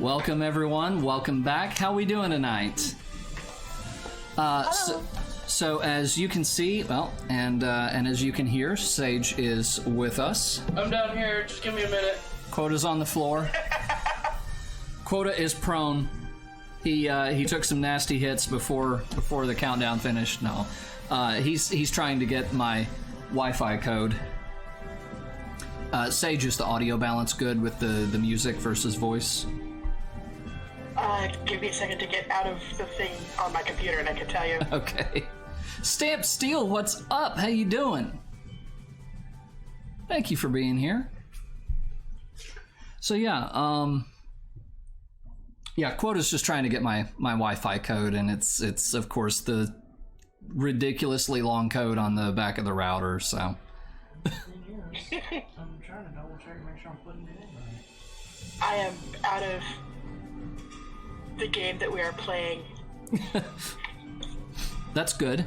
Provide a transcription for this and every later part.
Welcome everyone, welcome back. How we doing tonight? So as you can see, well, and as you can hear, Sage is with us. I'm down here, just give me a minute. Quota's on the floor. Quota is prone. He took some nasty hits before the countdown finished. No, he's trying to get my Wi-Fi code. Sage, is the audio balance good with the music versus voice? Give me a second to get out of the thing on my computer and I can tell you. Okay. Stamp Steel, what's up? How you doing? Thank you for being here. So yeah, Quota's just trying to get my Wi-Fi code, and it's of course the ridiculously long code on the back of the router, so. I'm trying to double check and make sure I'm putting it in right. I am out of the game that we are playing. That's good.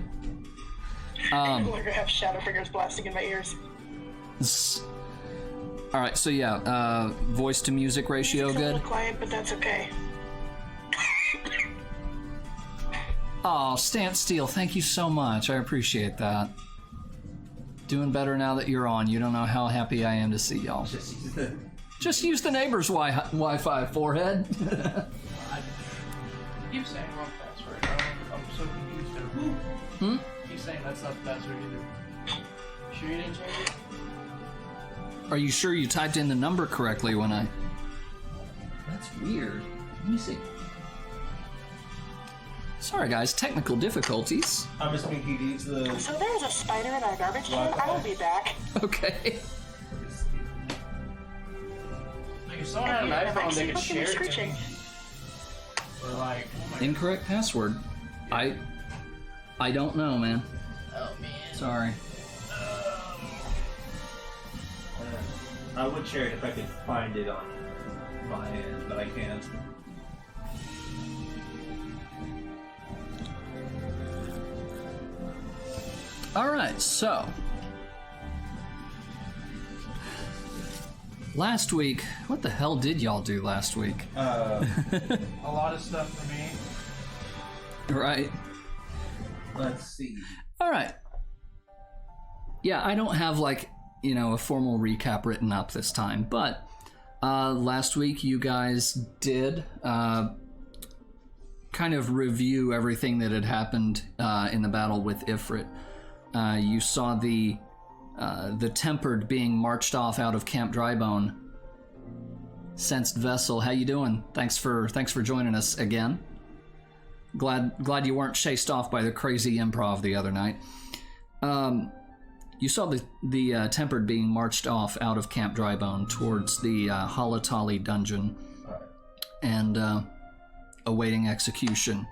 I no longer have shadow fingers blasting in my ears. All right, so yeah, voice to music ratio It's a good. little quiet, but that's okay. Oh, Stamp Steel, thank you so much. I appreciate that. Doing better now that you're on. You don't know how happy I am to see y'all. Just use the neighbor's Wi-Fi, forehead. I keep saying wrong password. I'm so confused. Keep saying that's not the password either. Sure you didn't change it? Are you sure you typed in the number correctly when I... That's weird. Let me see. Sorry guys, technical difficulties. I'm assuming he needs the... So there's a spider in our garbage can. I will be back. Okay. Like if someone had an iPhone, they could share it to screeching. me. Or like, oh my Incorrect password. I don't know, man. oh man. Sorry. I would share it if I could find it on my end, but I can't. All right, so last week, what the hell did y'all do last week? A lot of stuff for me. Right. Let's see. All right. Yeah, I don't have like, a formal recap written up this time, but last week you guys did kind of review everything that had happened in the battle with Ifrit. You saw the Tempered being marched off out of Camp Drybone. Sensed Vessel, how you doing? Thanks for joining us again. Glad you weren't chased off by the crazy improv the other night. You saw the Tempered being marched off out of Camp Drybone towards the Halatali dungeon and awaiting execution.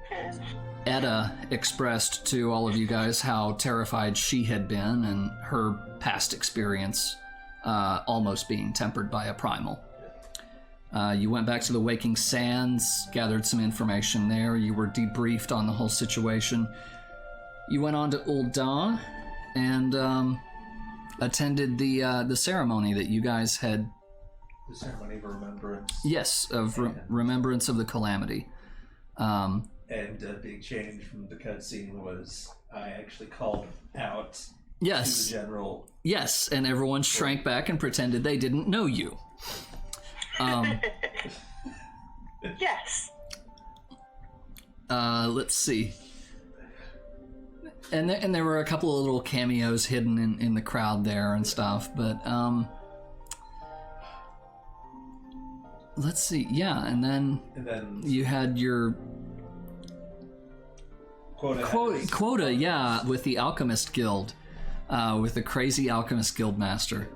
Edda expressed to all of you guys how terrified she had been and her past experience almost being tempered by a primal. You went back to the Waking Sands, gathered some information there. You were debriefed on the whole situation. You went on to Ul'dah and attended the ceremony that you guys had. The ceremony of remembrance. Yes, of remembrance of the calamity. And a big change from the cutscene was I actually called out to Yes. the general. Yes, and everyone shrank back and pretended they didn't know you. Yes. Let's see. And there were a couple of little cameos hidden in the crowd there and stuff, but let's see. Yeah, and then you had your quota, yeah, with the Alchemist Guild, with the crazy Alchemist Guild Master.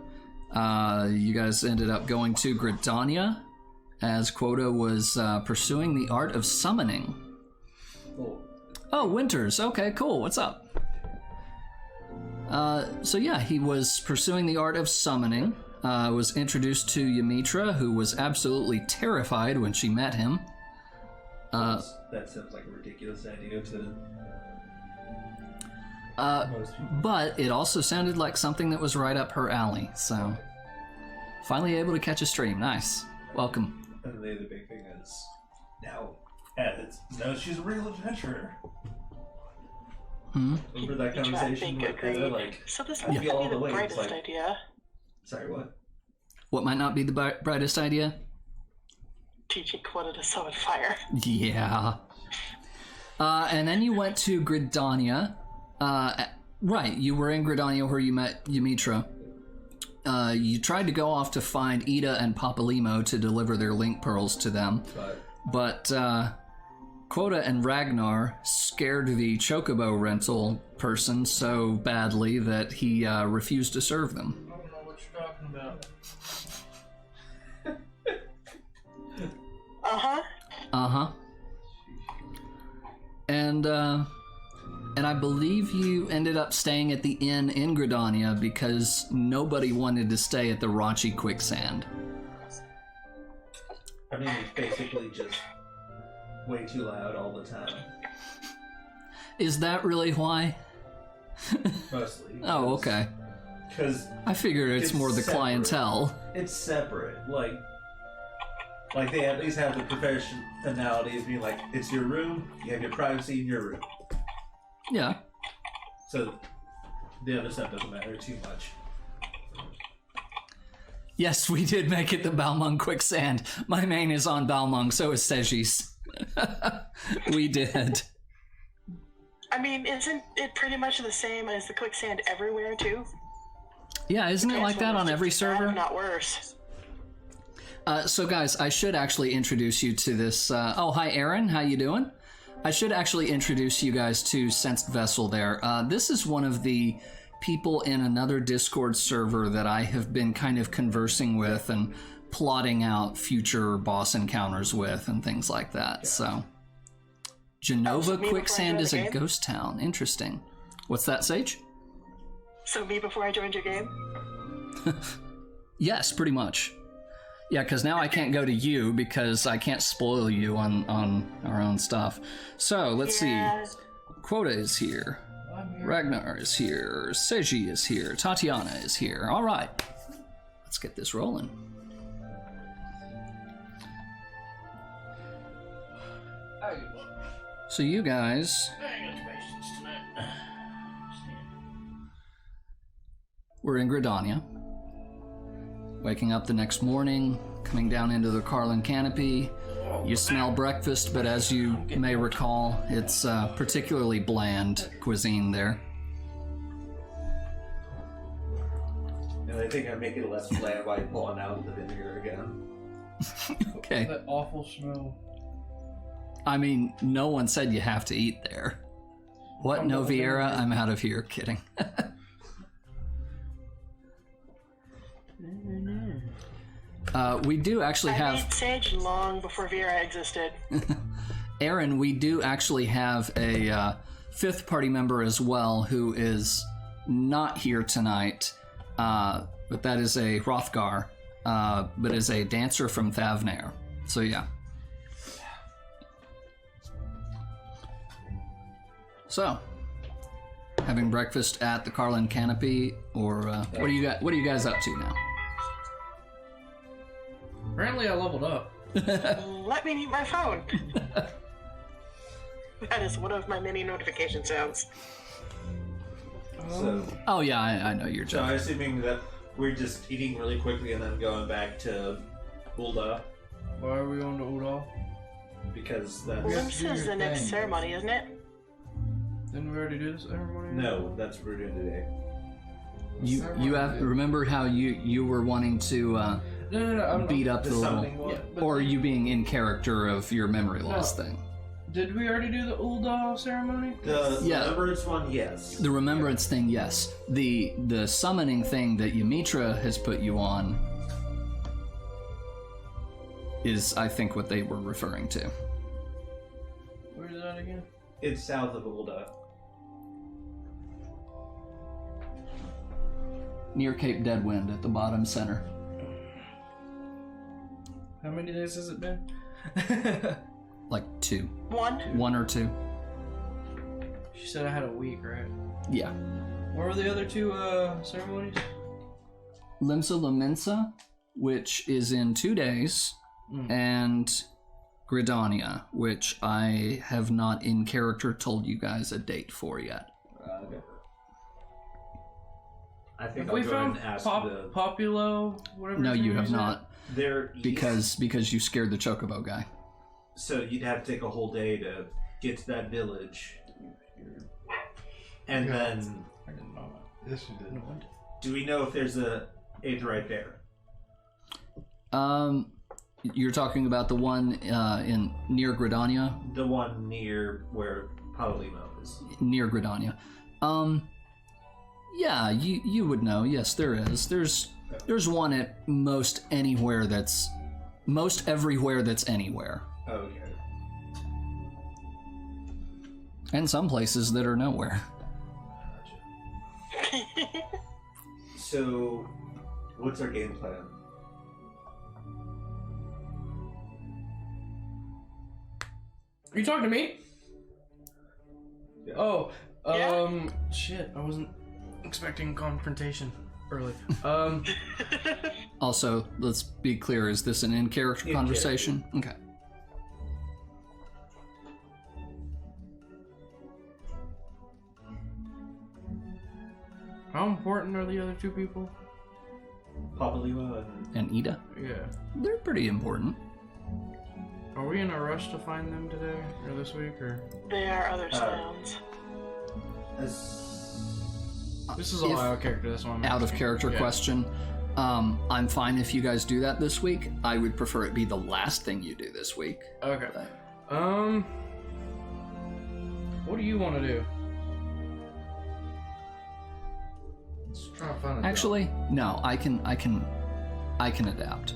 You guys ended up going to Gridania as Quota was pursuing the art of summoning. Oh, Winters. Okay, cool. What's up? So yeah, he was pursuing the art of summoning. Was introduced to Ymitra, who was absolutely terrified when she met him. That sounds like a ridiculous idea to most people. But it also sounded like something that was right up her alley, so... Finally able to catch a stream. Nice. Welcome. And the other big thing is now Ed knows she's a real adventurer. Remember that conversation where Greta, like, so this might be the brightest idea. Sorry, what? What might not be the brightest idea? Teaching Quota to summon fire. Yeah. And then you went to Gridania. Right, you were in Gridania where you met Ymitra. You tried to go off to find Ida and Papalimo to deliver their link pearls to them. But Quota and Ragnar scared the Chocobo rental person so badly that he refused to serve them. I don't know what you're talking about. Uh-huh. And I believe you ended up staying at the inn in Gridania because nobody wanted to stay at the Raunchy Quicksand. I mean, it's basically just way too loud all the time. Is that really why? Mostly. Oh, okay. Because I figure it's more the separate. clientele. It's separate. Like they at least have the professionality of being like, it's your room, you have your privacy in your room. Yeah. So the other stuff doesn't matter too much. Yes, we did make it the Balmung Quicksand. My main is on Balmung, so is Seji's. We did. I mean, isn't it pretty much the same as the quicksand everywhere, too? Yeah, isn't it like that on every server? Not worse. So guys, I should actually introduce you to this. Oh, hi, Aaron. How you doing? I should actually introduce you guys to Sensed Vessel there. This is one of the people in another Discord server that I have been kind of conversing with and plotting out future boss encounters with and things like that. Yeah. So, Genova Quicksand is a ghost town. Interesting. What's that, Sage? So me before I joined your game? Yes, pretty much. Yeah, because now I can't go to you because I can't spoil you on our own stuff. So, let's see. Quota is here. Ragnar is here. Seji is here. Tatiana is here. All right. Let's get this rolling. So you guys were in Gridania, waking up the next morning, coming down into the Carlin Canopy. You smell breakfast, but as you may recall, it's particularly bland cuisine there. And I think I'm making it less bland by pulling out the vinegar again. Okay. That awful smell. I mean, no one said you have to eat there. What, Noviera? I'm out of here. Kidding. We do actually have... I made Sage long before Vera existed. Aaron, we do actually have a fifth party member as well who is not here tonight, but that is a Hrothgar, but is a dancer from Thavnair. So yeah. So, having breakfast at the Carlin Canopy, or what are you guys up to now? Apparently I leveled up. Let me mute my phone. That is one of my many notification sounds. So, oh yeah, I know you're so joking. I'm assuming that we're just eating really quickly and then going back to Ulda. Why are we on to Udall? Because that's... Limsa is the next ceremony, isn't it? Didn't we already do this ceremony? No, that's what we're doing today. You have remembered how you were wanting to No, beat up the little, one, or you being in character of your memory loss thing. Did we already do the Ulda ceremony? The remembrance one, yes. The remembrance thing, yes. The summoning thing that Ymitra has put you on is, I think, what they were referring to. Where's that again? It's south of Ulda. Near Cape Deadwind at the bottom center. How many days has it been? Like 2. One. 1 or 2. She said I had a week, right? Yeah. What were the other two ceremonies? Limsa Lominsa, which is in 2 days, and Gridania, which I have not in character told you guys a date for yet. Okay. I think Have I'll we go found ahead and ask Populo, whatever No, his you name have is? not, They're because you scared the Chocobo guy. So you'd have to take a whole day to get to that village. And then, I didn't know that. Yes, you did. No, I didn't. do we know if there's a Aetheryte there? You're talking about the one in near Gridania? The one near where Palimo is. Near Gridania. Yeah, you would know. Yes, there is. There's one at most everywhere that's anywhere. Okay. And some places that are nowhere. Gotcha. So, what's our game plan? Are you talking to me? Yeah. Oh, Yeah. shit, I wasn't expecting confrontation early. Also, let's be clear, is this an in-character conversation? Okay. How important are the other two people? Papalima and... And Ida? Yeah. They're pretty important. Are we in a rush to find them today, or this week, or? They are other sounds. This is all If- out of character, that's why I'm Out of asking. character Yeah. question. I'm fine if you guys do that this week. I would prefer it be the last thing you do this week. Okay. What do you want to do? Let's try to find a Actually, no, I can adapt.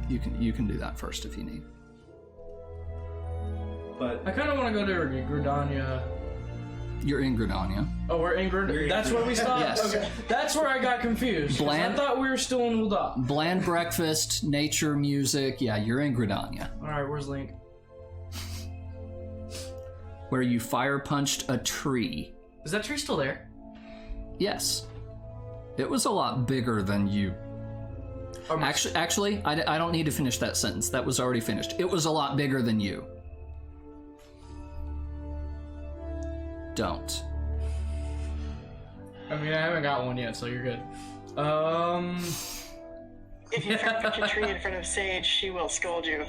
You can do that first if you need. But I kind of want to go to Gridania. You're in Gridania. Oh, we're in You're Gridania. in That's where we stopped? Yes. Okay. That's where I got confused. 'Cause Bland- I thought we were still in Ul'dah. Bland breakfast, nature, music. Yeah, you're in Gridania, Alright, where's Link? where you fire punched a tree. Is that tree still there? Yes, it was a lot bigger than you. Actually, I don't need to finish that sentence. That was already finished. It was a lot bigger than you. Don't. I mean, I haven't got one yet, so you're good. If you punch a tree in front of Sage, she will scold you.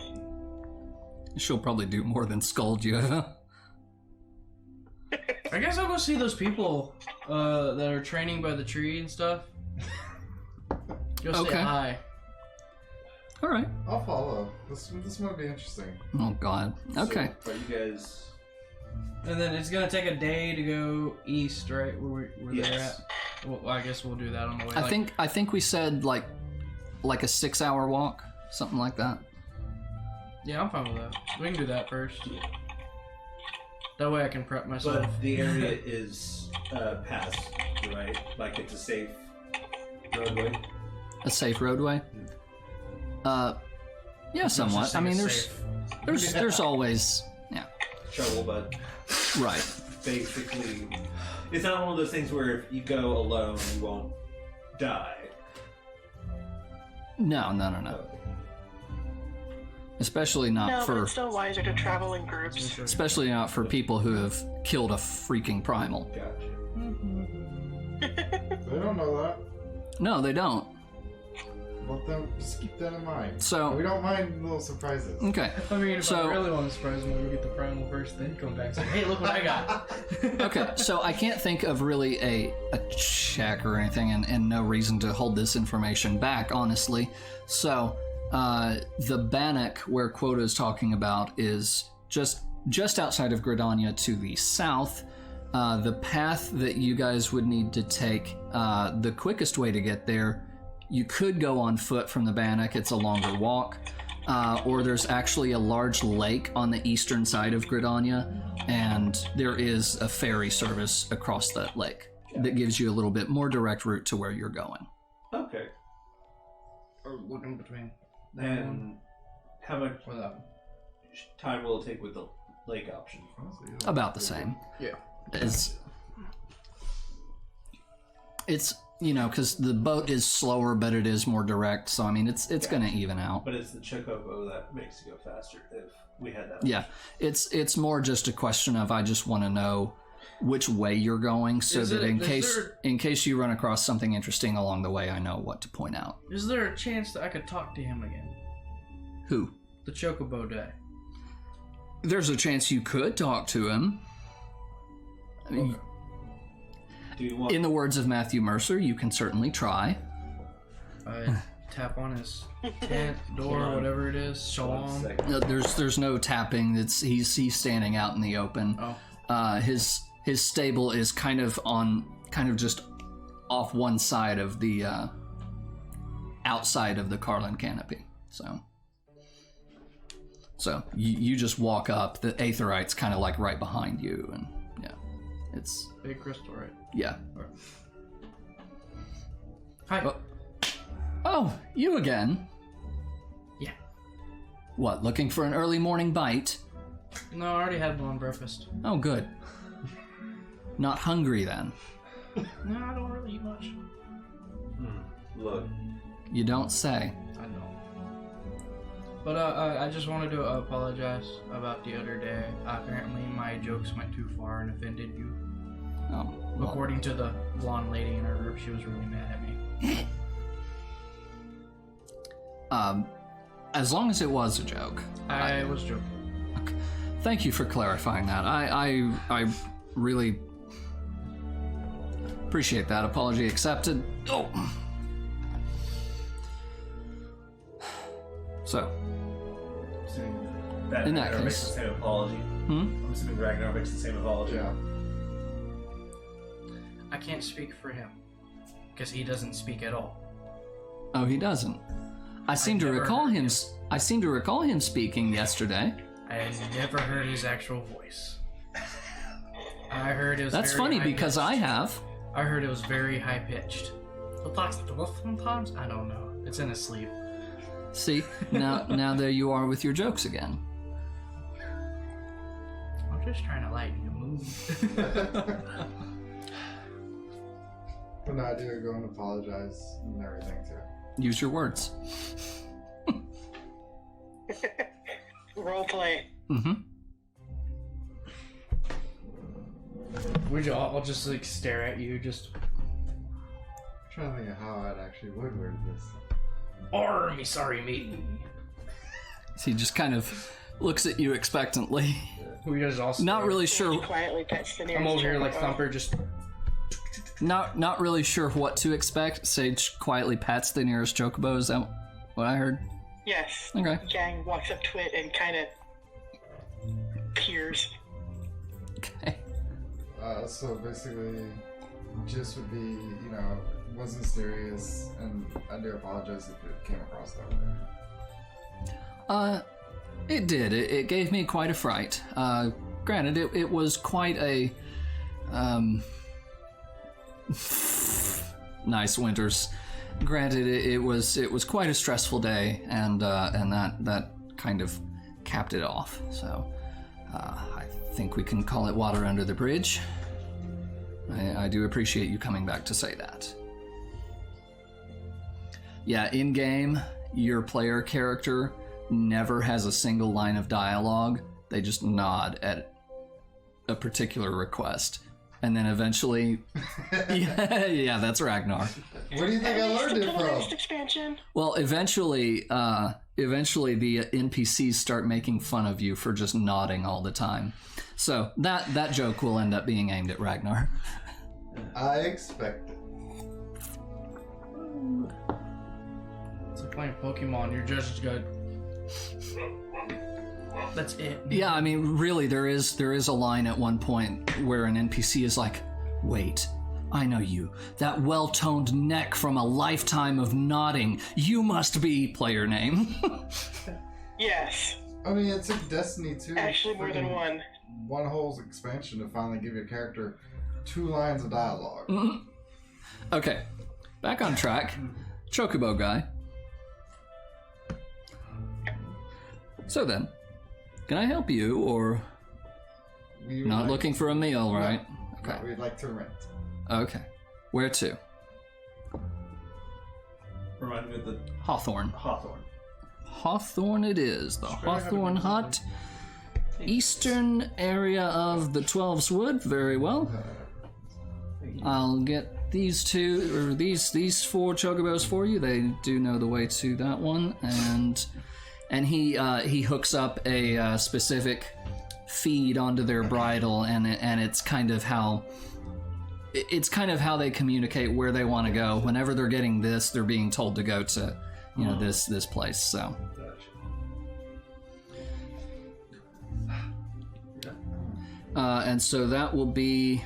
She'll probably do more than scold you. I guess I'll go see those people that are training by the tree and stuff. Go say Okay. hi. All right. I'll follow. This might be interesting. Oh God. Okay. So, are you guys... And then it's gonna take a day to go east, right? Where they're Yes. at. Well, I guess we'll do that on the way. I think we said like a 6-hour walk, something like that. Yeah, I'm fine with that. We can do that first. That way I can prep myself. But the area is passed, right? Like it's a safe roadway? A safe roadway. Yeah, somewhat. I mean, there's always Trouble, but right. basically... It's not one of those things where if you go alone, you won't die. No. Especially not No, but for it's still wiser to travel in groups. especially not for people who have killed a freaking primal. Gotcha. They don't know that. No, they don't. Let them just keep that in mind. We So don't mind little surprises. okay. I mean, if So- I really want to surprise them, we'll get the primal first, then come back and say, hey, look what I got. Okay, so I can't think of really a check or anything, and no reason to hold this information back, honestly. So, the Bannock, where Quota is talking about, is just outside of Gridania to the south. The path that you guys would need to take, the quickest way to get there, you could go on foot from the Bannock. It's a longer walk. Or there's actually a large lake on the eastern side of Gridania, and there is a ferry service across that lake that gives you a little bit more direct route to where you're going. Okay. Or look in between. And how much Or that one. time will it take with the lake option? Honestly, About the same. Yeah. It's you know, because the boat is slower, but it is more direct. So I mean, it's going to even out. But it's the chocobo that makes it go faster. If we had that. Yeah, it's more just a question of I just want to know which way you're going, so that in case you run across something interesting along the way, I know what to point out. Is there a chance that I could talk to him again? Who? The chocobo guy. There's a chance you could talk to him. I mean, Do you want? in the words of Matthew Mercer, you can certainly try. I tap on his tent, door, whatever it is. Shalom. No, there's no tapping. He's standing out in the open. Oh. His stable is kind of just off one side of the outside of the Carlin canopy. So you just walk up. The Aetherite's kind of like right behind you, and yeah, it's Big crystal, right? yeah. Hi. Oh, you again? Yeah. What? Looking for an early morning bite? No, I already had one breakfast. Oh, good. Not hungry then. No, I don't really eat much. Look. You don't say. I know. But I just wanted to apologize about the other day. Apparently my jokes went too far and offended you. Oh, well, According to the blonde lady in our group, she was really mad at me. as long as it was a joke. I was joking. Okay. Thank you for clarifying that. I really appreciate that. Apology accepted. Oh. So. In that Ragnar makes case. the same apology. I'm assuming Ragnar makes the same apology. Yeah. I can't speak for him because he doesn't speak at all. Oh, he doesn't. I seem to recall him speaking yesterday. I never heard his actual voice. I heard it was. That's very funny high-pitched. because I have. I heard it was very high pitched. He talks like the wolf sometimes. I don't know. It's in his sleep. See, now there you are with your jokes again. I'm just trying to lighten the mood. But no, I do go and apologize and everything too. Use your words. Roleplay. Mm-hmm. Would you all just like stare at you? Just. I'm trying to think of how I'd actually would word this. Or me, sorry, me. So he just kind of looks at you expectantly. We just all. Not really sure. Quietly pets the nearest I'm over here like chocobo. Thumper, just. Not really sure what to expect. Sage quietly pats the nearest chocobo. Is that what I heard? Yes. Okay. Gang walks up to it and kind of peers. Okay. So basically, just would be, wasn't serious, and I do apologize if it came across that way. It did. It gave me quite a fright. Granted, it was quite a, nice Winters. Granted, it was quite a stressful day, and that kind of capped it off. So, I think we can call it water under the bridge. I do appreciate you coming back to say that. Yeah, in game, your player character never has a single line of dialogue. They just nod at a particular request. And then eventually, yeah, that's Ragnar. Where do you think I learned it from? Next expansion. Well, eventually the NPCs start making fun of you for just nodding all the time. So that joke will end up being aimed at Ragnar. I expect it. It's like playing Pokemon. You're just as good. That's it. Yeah, I mean, really, there is a line at one point where an NPC is like, "Wait, I know you. That well-toned neck from a lifetime of nodding. You must be player name." Yes. I mean, it took Destiny 2. Actually, more than one. One whole expansion to finally give your character 2 lines of dialogue. Okay, back on track. Chocobo guy. So then, can I help you, or We would not looking for a meal, right? No, Okay. we'd like to rent. Okay. Where to? Remind me of the Hawthorne. Hawthorne. Hawthorne it is. The Hawthorne Hut. Eastern area of the 12's Wood. Very well. I'll get these two, or these 4 chocobos for you. They do know the way to that one. And he hooks up a specific feed onto their bridle, and it's kind of how they communicate where they want to go. Whenever they're getting this, they're being told to go to, this place. So. And so that will be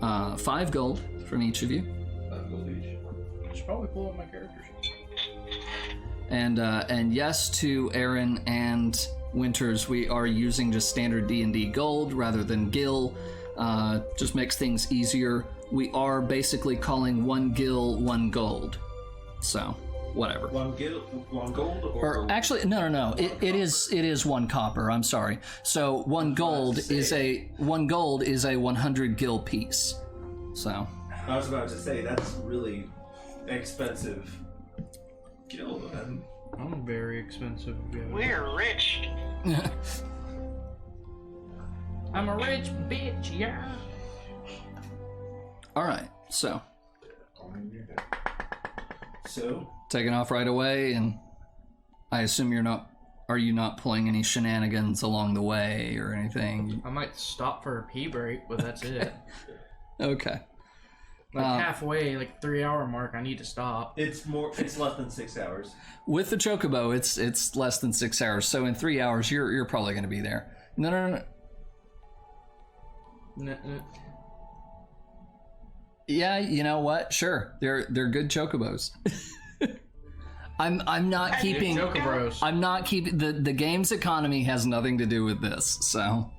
5 gold from each of you. 5 gold each. I should probably pull up my character sheet. And yes to Aaron and Winters, we are using just standard D&D gold rather than gil. Just makes things easier. We are basically calling 1 gil 1 gold. So, whatever. 1 gold, or actually, no. It is 1 copper. I'm sorry. So 1 gold is a 100 gil piece. So. I was about to say that's really expensive. Gil, man. I'm very expensive. We're rich. I'm a rich bitch, yeah. All right. So. Taking off right away, and I assume are you not pulling any shenanigans along the way or anything? I might stop for a pee break, but that's it. Okay. Halfway, 3-hour mark, I need to stop. It's less than 6 hours. With the chocobo, it's less than 6 hours. So in 3 hours, you're probably going to be there. No. Yeah, you know what? Sure, they're good chocobos. I'm not keeping. Chocobros. I'm not keeping the game's economy has nothing to do with this. So.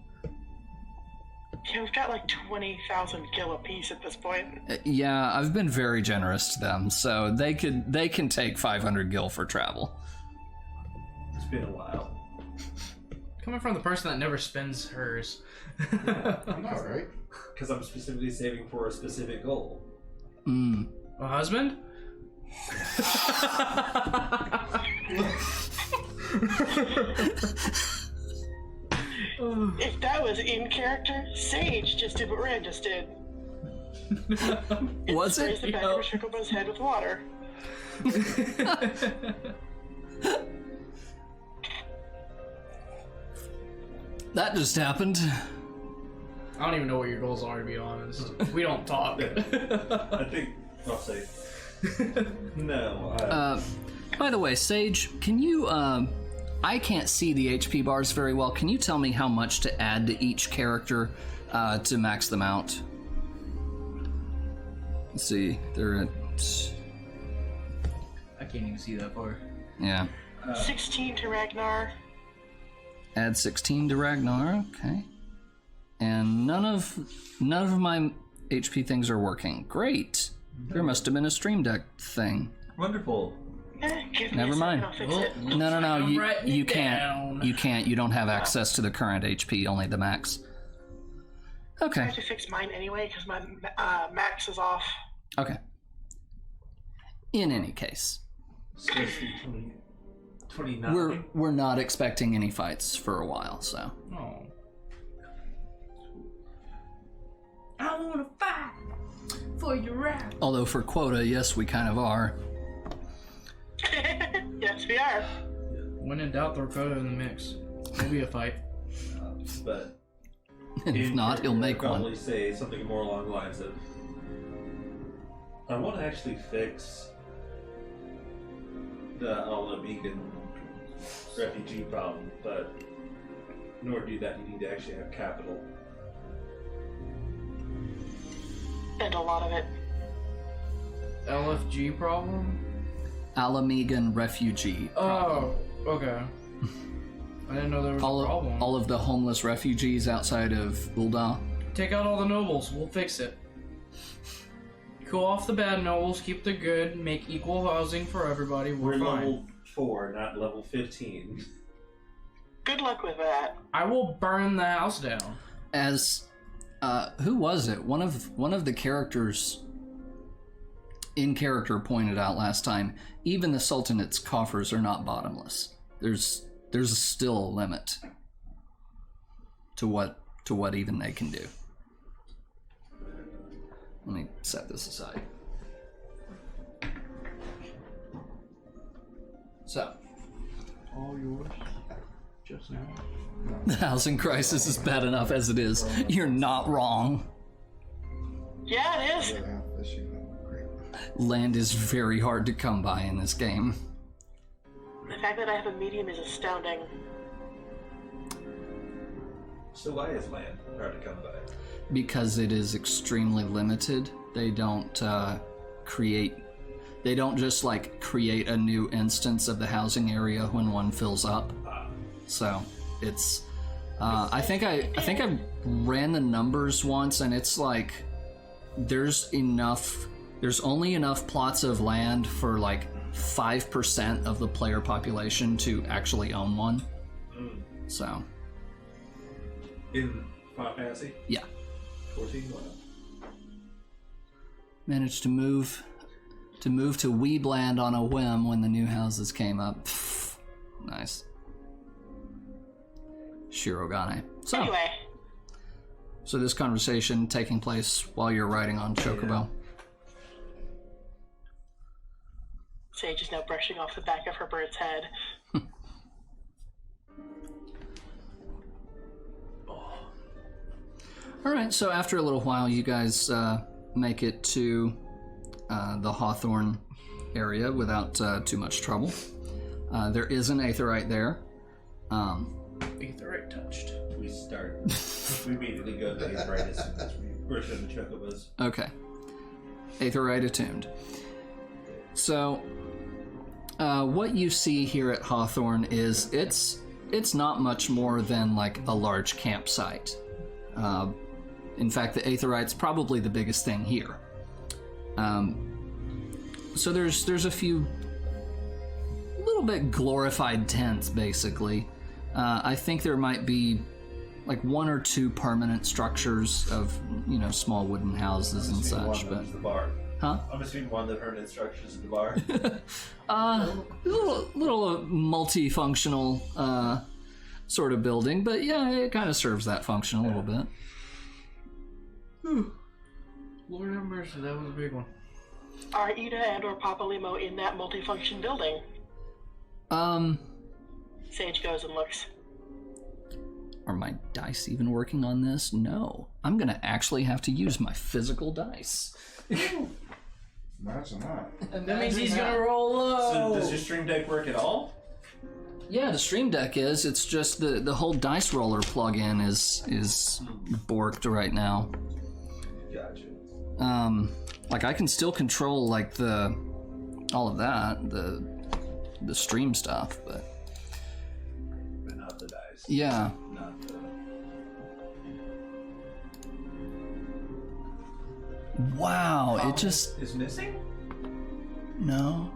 Yeah, we've got 20,000 gil apiece at this point. Yeah, I've been very generous to them, so they can take 500 gil for travel. It's been a while. Coming from the person that never spends hers. I know, right? Because I'm specifically saving for a specific goal. A husband? If that was in character, Sage just did what Rand just did. Was it? Sprays the back of Chocobo's head with water. That just happened. I don't even know what your goals are, to be honest. We don't talk. I think I'll say no. By the way, Sage, can you? I can't see the HP bars very well. Can you tell me how much to add to each character to max them out? Let's see. They're at. I can't even see that far. Yeah. 16 to Ragnar. Add 16 to Ragnar. Okay. And none of my HP things are working. Great. There must have been a Stream Deck thing. Wonderful. Give me Never a mind. second, I'll fix it. No. You can't. down. You can't. You don't have access to the current HP. Only the max. I Okay. have to fix mine anyway because my max is off. Okay. In any case, Supposed to be 29. we're not expecting any fights for a while. So. Oh. I want to fight for your right. Although for quota, yes, we kind of are. Yes, we are. When in doubt, throw Kodo in the mix. Maybe a fight. But And if not, he'll make I'll one. probably say something more along the lines of, I want to actually fix the Alma Beacon refugee problem, but in order to do that, you need to actually have capital. And a lot of it. LFG problem? Alamegan refugee. Oh, okay. I didn't know there was a problem. All of the homeless refugees outside of Ul'dah. Take out all the nobles. We'll fix it. Cool off the bad nobles. Keep the good. Make equal housing for everybody. We're fine. level 4, not level 15. Good luck with that. I will burn the house down. As who was it? One of the characters in character pointed out last time, even the Sultanate's coffers are not bottomless. There's still a limit to what even they can do. Let me set this aside. So, All yours. Just now. the housing crisis is bad enough as it is. You're not wrong. Yeah, it is. Really have fishing. Great. Land is very hard to come by in this game. The fact that I have a medium is astounding. So why is land hard to come by? Because it is extremely limited. They don't they don't just like create a new instance of the housing area when one fills up. So it's I think I ran the numbers once, and it's like there's only enough plots of land for like 5% of the player population to actually own one. So In Final Fantasy? yeah. 14? Wow. Managed to move to Weebland on a whim when the new houses came up. Pfft, nice. Shirogane. Anyway, So this conversation taking place while you're riding on Chocobo. Sage is now brushing off the back of her bird's head. All right, so after a little while, you guys make it to the Hawthorne area without too much trouble. There is an Aetherite there. Aetherite touched. We immediately go to the right as soon as we brush in the chocobos. Okay. Aetherite attuned. So, what you see here at Hawthorne is it's not much more than like a large campsite. In fact, the Aetherite's probably the biggest thing here. So there's a few little bit glorified tents, basically. I think there might be like 1 or 2 permanent structures of, small wooden houses and such, but... The bar. Huh? I'm assuming one of the permanent structures is the bar. little multifunctional sort of building, but yeah, it kind of serves that function a little bit. Lord have mercy, that was a big one. Are Ida and or Papa Limo in that multifunction building? Sage goes and looks. Are my dice even working on this? No. I'm gonna actually have to use my physical dice. Imagine that. That means he's gonna roll low. So does your stream deck work at all? Yeah, the Stream Deck is. It's just the whole dice roller plug-in is borked right now. Gotcha. Like I can still control like all of that, the stream stuff, but not the dice. yeah. Not the... Wow, it just is missing? no,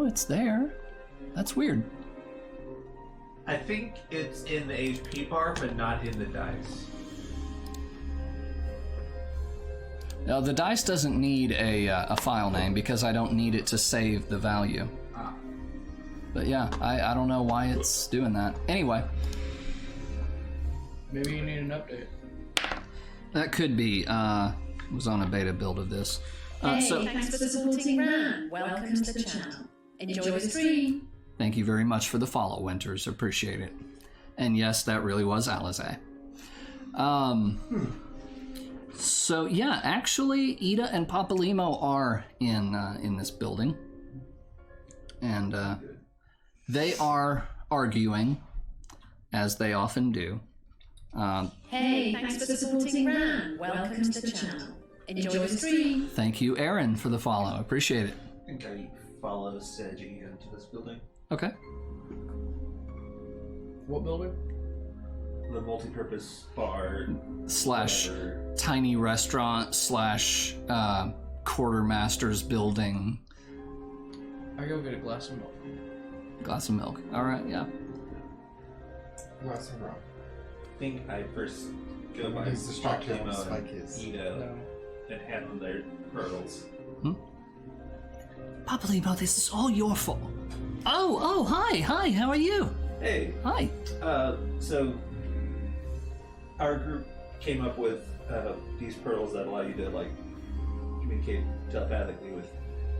it's there. That's weird. I think it's in the HP bar, but not in the dice. Now the dice doesn't need a file name because I don't need it to save the value. But yeah, I don't know why it's doing that. Anyway. Maybe you need an update. That could be. Was on a beta build of this. Thanks for supporting Ran. Welcome to the channel. Enjoy the stream. Thank you very much for the follow, Winters. Appreciate it. And yes, that really was Alizé. So yeah, actually, Ida and Papa Limo are in this building, and they are arguing, as they often do. Hey, thanks for supporting Ran. Welcome to the channel. Enjoy the stream. Thank you, Aaron, for the follow. Appreciate it. I think I follow Seji into this building. Okay. What building? The multi-purpose bar Slash whatever. tiny restaurant slash quartermaster's building. I go get a glass of milk. Glass of milk. All right, yeah. Glass of rock. I think I first go by He's distracted Pop when Limo Spike and is. Ida No. and hand them their hurdles. Papalymo, this is all your fault. Oh, hi, how are you? Hey. Hi. So our group came up with these pearls that allow you to like communicate telepathically with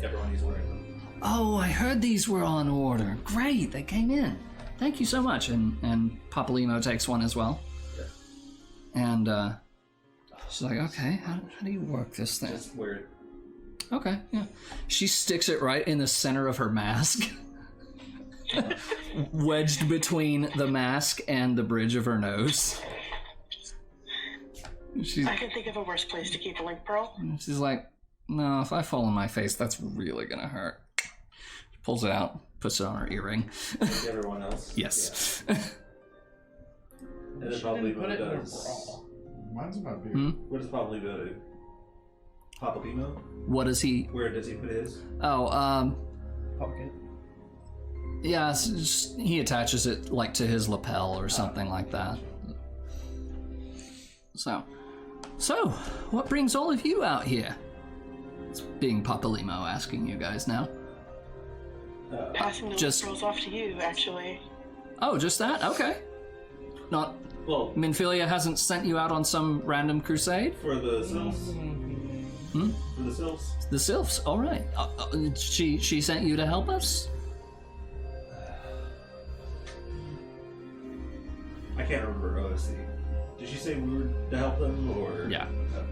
everyone who's wearing them. Oh, I heard these were on order. Great, they came in. Thank you so much. And Papalymo takes one as well. Yeah. And she's like, okay, how do you work this thing? Just wear it. Okay, yeah. She sticks it right in the center of her mask. Wedged between the mask and the bridge of her nose. I can think of a worse place to keep a link pearl. She's like, no, if I fall on my face, that's really gonna hurt. She pulls it out, puts it on her earring. Like everyone else. Yes. Yeah. And then probably put it in a does. bra. Mine's about beer. What does probably go to? Papalymo? What does he... Where does he put his? Oh, Pocket. yeah, he attaches it like to his lapel or something like that. So, what brings all of you out here? It's being Papalymo asking you guys now. Passing the Just- link pearls off to you, actually. Oh, just that? Okay. Not... Well, Minfilia hasn't sent you out on some random crusade? for the sylphs. Hmm? For the sylphs. The Sylphs, all right. She sent you to help us? I can't remember OSC. Did she say we were to help them or? Yeah. Okay.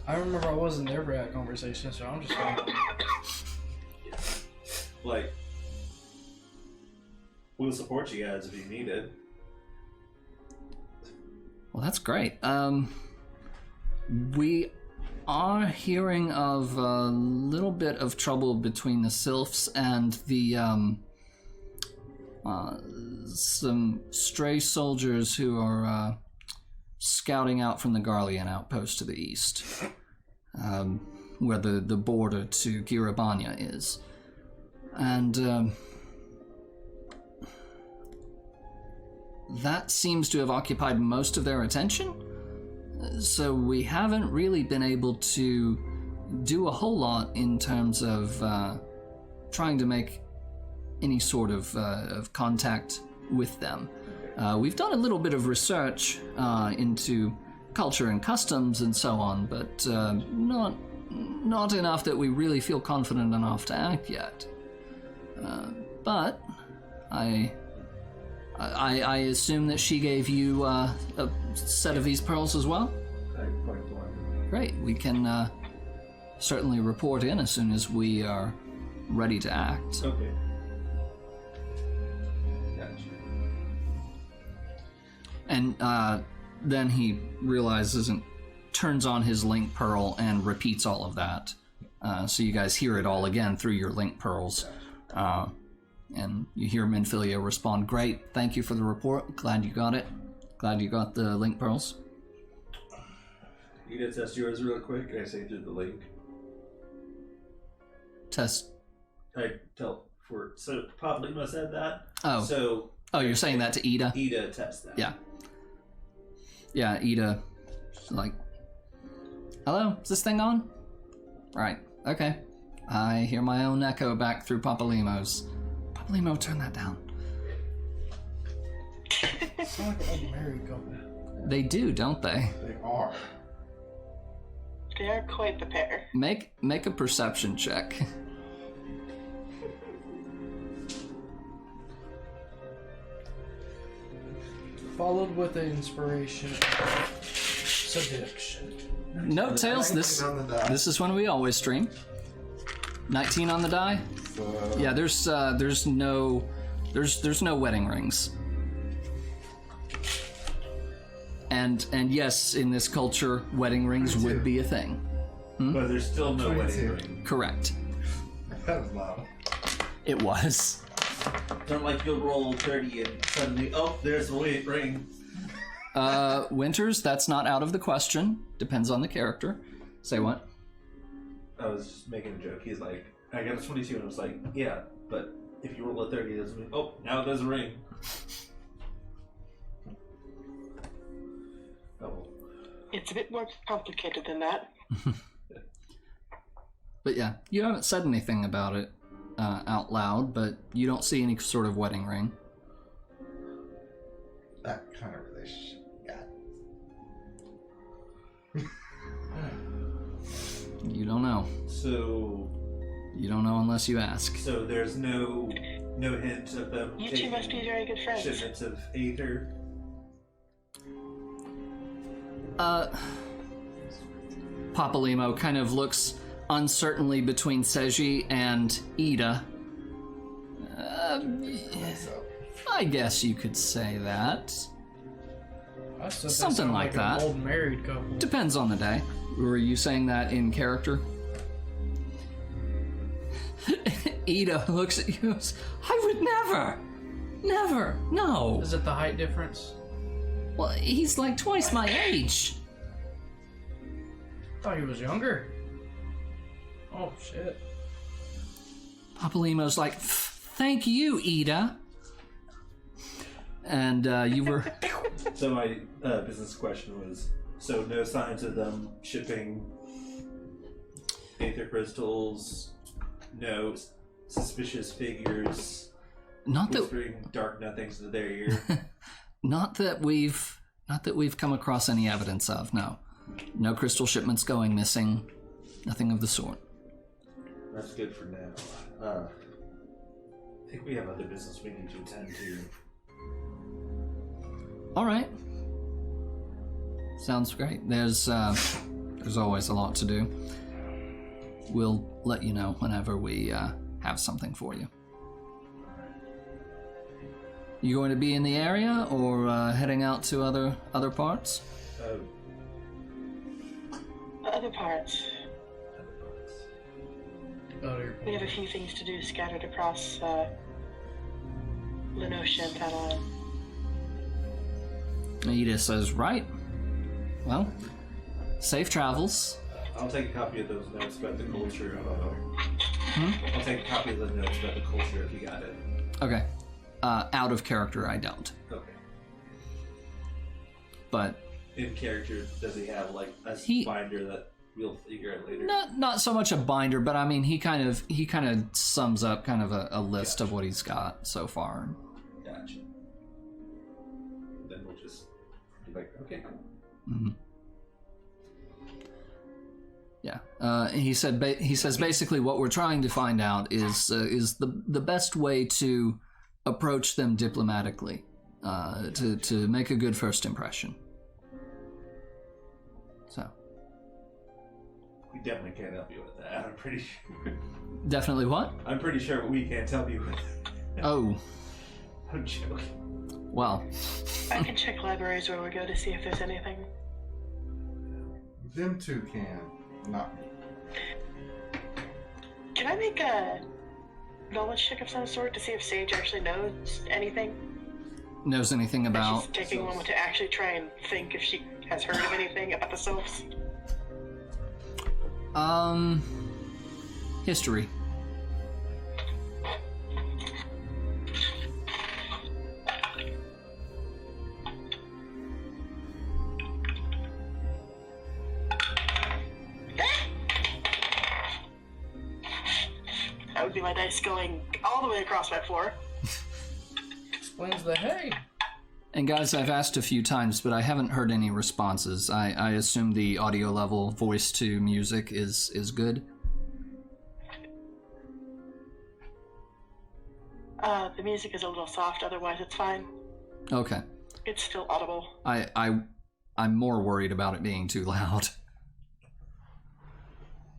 I remember I wasn't there for that conversation, so I'm just gonna... Like, we'll support you guys if you need it. Well, that's great. We are hearing of a little bit of trouble between the Sylphs and the, some stray soldiers who are, scouting out from the Garlean outpost to the east, where the border to Girabanya is. And, that seems to have occupied most of their attention, so we haven't really been able to do a whole lot in terms of trying to make any sort of contact with them. We've done a little bit of research into culture and customs and so on, but not enough that we really feel confident enough to act yet. But I assume that she gave you a set of these pearls as well? I point to one. Great, we can certainly report in as soon as we are ready to act. Okay. Gotcha. And then he realizes and turns on his link pearl and repeats all of that. So you guys hear it all again through your link pearls. And you hear Minfilia respond, great, thank you for the report. Glad you got it. Glad you got the link pearls. You gonna test yours real quick? I say through the link. Test. I tell for so Papalymo said that. Oh. So You're saying that to Ida? Ida test that. Yeah. Yeah, Ida. She's like, hello, is this thing on? Right, okay. I hear my own echo back through Papalymo's. Papalymo, turn that down. Sound like an old married couple. They do, don't they? They are. They are quite the pair. Make a perception check. Followed with an inspiration. Seduction. No, Tails, this On the die. this is when we always stream. 19 on the die? So, Yeah, there's no wedding rings. And yes, in this culture, wedding rings would be a thing. But there's still no 22. wedding ring. Correct. that was loud. It was. Don't like you'll roll 30 and suddenly, oh, there's a ring. Winters, that's not out of the question. Depends on the character. Say what? I was just making a joke. He's like, I got a 22, and I was like, yeah, but if you roll a 30, it doesn't mean, oh, now there's a ring. Oh. It's a bit more complicated than that. But yeah, you haven't said anything about it. out loud, but you don't see any sort of wedding ring. That kind of relationship. Yeah. You don't know. So You don't know unless you ask. So there's no hint of them You two taking must be very good friends. shipments of aether. Papalimo kind of looks uncertainly between Seji and Ida. So, I guess you could say that. I said that Something sounded like that. An old married couple. Depends on the day. Were you saying that in character? Ida looks at you and goes, I would never, no. Is it the height difference? Well, he's like twice my age. I thought he was younger. Oh shit. Papalimo's like, thank you, Ida. And you were... So my business question was, so no signs of them shipping aether crystals, no suspicious figures Not that... whispering dark nothings to their ear. Not that we've come across any evidence of, no. No crystal shipments going missing. Nothing of the sort. That's good for now. I think we have other business we need to attend to. All right. Sounds great. There's always a lot to do. We'll let you know whenever we have something for you. You going to be in the area or heading out to other parts? Other parts. Oh, you're... We have a few things to do scattered across Lenosha and Padawan. Ida says, right. Well, safe travels. I'll take a copy of those notes about the culture. I'll take a copy of the notes about the culture if you got it. Okay. Out of character, I don't. Okay. But In character, does he have like a binder that we'll figure out later? not so much a binder, but I mean he kind of sums up kind of a list of what he's got so far. Gotcha. Then we'll just be like, okay, cool. Mm-hmm. Yeah. He says basically what we're trying to find out is the best way to approach them diplomatically, to make a good first impression. So. We definitely can't help you with that. I'm pretty sure. Definitely what? I'm pretty sure we can't help you with that. Oh. I'm joking. Well. I can check libraries where we go to see if there's anything. them two can, not me. Can I make a knowledge check of some sort to see if Sage actually knows anything? Knows anything about? She's taking a moment to actually try and think if she has heard of anything about the sylphs. History. That would be my dice going all the way across my floor. Explains the hay. And guys, I've asked a few times, but I haven't heard any responses. I assume the audio level voice to music is good. The music is a little soft, otherwise it's fine. Okay. It's still audible. I'm more worried about it being too loud.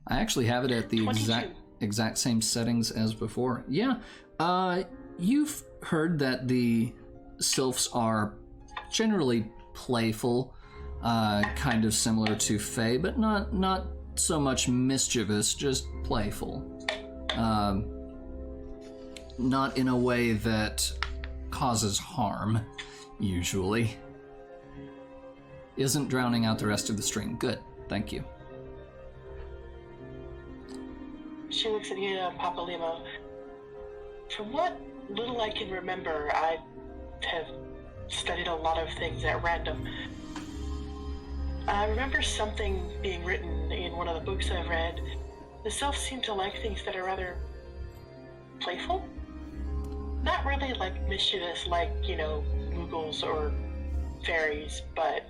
I actually have it at the 22. exact same settings as before. Yeah. You've heard that the sylphs are generally playful, kind of similar to Fae, but not so much mischievous, just playful. Not in a way that causes harm, usually. Isn't drowning out the rest of the stream. Good, thank you. She looks at you, Papalimo. From what little I can remember, I have studied a lot of things at random. I remember something being written in one of the books I've read. The sylphs seem to like things that are rather playful. Not really like mischievous like, Moogles or fairies, but...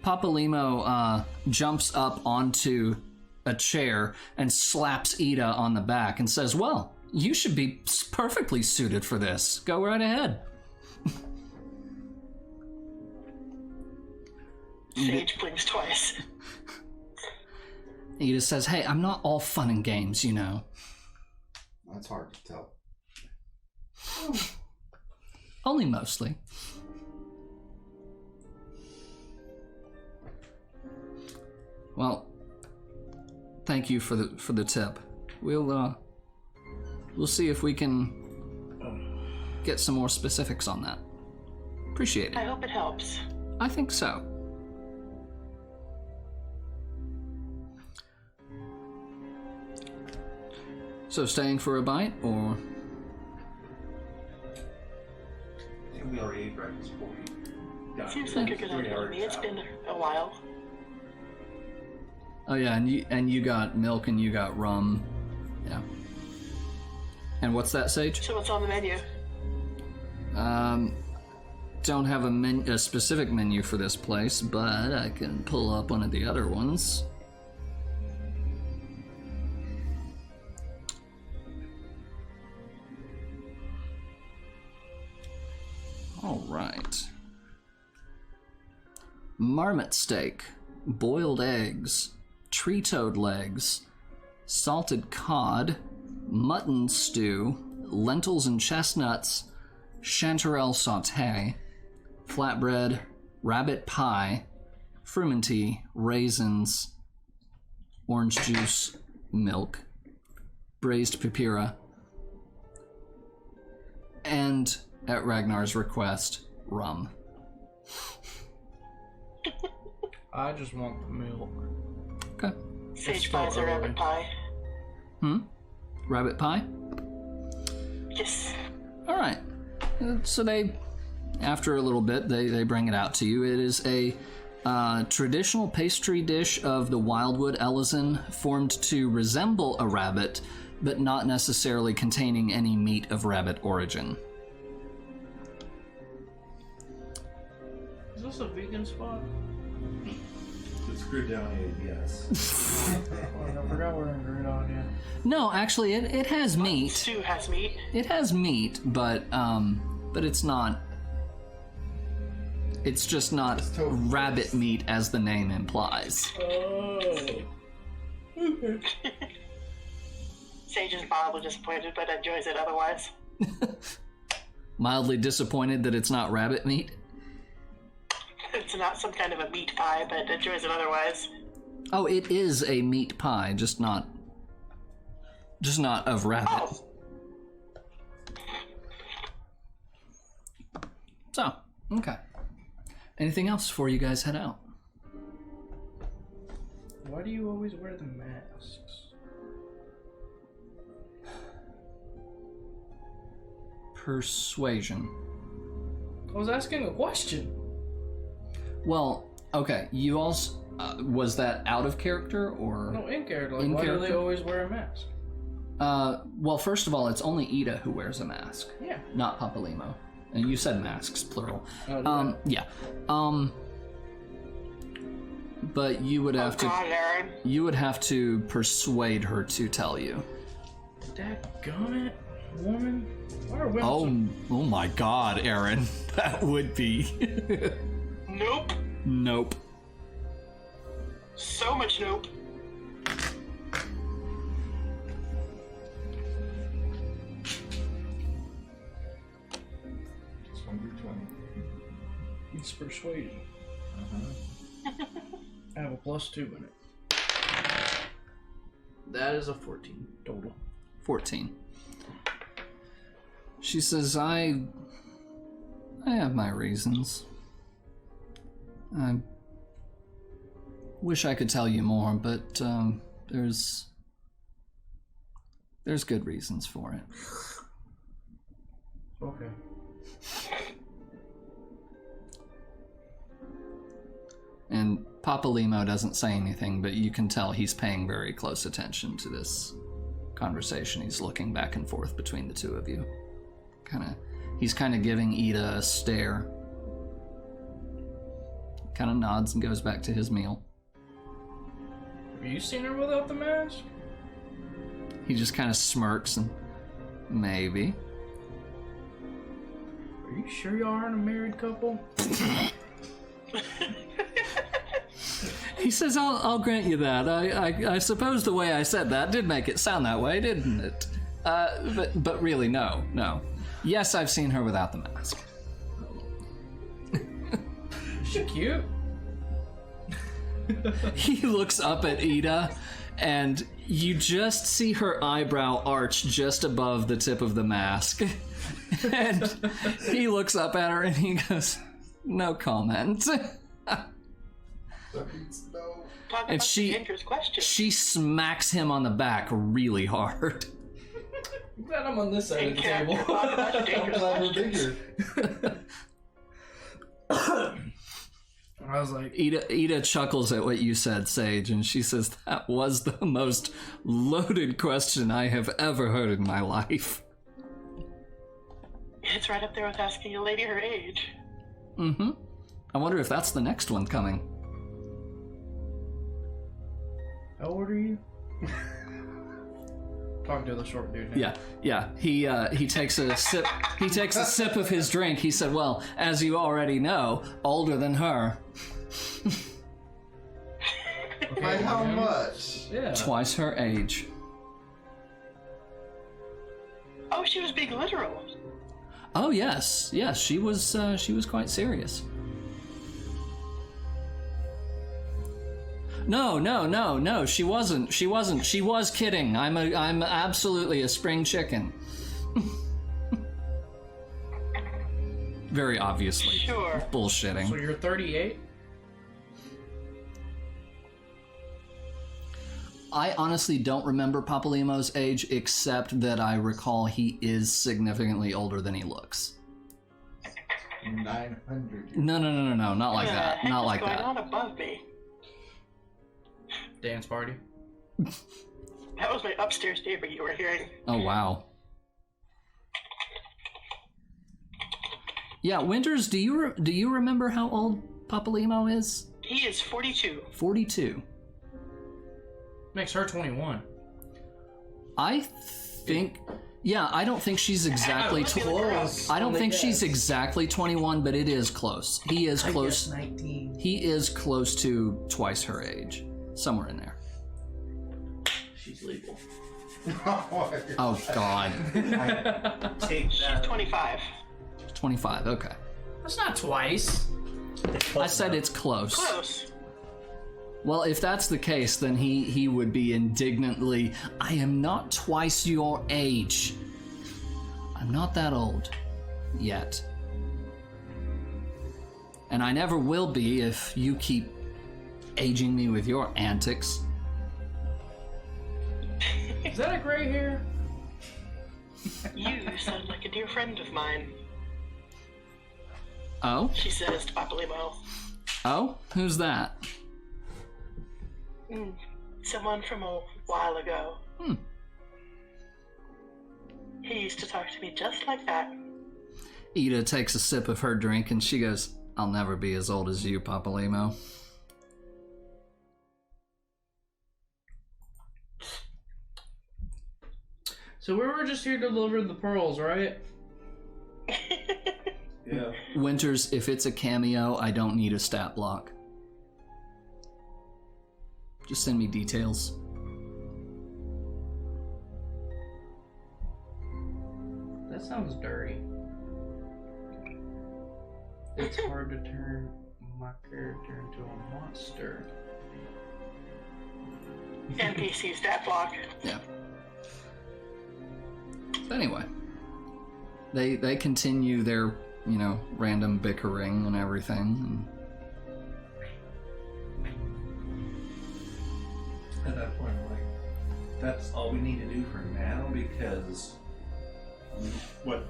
Papa Limo jumps up onto a chair and slaps Ida on the back and says, well, you should be perfectly suited for this. Go right ahead. Sage blinks twice. Ida says, hey, I'm not all fun and games, That's hard to tell. Only mostly. Well, thank you for the tip. We'll see if we can get some more specifics on that. Appreciate it. I hope it helps. I think so. So staying for a bite, or? I think we already ate breakfast before we got Seems here. like a good idea to me. It's been a while. Oh yeah, and you got milk and you got rum. Yeah. And what's that, Sage? So what's on the menu? Don't have a specific menu for this place, but I can pull up one of the other ones. All right. Marmot steak, boiled eggs, tree toad legs, salted cod, mutton stew, lentils and chestnuts, chanterelle sauté, flatbread, rabbit pie, frumenty, raisins, orange juice, milk, braised papira, and, at Ragnar's request, rum. I just want the milk. Okay. Sage still buys a rabbit early. pie. Rabbit pie? Yes. All right. So they, after a little bit, they bring it out to you. It is a traditional pastry dish of the Wildwood Ellison, formed to resemble a rabbit, but not necessarily containing any meat of rabbit origin. Is this a vegan spot? It's screwed down, yes. I forgot we're in Grudon, yeah. No, actually, it has meat. Stew has meat. It has meat, but it's not. It's just not It's tofu. rabbit meat as the name implies. Oh. Sage is mildly disappointed, but enjoys it otherwise. Mildly disappointed that it's not rabbit meat. It's not some kind of a meat pie, but enjoys it otherwise. Oh, it is a meat pie, just not of rabbit. Oh, So, okay. Anything else before you guys head out? Why do you always wear the masks? Persuasion. I was asking a question. Well, okay. You also was that out of character or? No, in character. Like, In why do character? they always wear a mask? Well, first of all, it's only Ida who wears a mask, Yeah. not Papalimo. And you said masks, plural. Oh, Yeah. But you would have to. God, Aaron. You would have to persuade her to tell you. Dadgummit, woman. Why are women Oh my God, Aaron, that would be. Nope. Nope. So much nope. Just 1d20. It's persuasion. I have a +2 in it. That is a 14 total. 14. She says, I have my reasons. I wish I could tell you more, but there's good reasons for it. Okay. And Papa Limo doesn't say anything, but you can tell he's paying very close attention to this conversation. He's looking back and forth between the two of you. He's kind of giving Ida a stare. Kind of nods and goes back to his meal. Have you seen her without the mask? He just kind of smirks and maybe. Are you sure y'all aren't a married couple? He says, I'll grant you that. I suppose the way I said that did make it sound that way, didn't it? But really, no. Yes, I've seen her without the mask. Is she cute? He looks up at Ida, and you just see her eyebrow arch just above the tip of the mask. And he looks up at her and he goes, no comment. That means no. Talk And about she- the dangerous question. She smacks him on the back really hard. I'm glad I'm on this side of the Character, table. talk about the dangerous I'm questions. bigger. I was like, Ida chuckles at what you said, Sage, and she says, that was the most loaded question I have ever heard in my life. It's right up there with asking a lady her age. Mm-hmm. I wonder if that's the next one coming. how old are you? Talking to the short dude now. Yeah. He takes a sip. He takes a sip of his drink. He said, "Well, as you already know, older than her, By how much? Yeah. twice her age." Oh, she was being literal. Oh yes, she was quite serious. No, she wasn't. She was kidding. I'm absolutely a spring chicken. Very obviously. Sure. Bullshitting. So you're 38? I honestly don't remember Papalimo's age, except that I recall he is significantly older than he looks. 900. No, not like that. What the heck Not is like going that. on above me? Dance party? That was my upstairs neighbor you were hearing. Oh wow. Yeah, Winters, do you remember how old Papalimo is? He is 42. 42. Makes her 21. I think. Yeah, I don't think she's exactly. Close. I don't think she's exactly 21, but it is close. He is close. 19. He is close to twice her age, somewhere in there. She's legal. Oh God. Take She's that. 25. 25. Okay. That's not twice. I said it's close. Close. Well, if that's the case, then he would be indignantly, I am not twice your age. I'm not that old. Yet. And I never will be if you keep aging me with your antics. Is that a gray hair? You sound like a dear friend of mine, Oh? she says to Papalimo. Oh? Who's that? Someone from a while ago. Hmm. He used to talk to me just like that. Ida takes a sip of her drink and she goes, I'll never be as old as you, Papalimo. So we were just here to deliver the pearls, right? Yeah. Winters, if it's a cameo, I don't need a stat block. Just send me details. That sounds dirty. It's hard to turn my character into a monster. NPC stat block. Yeah. So anyway, they continue their, random bickering and everything. At that point, I'm like, that's all we need to do for now, because what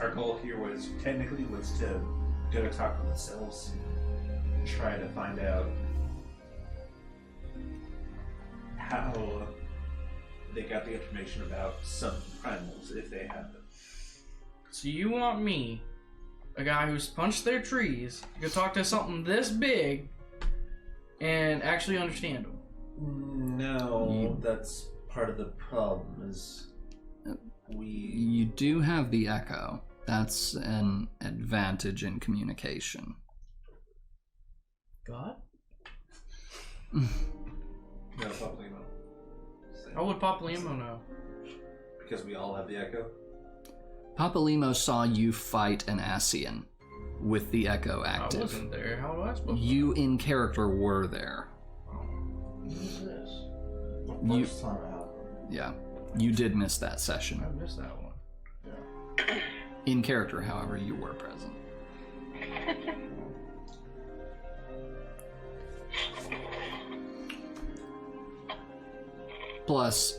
our goal here was to go to talk with ourselves and try to find out how they got the information about some primals if they have them. So you want me, a guy who's punched their trees, to talk to something this big and actually understand them? No, that's part of the problem. Is You do have the echo. That's an advantage in communication. God? no Papalymo. How would Papalymo know? Because we all have the echo. Papalymo saw you fight an Asian with the echo I active. wasn't there. How do I supposed to You in character were there. What is this? The first time it happened. Yeah. You did miss that session. I missed that one. In character, however, you were present. Plus,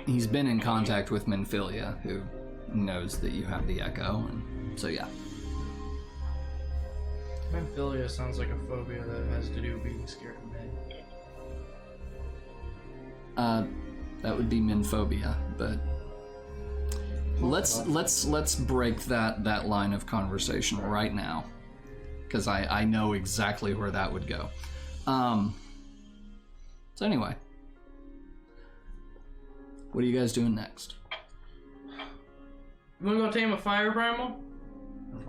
he's been in contact with Minfilia, who knows that you have the echo, and so yeah. Minfilia sounds like a phobia that has to do with being scared of men. That would be Minphobia, but let's break that line of conversation right now, because I know exactly where that would go. So anyway, what are you guys doing next? You wanna go tame a fire primal?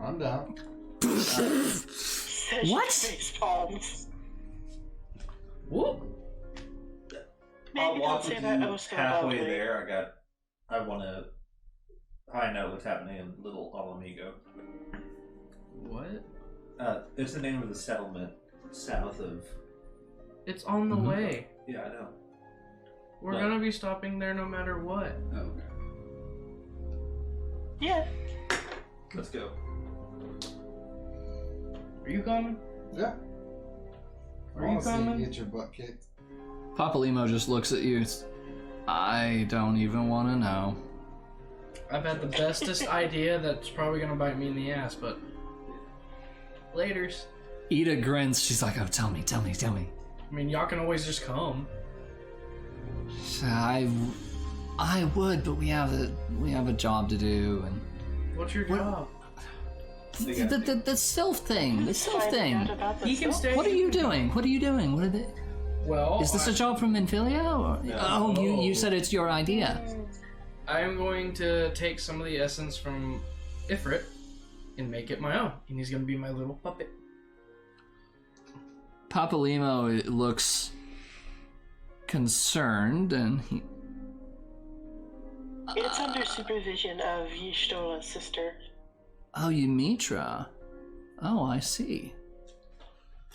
I'm down. What? Face palms. Whoop! Maybe I'll don't walk say with that you oh so halfway loudly. there. I want to find out what's happening in Little Alamigo. What? It's the name of the settlement south of. It's on the way. Yeah, I know. We're What? gonna be stopping there no matter what. Oh, okay. Yeah. Let's go. Are you coming? Yeah. Are I you wanna see coming? you get your butt kicked. Papalymo just looks at you. I don't even want to know. I've had the bestest idea that's probably gonna bite me in the ass, but laters. Ida grins. She's like, "Oh, tell me." I mean, y'all can always just come. I would, but we have a job to do, and What's your job? the sylph thing. The sylph Finding out thing. about the He can self. stay. What are you doing? What are they? Well, Is this a job from Minfilia? Or? No. Oh, you said it's your idea. I am going to take some of the essence from Ifrit and make it my own, and he's gonna be my little puppet. Papalymo looks concerned, and he. It's under supervision of Yishtola's sister. Oh, Ymitra. Oh, I see.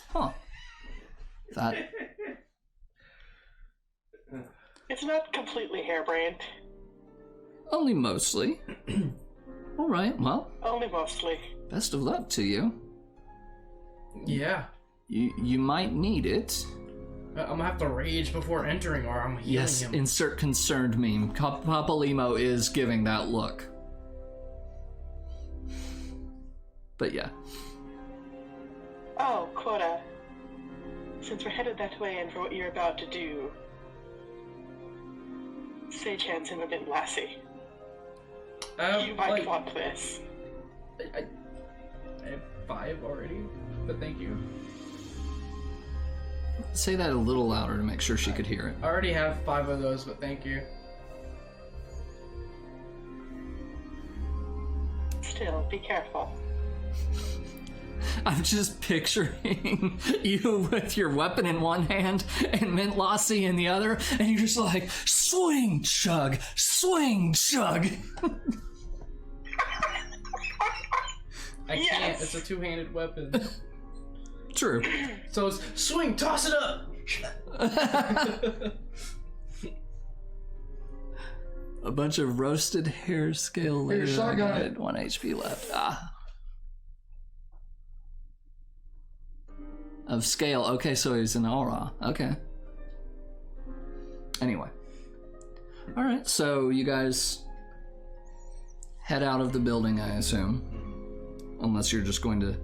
Huh. That. It's not completely harebrained. Only mostly. All right. Well, Only mostly. best of luck to you. Yeah. You might need it. I'm gonna have to rage before entering, or I'm healing Yes, him. insert concerned meme. Papalymo is giving that look. But yeah. Oh, Quota. Since we're headed that way and for what you're about to do, Sage hands him a bit lassie. You might like, want this. I have 5 already, but thank you. Say that a little louder to make sure she could hear it. I already have 5 of those, but thank you. Still, be careful. I'm just picturing you with your weapon in one hand and Mint Lassie in the other, and you're just like, swing, chug, swing, chug. I can't. Yes. It's a 2-handed weapon. True. So it's swing, toss it up. A bunch of roasted hair scale Here, later. shotgun I it. had 1 HP left. Of scale. Okay, so he's an aura. Okay. Anyway. Alright, so you guys head out of the building, I assume. Unless you're just going to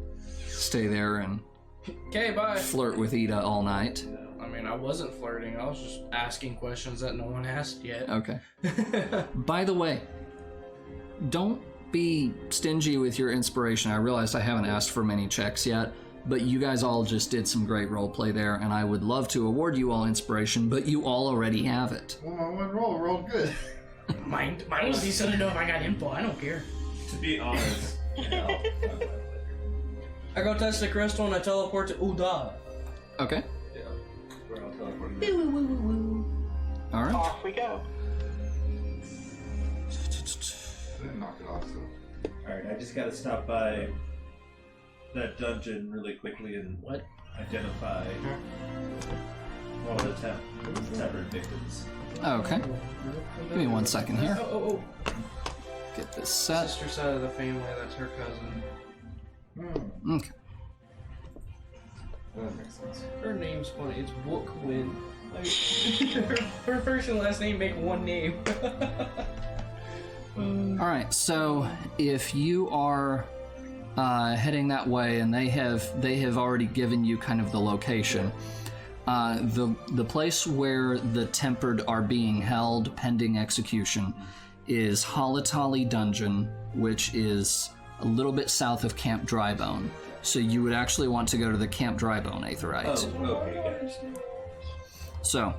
stay there and Okay, bye. flirt with Ida all night. I mean, I wasn't flirting. I was just asking questions that no one asked yet. Okay. By the way, don't be stingy with your inspiration. I realized I haven't asked for many checks yet, but you guys all just did some great roleplay there, and I would love to award you all inspiration, but you all already have it. Well, my one roll rolled good. Mine was decent enough. I got info. I don't care. To be honest, I go touch the crystal and I teleport to Uda. Okay. yeah, we're all teleporting. All right. Off we go. I didn't knock it off, so. Alright, I just gotta stop by that dungeon really quickly and What? identify one of the tempered victims. Okay. Give me 1 second here. Oh. Get this set. Sister side of the family, that's her cousin. Okay. That makes sense. Her name's funny. It's Bookwind. Her first and last name make one name. All right. So if you are heading that way, and they have already given you kind of the location. The place where the tempered are being held pending execution is Halatali Dungeon, which is a little bit south of Camp Drybone. So you would actually want to go to the Camp Drybone Aetheryte. Oh, okay, guys. So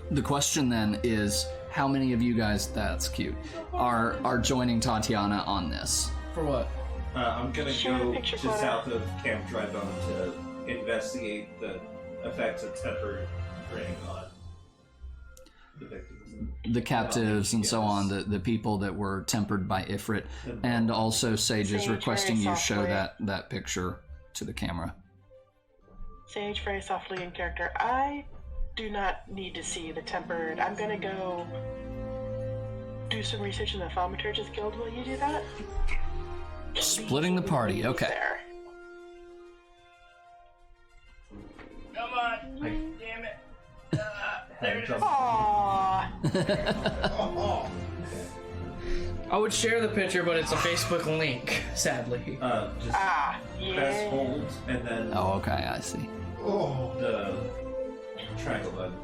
the question then is, how many of you guys, that's cute, are joining Tatiana on this? For what? I'm gonna Sure, go picture to photo. south of Camp Drybone to investigate the effects of tempered rain on the victims. The captives and so Yes. on, the people that were tempered by Ifrit, and also Sage is Sage, requesting very you show softly. that picture to the camera. Sage very softly in character. I do not need to see the tempered. I'm gonna go do some research in the Thaumaturgist Guild. Will you do that? Splitting the party, okay. There. Come on! Damn it! There it is. Aww. I would share the picture, but it's a Facebook link, sadly. Just Ah, press yeah. hold and then Oh, okay, I see. Oh. the triangle button.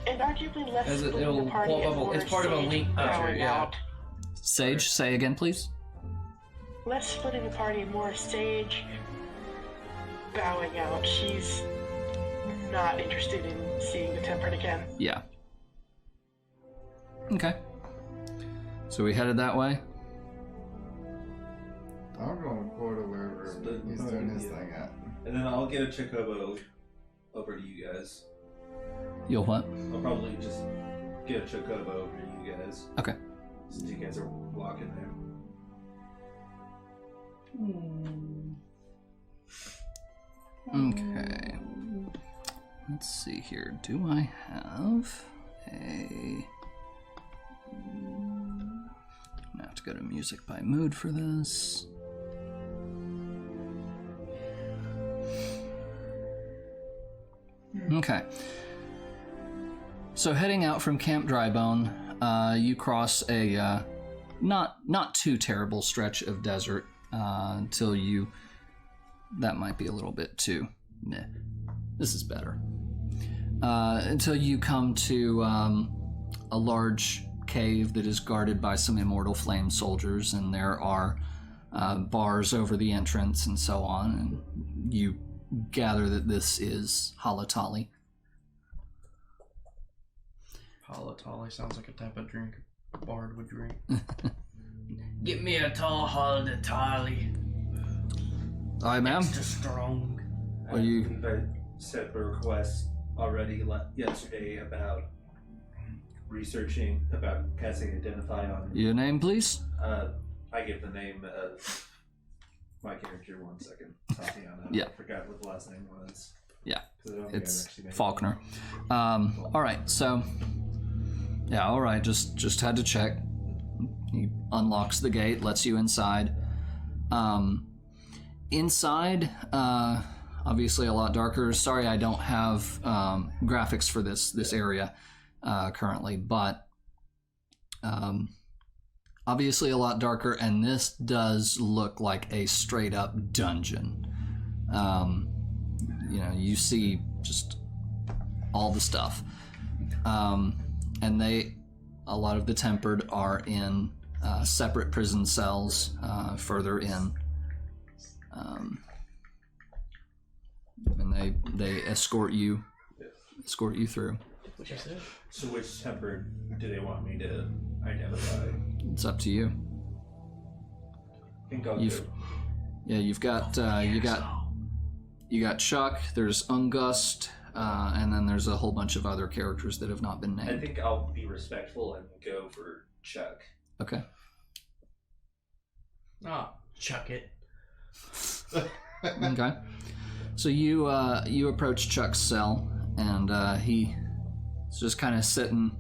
And arguably less As it- splitting it'll the party pull up and a- more it's part of a Sage link picture, bowing yeah. out. Sage, say again, please. Less splitting the party, more Sage bowing out. She's not interested in seeing the tempered again. Yeah. Okay. So we headed that way? I'm going forward to wherever Split he's the doing party, his yeah. thing at. And then I'll get a Chocobo over to you guys. You'll what? I'll probably just get a Chocobo over to you guys. Okay. Since you guys are walking there. Okay. Let's see here. Do I have a... I'm gonna have to go to music by mood for this. Okay. So heading out from Camp Drybone, you cross a not too terrible stretch of desert until you... That might be a little bit too... Nah. This is better. Until you come to a large cave that is guarded by some immortal flame soldiers, and there are bars over the entrance and so on, and you gather that this is Halatali. Halatali sounds like a type of drink a bard would drink. Get me a tall Halatali. Aye, ma'am. Extra strong. Are you... I sent a request already yesterday about researching about casting Identify on. Your name, please? I give the name of my character 1 second. Tatiana. Yeah. I forgot what the last name was. Yeah, 'Cause I don't think I've it's actually made it. Faulkner. All right, so... Yeah, all right, just had to check. He unlocks the gate, lets you inside. Inside, obviously a lot darker. Sorry, I don't have graphics for this area currently, but obviously a lot darker, and this does look like a straight up dungeon. you see just all the stuff. And a lot of the tempered are in separate prison cells further in. And they escort you through. Which is it? So which tempered do they want me to identify? It's up to you. I think I'll You've got you got Chuck. There's Ungust, and then there's a whole bunch of other characters that have not been named. I think I'll be respectful and go for Chuck. Okay. Oh, chuck it. Okay. So you approach Chuck's cell, and he's just kind of sitting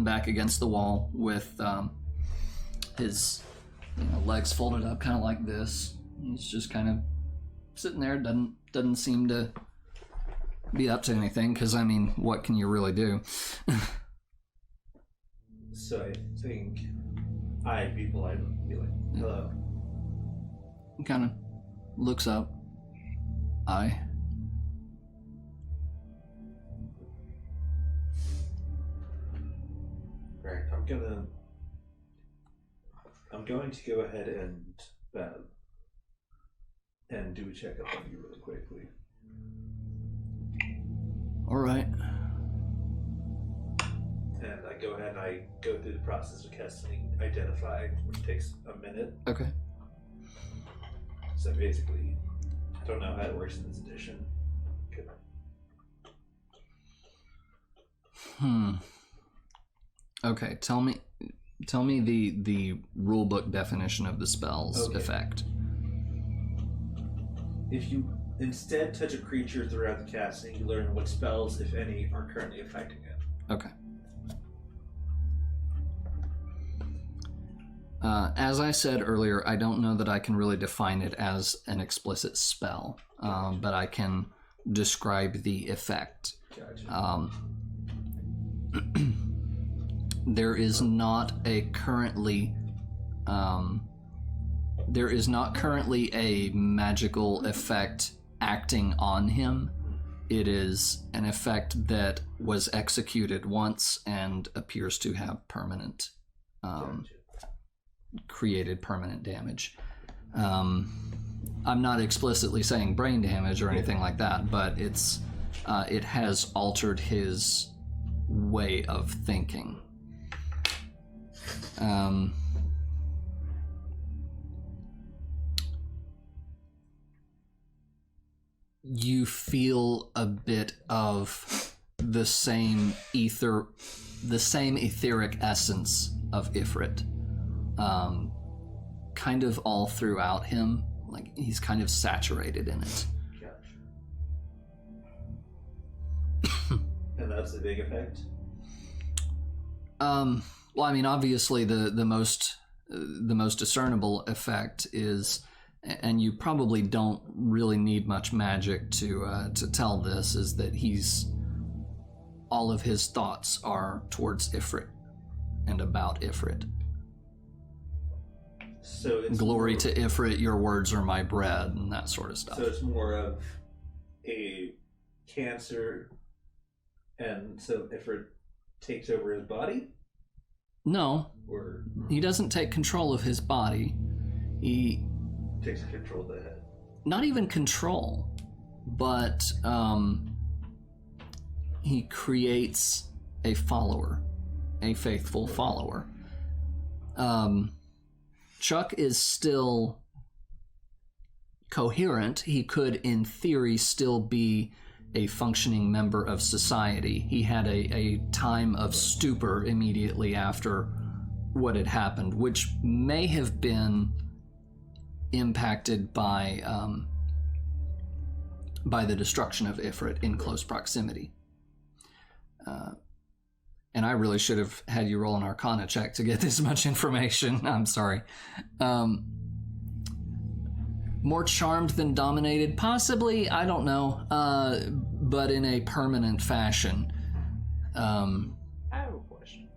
back against the wall with his legs folded up, kind of like this. He's just kind of sitting there. Doesn't seem to be up to anything. Because I mean, what can you really do? So I think I'd be polite and be like, "Hello." He kind of looks up. Aye. Right. I'm going to go ahead and do a checkup on you really quickly. All right. And I go ahead and I go through the process of testing, identify, which takes a minute. Okay. So basically, I don't know how it works in this edition. Okay, tell me the rule book definition of the spell's effect. If you instead touch a creature throughout the casting, you learn what spells, if any, are currently affecting it. Okay. As I said earlier, I don't know that I can really define it as an explicit spell, but I can describe the effect. Gotcha. There is not currently a magical effect acting on him. It is an effect that was executed once and appears to have created permanent damage. I'm not explicitly saying brain damage or anything like that, but it has altered his way of thinking. You feel a bit of the same etheric essence of Ifrit, kind of all throughout him. Like he's kind of saturated in it. Gotcha. And that's the big effect? Well, I mean, obviously the most discernible effect is, and you probably don't really need much magic to tell this, is that all of his thoughts are towards Ifrit and about Ifrit. So it's glory to Ifrit, your words are my bread, and that sort of stuff. So it's more of a cancer, and so Ifrit takes over his body? No, he doesn't take control of his body. He takes control of the head. Not even control, but he creates a follower, a faithful follower. Chuck is still coherent. He could, in theory, still be a functioning member of society. He had a time of stupor immediately after what had happened, which may have been impacted by the destruction of Ifrit in close proximity. And I really should have had you roll an Arcana check to get this much information. I'm sorry. More charmed than dominated? Possibly, I don't know. But in a permanent fashion. I have a question.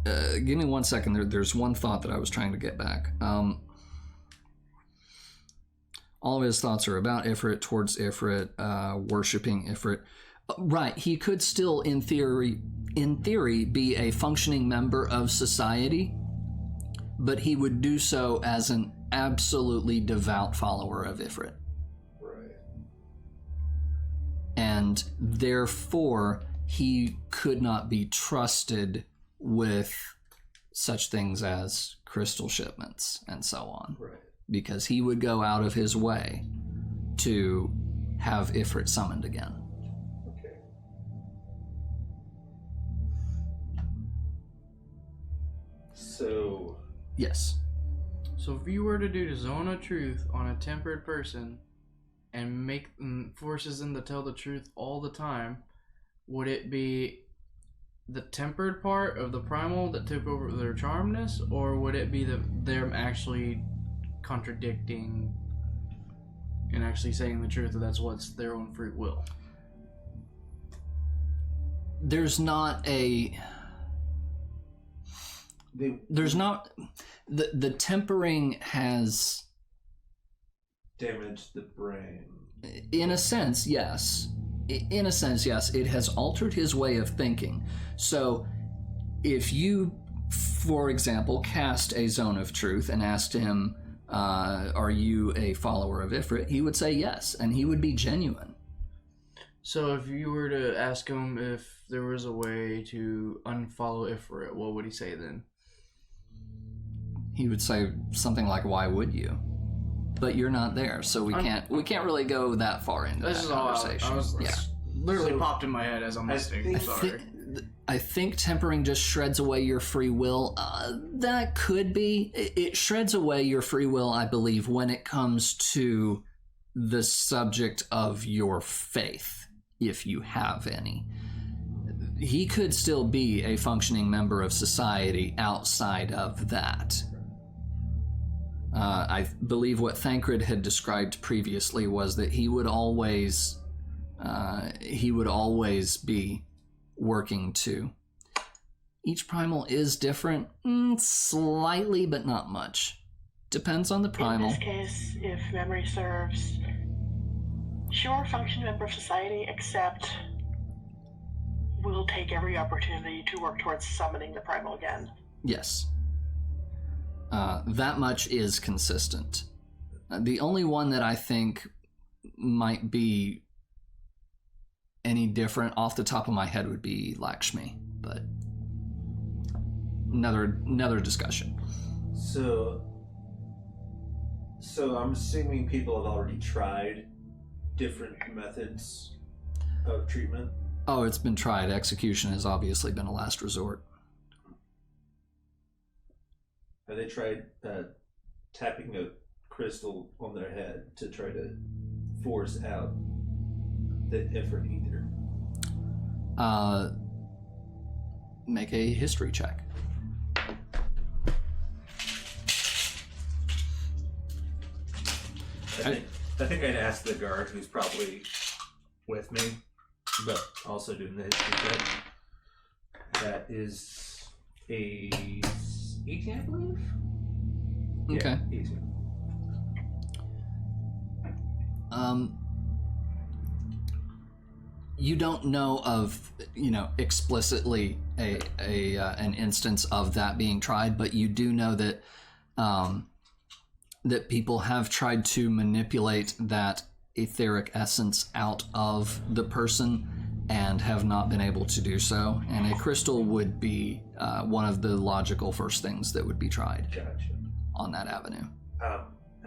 Give me 1 second. There's one thought that I was trying to get back. All of his thoughts are about Ifrit, towards Ifrit, worshipping Ifrit. Right, he could still, in theory, be a functioning member of society, but he would do so as an absolutely devout follower of Ifrit. Right. And therefore, he could not be trusted with such things as crystal shipments and so on. Right. Because he would go out of his way to have Ifrit summoned again. Okay. So... Yes. So if you were to do the Zone of Truth on a tempered person and forces them to tell the truth all the time, would it be the tempered part of the primal that took over their charmness, or would it be them actually contradicting and actually saying the truth, that that's what's their own free will? There's not a... There's not... The tempering has... damaged the brain. In a sense, yes. In a sense, yes. It has altered his way of thinking. So, if you, for example, cast a Zone of Truth and asked him, are you a follower of Ifrit? He would say yes, and he would be genuine. So if you were to ask him if there was a way to unfollow Ifrit, what would he say then? He would say something like, "Why would you?" But you're not there, so we can't really go that far into This that is all conversation. literally popped in my head as I'm listening. Sorry. I think tempering just shreds away your free will. That could be. It shreds away your free will, I believe, when it comes to the subject of your faith, if you have any. He could still be a functioning member of society outside of that. I believe what Thancred had described previously was that he would always be working to. Each primal is different, slightly, but not much. Depends on the primal. In this case, if memory serves, sure, function member of society, except we'll take every opportunity to work towards summoning the primal again. Yes. That much is consistent. The only one that I think might be any different off the top of my head would be Lakshmi, but another discussion. So I'm assuming people have already tried different methods of treatment. Oh, it's been tried. Execution has obviously been a last resort. Have they tried tapping a crystal on their head to try to force out the Ifrit ether? Make a history check. I think I'd ask the guard, who's probably with me, but also doing the history check. That is a 18, I believe. Okay. Yeah, 18. You don't know of, explicitly an instance of that being tried, but you do know that that people have tried to manipulate that etheric essence out of the person and have not been able to do so. And a crystal would be one of the logical first things that would be tried. Gotcha. On that avenue.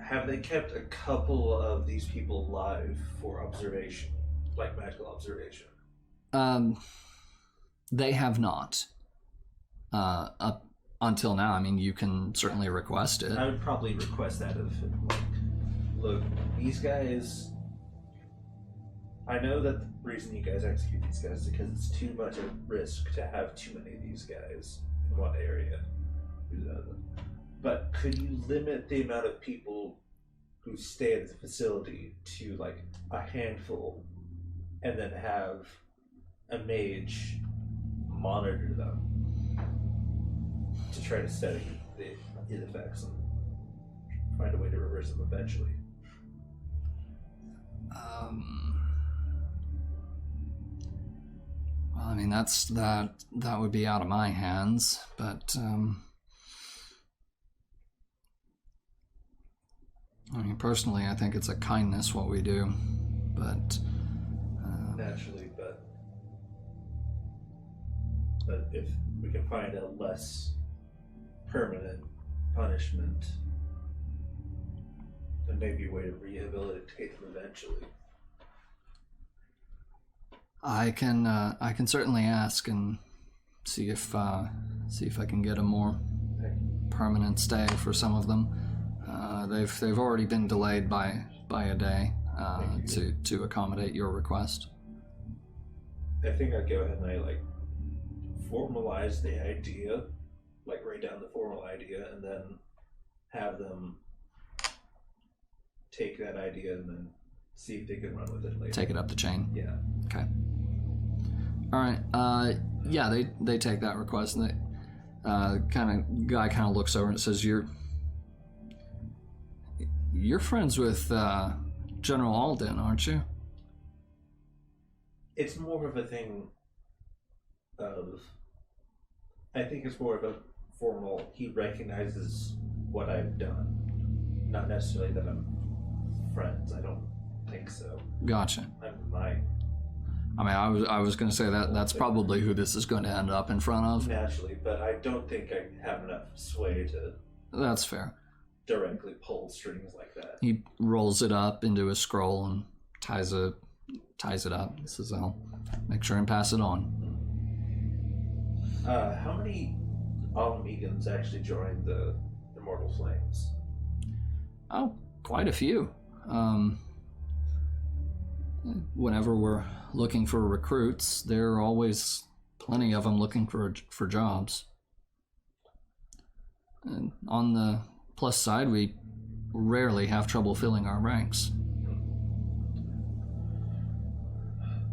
Have they kept a couple of these people alive for observation, like magical observation? They have not. Up until now, I mean, you can certainly request it. I would probably request that of, like, look, these guys, I know that the reason you guys execute these guys is because it's too much of risk to have too many of these guys in one area. But could you limit the amount of people who stay at the facility to, like, a handful, and then have a mage monitor them to try to study his effects and find a way to reverse them eventually? Well, I mean, that would be out of my hands, but I mean, personally, I think it's a kindness what we do, but naturally, but if we can find a less permanent punishment, then maybe a way to rehabilitate them eventually. I can certainly ask and see if I can get a more permanent stay for some of them. They've already been delayed by a day to accommodate your request. I think I'd go ahead and formalize the idea, write down the formal idea, and then have them take that idea and then see if they can run with it later. Take it up the chain. Yeah. Okay. All right. Yeah, they take that request, and the guy kind of looks over and says, "You're friends with General Alden, aren't you?" It's more of a thing of, I think it's more of a formal, he recognizes what I've done. Not necessarily that I'm friends, I don't think so. Gotcha. I mean, I was going to say that's probably who this is going to end up in front of. Naturally, but I don't think I have enough sway to That's fair. directly pull strings like that. He rolls it up into a scroll and ties it up. He says, "I'll make sure and pass it on." How many Alamegans actually joined the Immortal Flames? Oh, quite a few. Whenever we're looking for recruits, there are always plenty of them looking for jobs. And on the plus side, we rarely have trouble filling our ranks.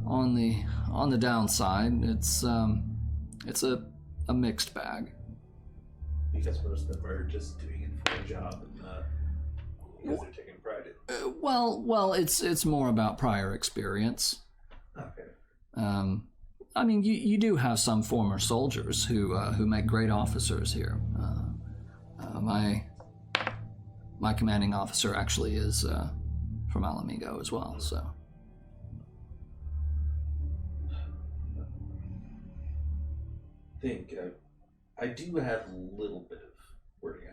On the downside, it's a mixed bag. Because most of them are just doing it for a job and not because they're taking pride in it. Well, it's more about prior experience. Okay. I mean, you do have some former soldiers who make great officers here. My commanding officer actually is from Alamigo as well, so. I do have a little bit of wording.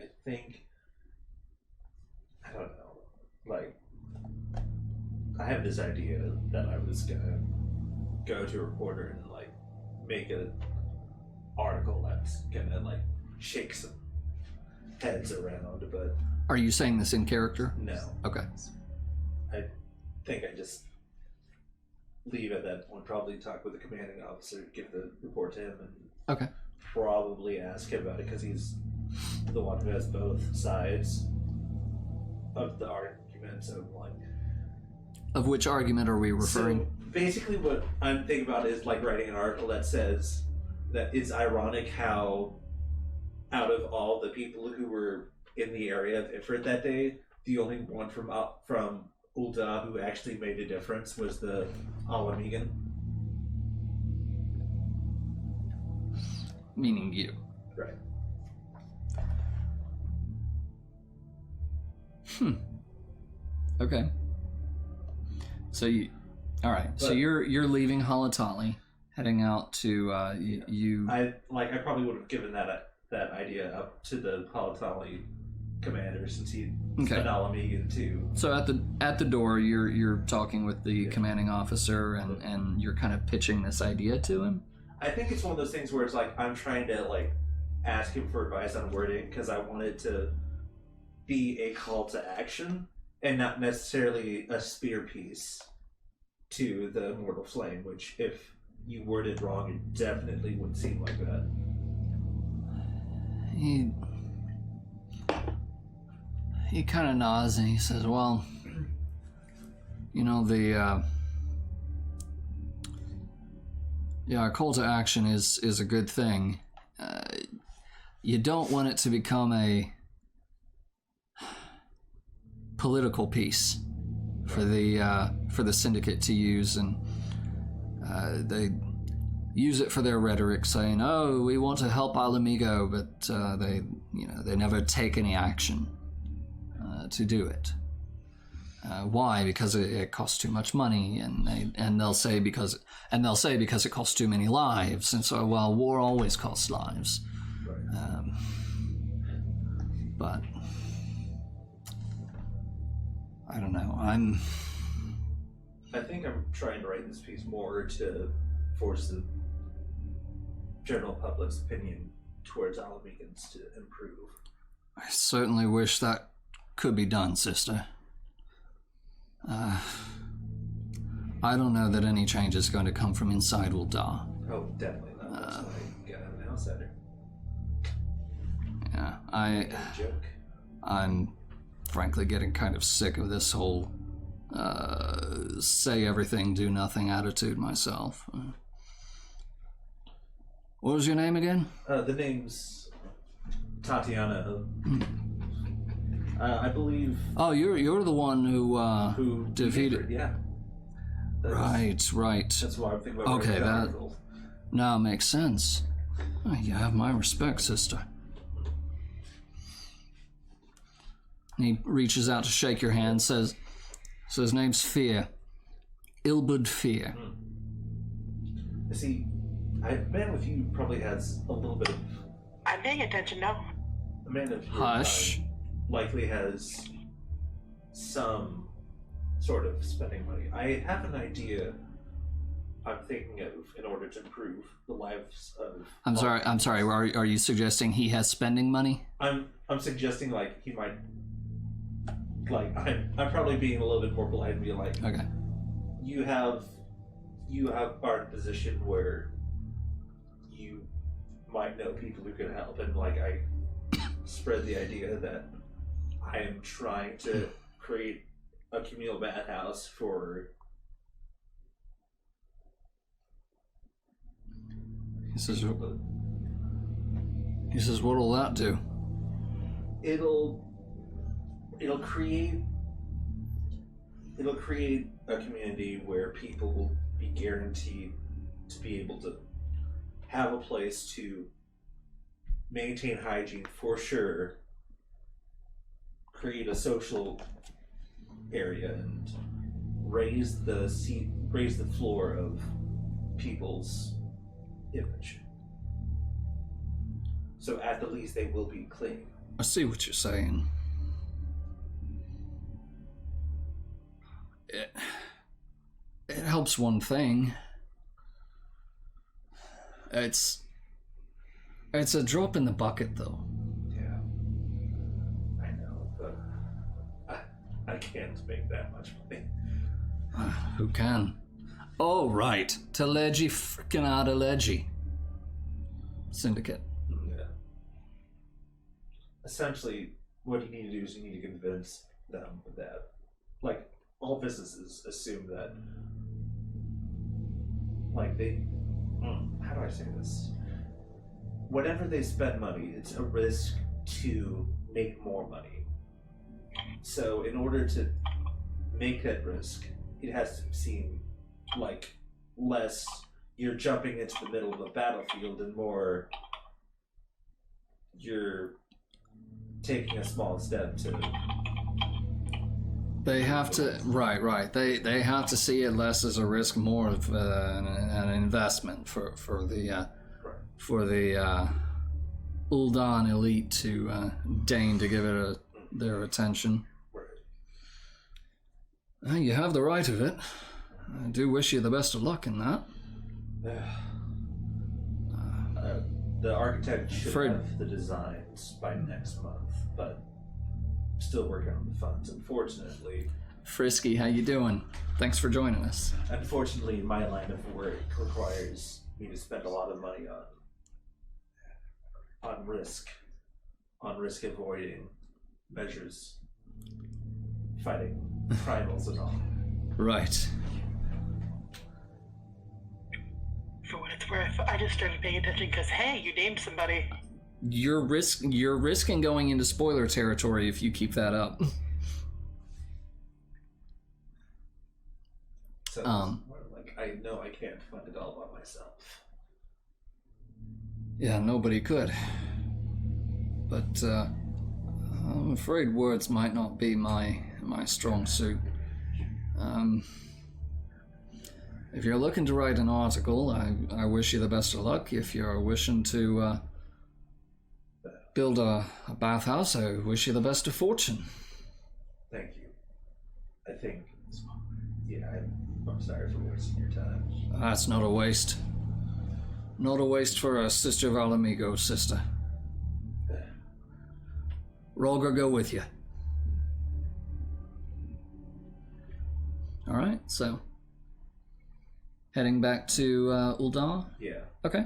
I don't know, I have this idea that I was gonna go to a reporter and make an article that's gonna shake some heads around, but Are you saying this in character? no. Okay. I think I just leave at that point, probably talk with the commanding officer, give the report to him, and Okay. probably ask him about it because he's the one who has both sides of the argument. So, Of which argument are we referring? So basically, what I'm thinking about is writing an article that says that it's ironic how, out of all the people who were in the area of Ifrit that day, the only one from Ulda who actually made a difference was the Alamegan. Meaning you. Right. Okay. So all right. So you're leaving Halatali, heading out to you. I probably would have given that idea up to the Halatali commander since he's Okay. an Alamegan too. So at the door, you're talking with the commanding officer, and you're kind of pitching this idea to him. I think it's one of those things where it's I'm trying to ask him for advice on wording because I want it to be a call to action and not necessarily a spear piece to the Immortal Flame, which if you worded wrong, it definitely would seem like that. He kind of nods and he says, "Well, a call to action is a good thing. You don't want it to become a political piece for for the syndicate to use, and they use it for their rhetoric, saying, "Oh, we want to help Al Amigo," but they never take any action to do it. Why? Because it costs too much money, and they'll say because it costs too many lives, and so war always costs lives. Right. But I don't know. I think I'm trying to write this piece more to force the general public's opinion towards Alamegans to improve. I certainly wish that could be done, sister. I don't know that any change is going to come from inside Uldar. Oh, definitely not. That's why you gotta have an outsider. Yeah, Joke. I'm frankly getting kind of sick of this whole say everything, do nothing attitude myself. What was your name again? The name's Tatiana. I believe. Oh, you're the one who defeated. Yeah. Right. That's why I'm thinking about. Okay, that now makes sense. Oh, you have my respect, sister. And he reaches out to shake your hand, says his name's Fear. Ilbud Fear. See, a man with you probably has a little bit of. I'm paying attention now. A man of your Hush. kind likely has some sort of spending money. I have an idea I'm thinking of in order to improve the lives of. I'm sorry. Are you suggesting he has spending money? I'm suggesting like he might. Like I'm probably being a little bit more polite and be like, Okay. You are in a position where you might know people who could help, and like I spread the idea that I am trying to create a communal bathhouse for. He says, what'll that do? It'll create a community where people will be guaranteed to be able to have a place to maintain hygiene for sure, create a social area, and raise the floor of people's image. So at the least they will be clean. I see what you're saying. It helps one thing. It's a drop in the bucket, though. Yeah, I know, but I can't make that much money. Who can? Oh, right. Teleji frickin' Adeleji. Syndicate. Yeah. Essentially, what you need to do is you need to convince them that, like, all businesses assume that, like, how do I say this? Whenever they spend money, it's a risk to make more money. So in order to make that risk, it has to seem like less you're jumping into the middle of the battlefield and more you're taking a small step to. They have to, right. They have to see it less as a risk, more of an investment for the Uldan elite to deign to give it their attention. Right. You have the right of it. I do wish you the best of luck in that. The architect should have the designs by next month, but still working on the funds, unfortunately. Frisky, how you doing? Thanks for joining us. Unfortunately, my line of work requires me to spend a lot of money on risk avoiding measures, fighting primals and all. Right. For what it's worth, I just started paying attention because, hey, you named somebody. You're risking going into spoiler territory if you keep that up. Like, I know I can't fund it all by myself. Yeah, nobody could. But I'm afraid words might not be my strong suit. If you're looking to write an article, I wish you the best of luck. If you're wishing to build a bathhouse, I wish you the best of fortune. Thank you. I think, yeah, I'm sorry for wasting your time. That's not a waste. Not a waste for a Sister Valamigo, sister. Rolger, go with you. Alright, so heading back to Uldar? Yeah. Okay.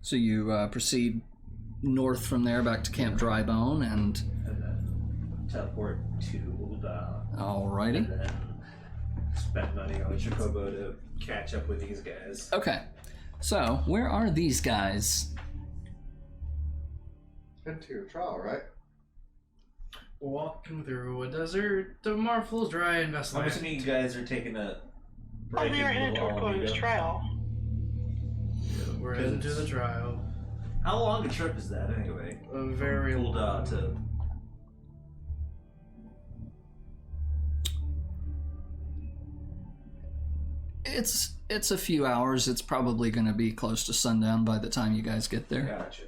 So you proceed north from there back to Camp Drybone and then teleport to Uldar. Alrighty. And then spend money on a Chocobo to catch up with these guys. Okay. So, where are these guys? Into your trial, right? Walking through a desert, the marvel's dry and I'm vestland. assuming you guys are taking a break. Oh, we were in headed the toward wall, Quota's amigo. trial. We're heading to the trial. How long a trip is that anyway? A very From long. Uldar to. It's a few hours. It's probably going to be close to sundown by the time you guys get there. Gotcha.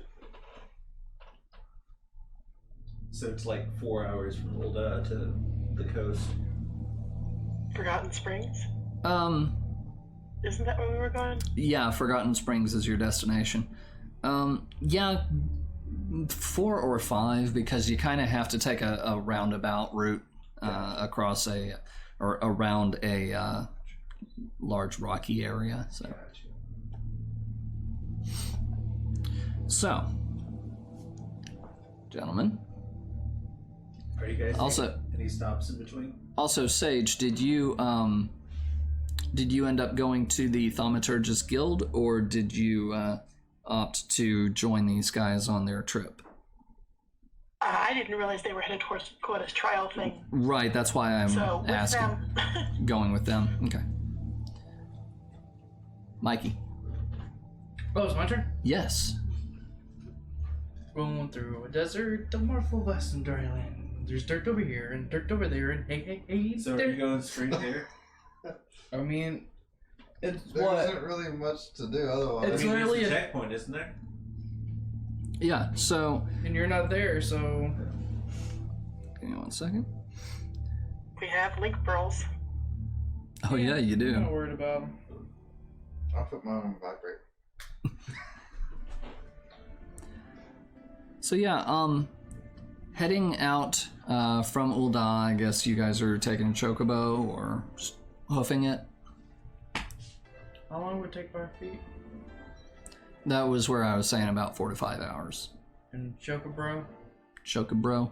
So it's like 4 hours from Uldar to the coast. Forgotten Springs? Um, Isn't that where we were going? yeah, Forgotten Springs is your destination. Yeah, 4 or 5 because you kind of have to take a roundabout route across or around a large rocky area. So, gentlemen. Are you guys Also- taking any stops in between? Also, Sage, did you end up going to the Thaumaturgist Guild, or did you opt to join these guys on their trip? I didn't realize they were headed towards Quota's trial thing. Right, that's why I'm So, with asking. them. Going with them. Okay. Mikey. Oh, it's my turn? Yes. Going through a desert, the marvel western dry land. There's dirt over here and dirt over there and hey, So are there. you going straight there? I mean, it's There what? isn't really much to do otherwise. It's I mean, literally there's a a- checkpoint, isn't there? Yeah, so... And you're not there, so... Give me 1 second. We have link pearls. Oh, yeah, you I'm do. not worried about them. I'll put mine on vibrate. So, yeah, heading out from Uldar, I guess you guys are taking a chocobo or hoofing it. How long would it take by feet? That was where I was saying about 4 to 5 hours. And Chocobro? Chocobro.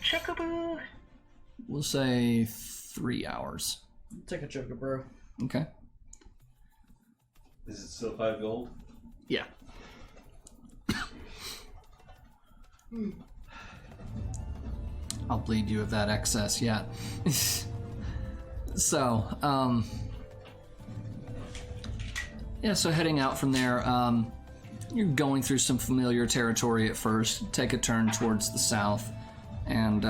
Chocobo! We'll say 3 hours. Take a Chocobro. Okay. Is it still 5 gold? Yeah. I'll bleed you of that excess yet. So, yeah, so heading out from there, you're going through some familiar territory at first, take a turn towards the south, and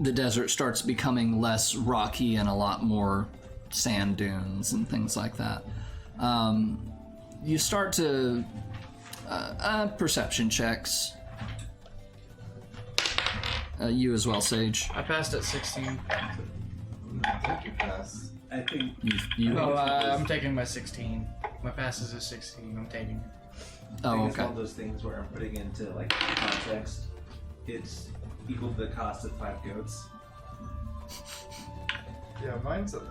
the desert starts becoming less rocky and a lot more sand dunes and things like that. You start to perception checks. You as well, Sage. I passed at 16. I think you passed. I think You No, I'm taking my 16. My pass is a 16. I'm taking it. Oh, I think it's okay. one of those things where I'm putting into like context. It's equal to the cost of 5 goats. Yeah, mine's a.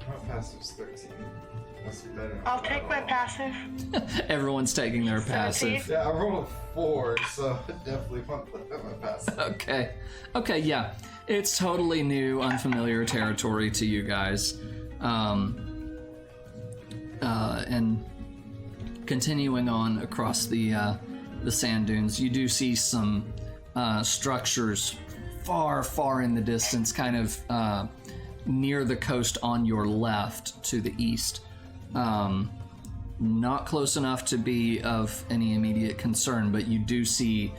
My passive's 13. That's better. I'll take my passive. Everyone's taking their passive. Yeah, I rolled a 4, so I definitely want to put that in my passive. Okay. Okay, yeah. It's totally new, unfamiliar territory to you guys. And continuing on across the sand dunes, you do see some structures far, far in the distance, kind of near the coast on your left to the east. Not close enough to be of any immediate concern, but you do see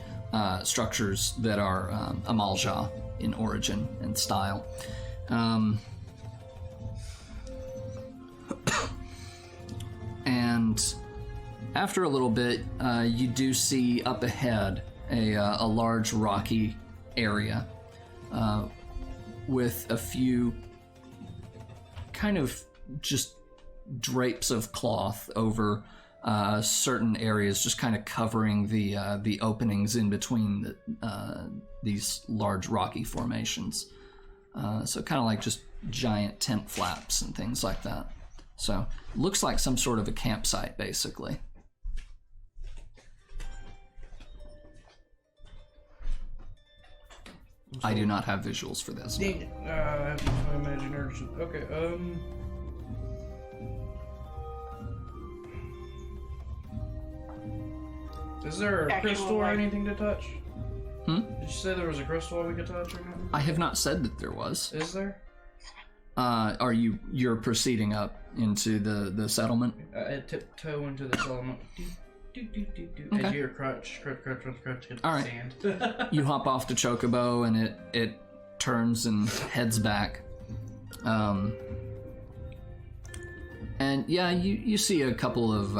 structures that are Amalja in origin and style. And after a little bit, you do see up ahead a large rocky area with a few kind of just drapes of cloth over certain areas, just kind of covering the openings in between these large rocky formations. So kind of like just giant tent flaps and things like that. So looks like some sort of a campsite, basically. I do not have visuals for this. Dang it. I have my imagination. Okay, is there a crystal or anything to touch? Did you say there was a crystal we could touch or anything? I have not said that there was. Is there? You're proceeding up into the settlement? I tiptoe into the settlement. Okay. As you hear crunch, hit All right. sand. You hop off the chocobo and it turns and heads back. And yeah, you see a couple of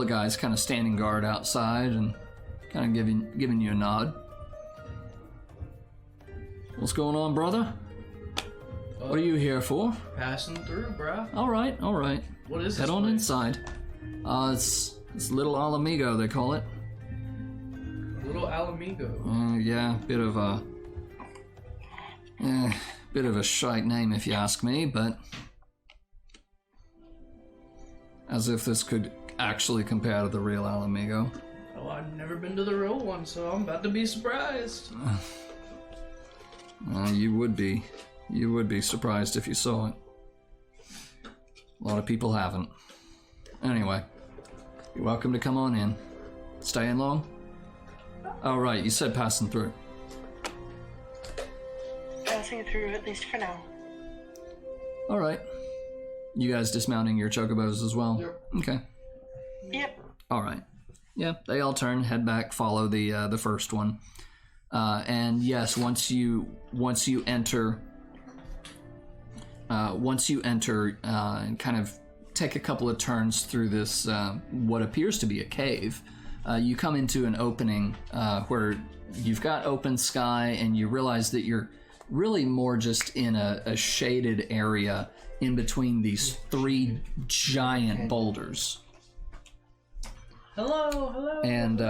guys kind of standing guard outside and kind of giving you a nod. What's going on, brother? What are you here for? Passing through, bruh. All right. What is this Head on place? inside. It's Little Alamigo, they call it. Little Alamigo. Yeah, bit of a shite name if you ask me, but as if this could actually compare to the real Alamigo. Oh, I've never been to the real one, so I'm about to be surprised. You would be surprised if you saw it. A lot of people haven't. Anyway, you're welcome to come on in. Staying long? Oh, right, you said passing through. Passing through, at least for now. All right. You guys dismounting your chocobos as well? Yep. Okay. Yep. All right. Yeah, they all turn, head back, follow the first one. And yes, once you enter and kind of take a couple of turns through this what appears to be a cave, you come into an opening where you've got open sky, and you realize that you're really more just in a shaded area in between these three giant boulders. Hello. And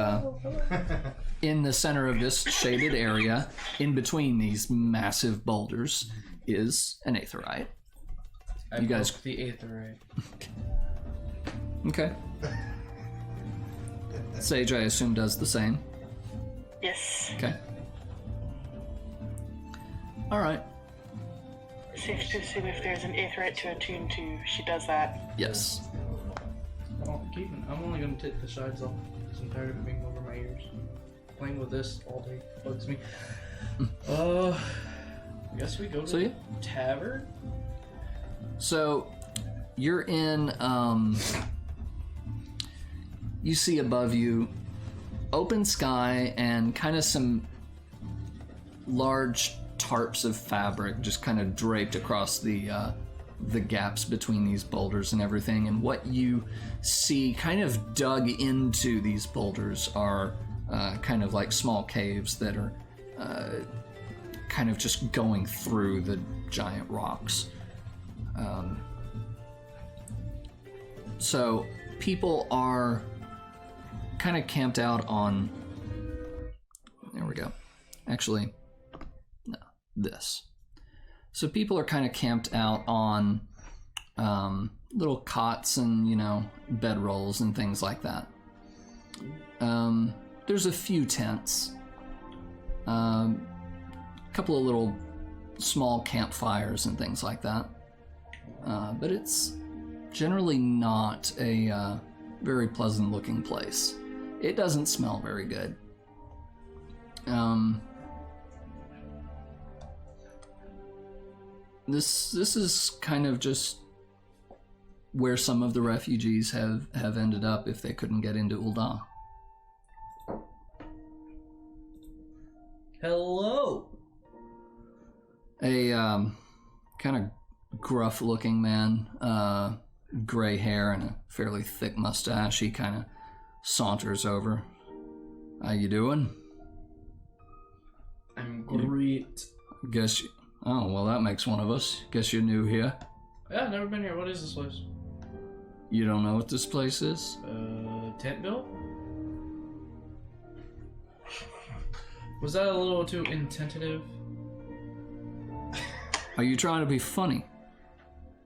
in the center of this shaded area, in between these massive boulders, is an aetheryte. You guys, the aetheryte. Okay. Sage, I assume, does the same. Yes. Okay. All right. Safe to assume if there's an aetheryte to attune to, she does that. Yes. I'm only gonna take the sides off because I'm tired of it being over my ears. Playing with this all day bugs me. I guess we go to the tavern. So, you're in, you see above you open sky and kind of some large tarps of fabric just kind of draped across the gaps between these boulders and everything. And what you see kind of dug into these boulders are kind of like small caves that are kind of just going through the giant rocks. So people are kind of camped out on, there we go. Actually, no, this. So people are kind of camped out on little cots and, bedrolls and things like that. There's a few tents. A couple of little small campfires and things like that. But it's generally not a very pleasant looking place. It doesn't smell very good. This is kind of just where some of the refugees have ended up if they couldn't get into Ul'dah. Hello. A kind of gruff-looking man, gray hair and a fairly thick mustache. He kind of saunters over. How you doing? I'm great. Guess you... Oh, well, that makes one of us. Guess you're new here. Yeah, never been here. What is this place? You don't know what this place is? Tentville? Was that a little too intentive? Are you trying to be funny?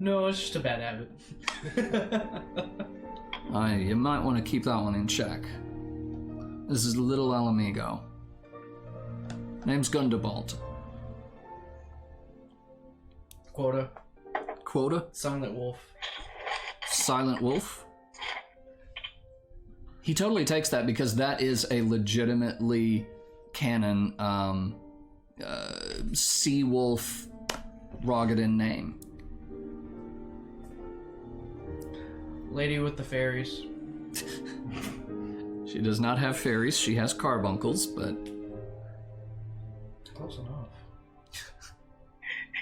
No, it's just a bad habit. You might want to keep that one in check. This is Little Alamigo. Name's Gundabalt. Quota. Quota? Silent Wolf. Silent Wolf? He totally takes that because that is a legitimately canon Sea Wolf Rogadin name. Lady with the fairies. She does not have fairies, she has carbuncles, but... Close enough.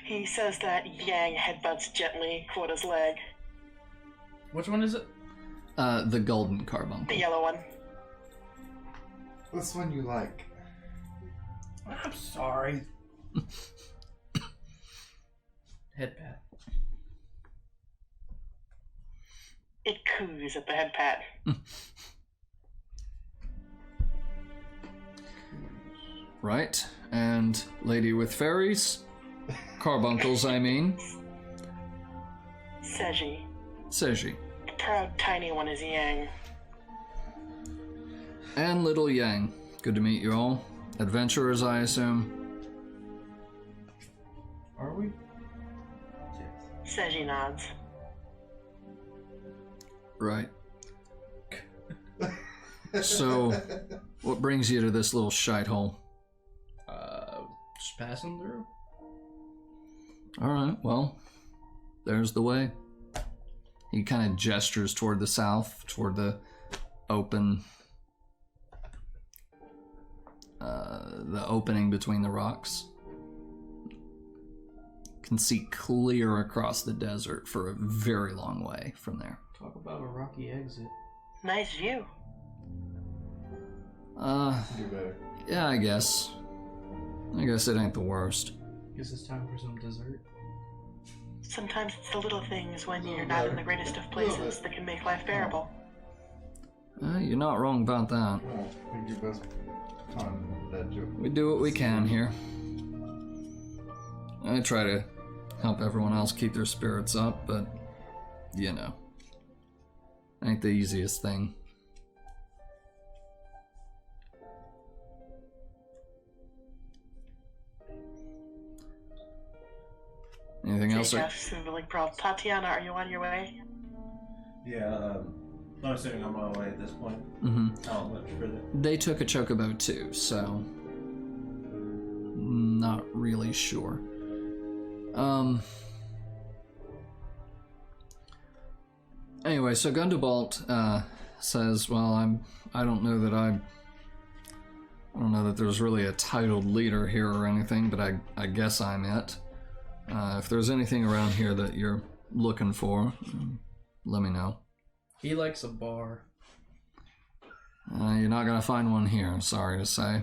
He says that Yang headbutts gently Quota's leg. Which one is it? The golden carbuncle. The yellow one. This one you like. I'm sorry. Head pat. It coos at the head pat. Right, and lady with fairies? Carbuncles, I mean. Seji. Seji. The proud tiny one is Yang. And little Yang. Good to meet you all. Adventurers, I assume. Are we? Seji nods. Right. So, what brings you to this little shithole? Just passing through. Alright, well, there's the way. He kind of gestures toward the south, toward the open... the opening between the rocks. Can see clear across the desert for a very long way from there. Talk about a rocky exit. Nice view. Do better. Yeah, I guess it ain't the worst. Guess it's time for some dessert. Sometimes it's the little things when you're not in the greatest of places that can make life bearable. You're not wrong about that. Oh, I think you best on that joke. We do what we can here. I try to help everyone else keep their spirits up, but, you know, ain't the easiest thing. Anything else? Tatiana, are you on your way? Yeah, I'm assuming I'm on my way at this point. Mm-hmm. Not much further. They took a chocobo too, so not really sure. Anyway, so Gundabalt says, "Well, I don't know that there's really a titled leader here or anything, but I guess I'm it. If there's anything around here that you're looking for, let me know." He likes a bar. You're not gonna find one here, sorry to say.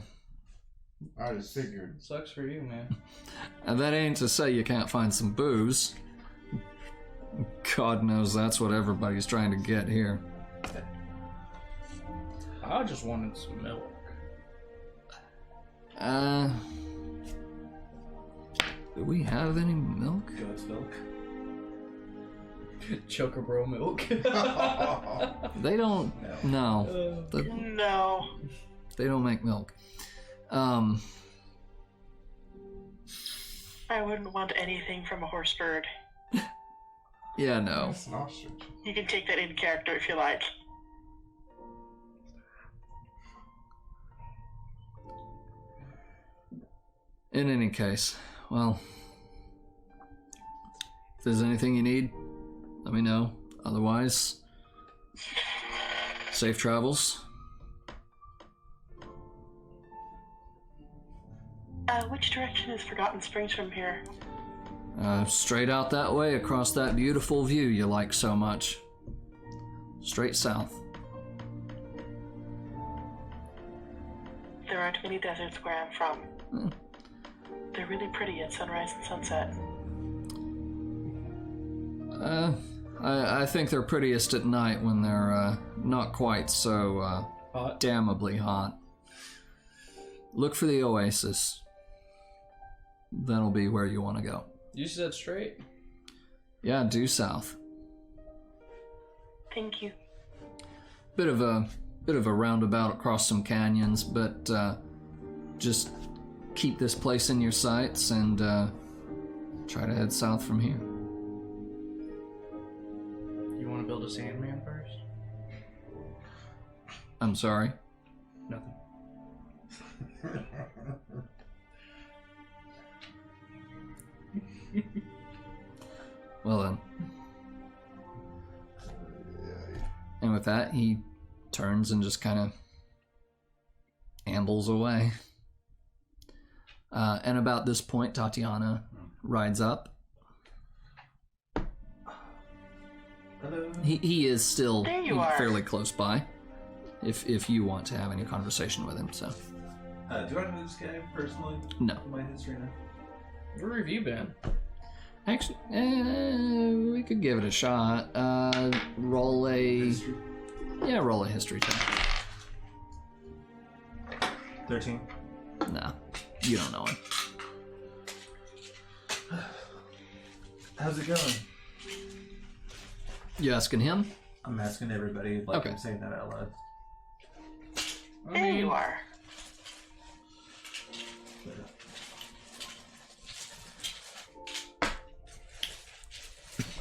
I just figured. Sucks for you, man. And that ain't to say you can't find some booze. God knows that's what everybody's trying to get here. I just wanted some milk. Do we have any milk? Goat's milk. Chocobro milk. They don't. No. No. They don't make milk. I wouldn't want anything from a horse bird. Yeah, no. That's an ostrich. You can take that in character if you like. In any case, well, if there's anything you need, let me know. Otherwise, safe travels. Which direction is Forgotten Springs from here? Straight out that way, across that beautiful view you like so much. Straight south. There aren't many deserts where I'm from. They're really pretty at sunrise and sunset. I think they're prettiest at night when they're not quite so Hot. damnably hot. Look for the oasis. That'll be where you want to go. You said straight? Yeah, due south. Thank you. Bit of a roundabout across some canyons, but just keep this place in your sights and try to head south from here. You want to build a Sandman first? I'm sorry. Nothing. Well then. And with that, he turns and just kind of ambles away. And about this point, Tatiana rides up. Hello. He is still There you are. fairly close by, if you want to have any conversation with him. So Do I know this guy personally? no, My history now? Where have you been? actually, we could give it a shot. Roll a History? roll a history check. 13. Nah, you don't know him. How's it going? You asking him? I'm asking everybody, like Okay. I'm saying that out loud. There you are.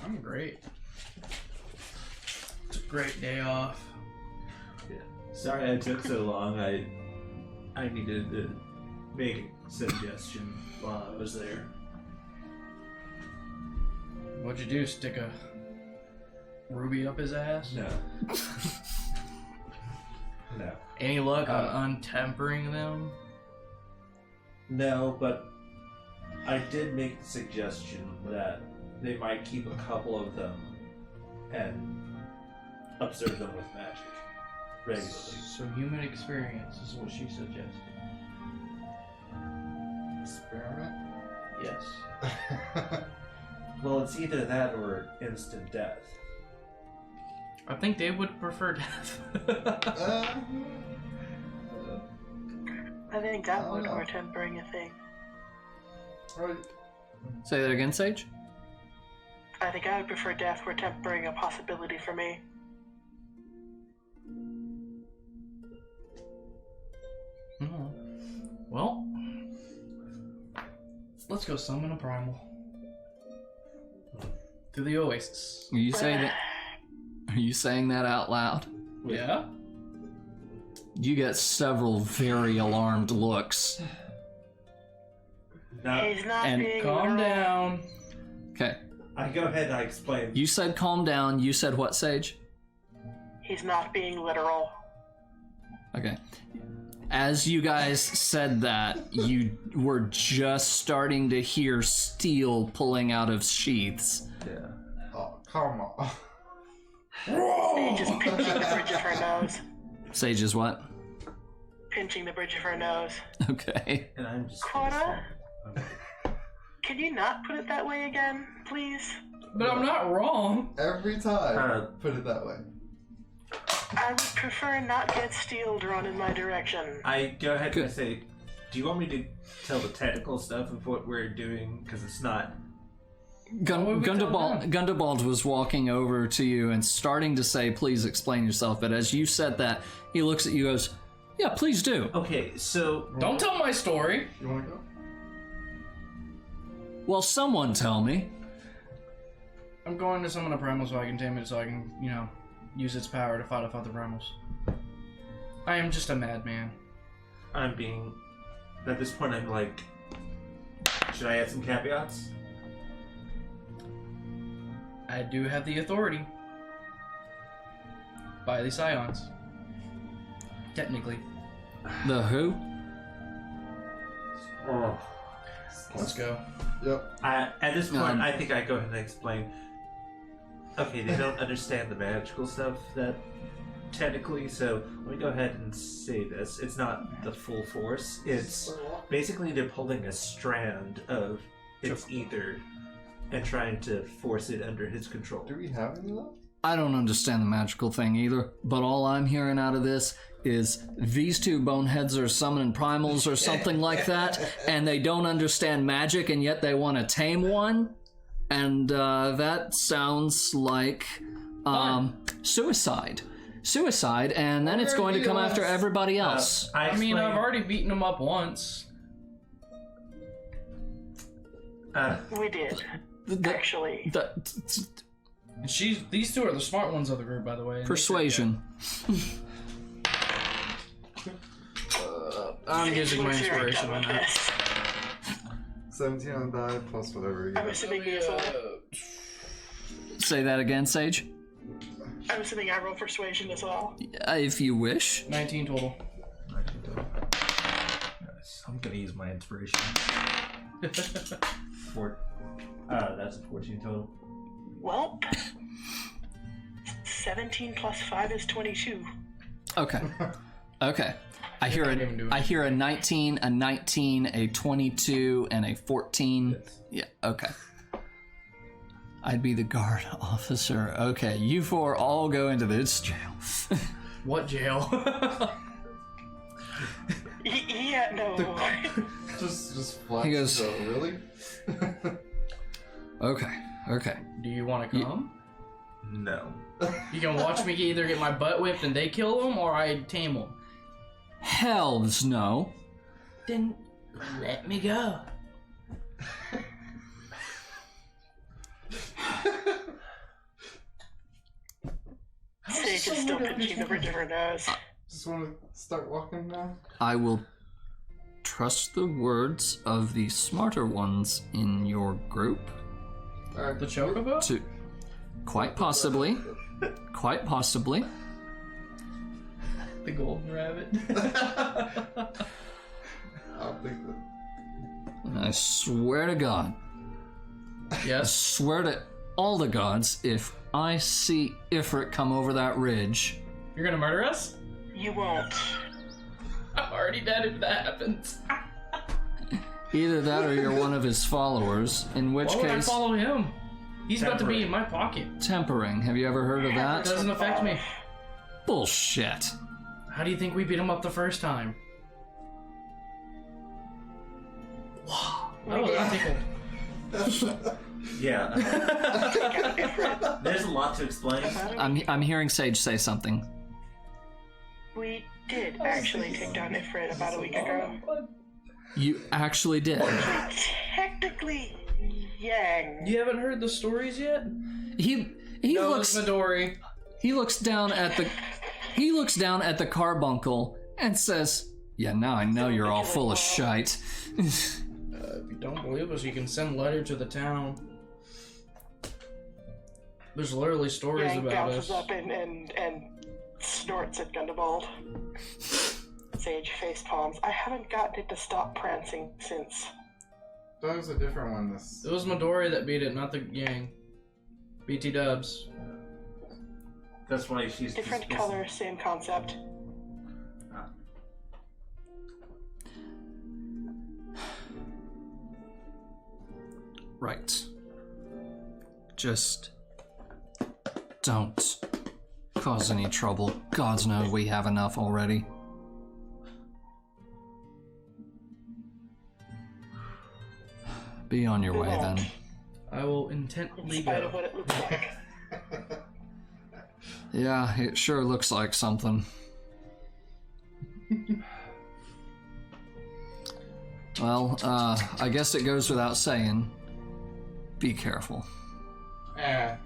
I'm great. It's a great day off. Yeah. Sorry I took so long. I needed to make a suggestion while I was there. What'd you do? Stick a ruby up his ass? No. No. Any luck on untempering them? No, but I did make the suggestion that they might keep a couple of them and observe them with magic regularly. So human experience is what she suggested. Experiment? Yes. Well, it's either that or instant death. I think they would prefer death. I think that Oh, would no. were tempering a thing. Right. Say that again, Sage. I think I would prefer death were tempering a possibility for me. Well, let's go summon a primal. To the oasis. Are you saying that? Are you saying that out loud? Yeah? You get several very alarmed looks. Now, He's not and being Calm literal. down. Okay. I go ahead and I explain. You said calm down. You said what, Sage? He's not being literal. Okay. As you guys said that, you were just starting to hear steel pulling out of sheaths. Yeah. Oh, come on. Sage is pinching the bridge of her nose. Sage is what? Pinching the bridge of her nose. Okay. And I'm just. Quota? Okay. Can you not put it that way again, please? But I'm not wrong. Every time. Uh, Put it that way. I would prefer not get steel drawn in my direction. I go ahead and Good. say, do you want me to tell the technical stuff of what we're doing? Because it's not. What would we tell Gundabald was walking over to you and starting to say, please explain yourself. But as you said that, he looks at you and goes, yeah, please do. Okay, so. Don't tell my story. You wanna go? Well, someone tell me. I'm going to summon a primal so I can tame it so I can, use its power to fight off other primals. I am just a madman. I'm being. At this point, I'm like Should I add some caveats? I do have the authority. By the Scions. Technically. The who? Oh. Let's go. Yep. At this point, I think I go ahead and explain. Okay, they don't understand the magical stuff that technically, so let me go ahead and say this. It's not the full force. It's basically they're pulling a strand of its ether and trying to force it under his control. Do we have any left? I don't understand the magical thing either, but all I'm hearing out of this is these two boneheads are summoning primals or something like that, and they don't understand magic, and yet they want to tame one, and that sounds like suicide. Suicide, and then it's going to come after everybody else. I mean, I've already beaten them up once. We did, actually. And these two are the smart ones of the group, by the way. Persuasion. I'm using my inspiration on that. 17 on the die plus whatever you I'm get. assuming you as well. Say that again, Sage. I'm assuming I roll persuasion as well. If you wish. 19 total. I'm gonna use my inspiration. That's a 14 total. Well, 17 plus 5 is 22. Okay. Okay. I hear a 19, a 19, a 22, and a 14. Yes. Yeah, okay. I'd be the guard officer. Okay, you four all go into this jail. What jail? Yeah, no. Just flat. He goes- So, really? Okay. Do you want to come? No. You can watch me either get my butt whipped and they kill them, or I tame them. Hells no. Then let me go. Sage is still pinching the bridge of her nose. Just want to start walking now? I will trust the words of the smarter ones in your group Alright. The chocobo? to quite possibly The golden rabbit. I'll think that. and I swear to God, I Yes. swear to all the gods, if I see Ifrit come over that ridge, You're gonna murder us? You won't. I'm already dead if that happens. either that or you're one of his followers, in which Why would I case, follow him? He's about to be in my pocket. tempering. Have you ever heard of It that? doesn't affect me. Bullshit. How do you think we beat him up the first time? Wow. I'm tickled. Yeah. There's a lot to explain. I'm hearing Sage say something. We did actually take down Ifrit about a week ago. You actually did. Technically, Yang. You haven't heard the stories yet? He No, looks it's Midori. he looks down at the carbuncle and says, "Yeah, now I know you're all full of shite." If you don't believe us, you can send a letter to the town. There's literally stories Yang about bounces us. up and snorts at Gundabald. Sage face palms. I haven't gotten it to stop prancing since. That was a different one. This. It was Midori that beat it, not the gang. BT dubs. That's why she's Different dismissing. color, same concept. Right. Just don't cause any trouble. Gods know we have enough already. Be on your way then. I will In intently spite of go. what it looks like. Yeah, it sure looks like something. Well, I guess it goes without saying. Be careful. How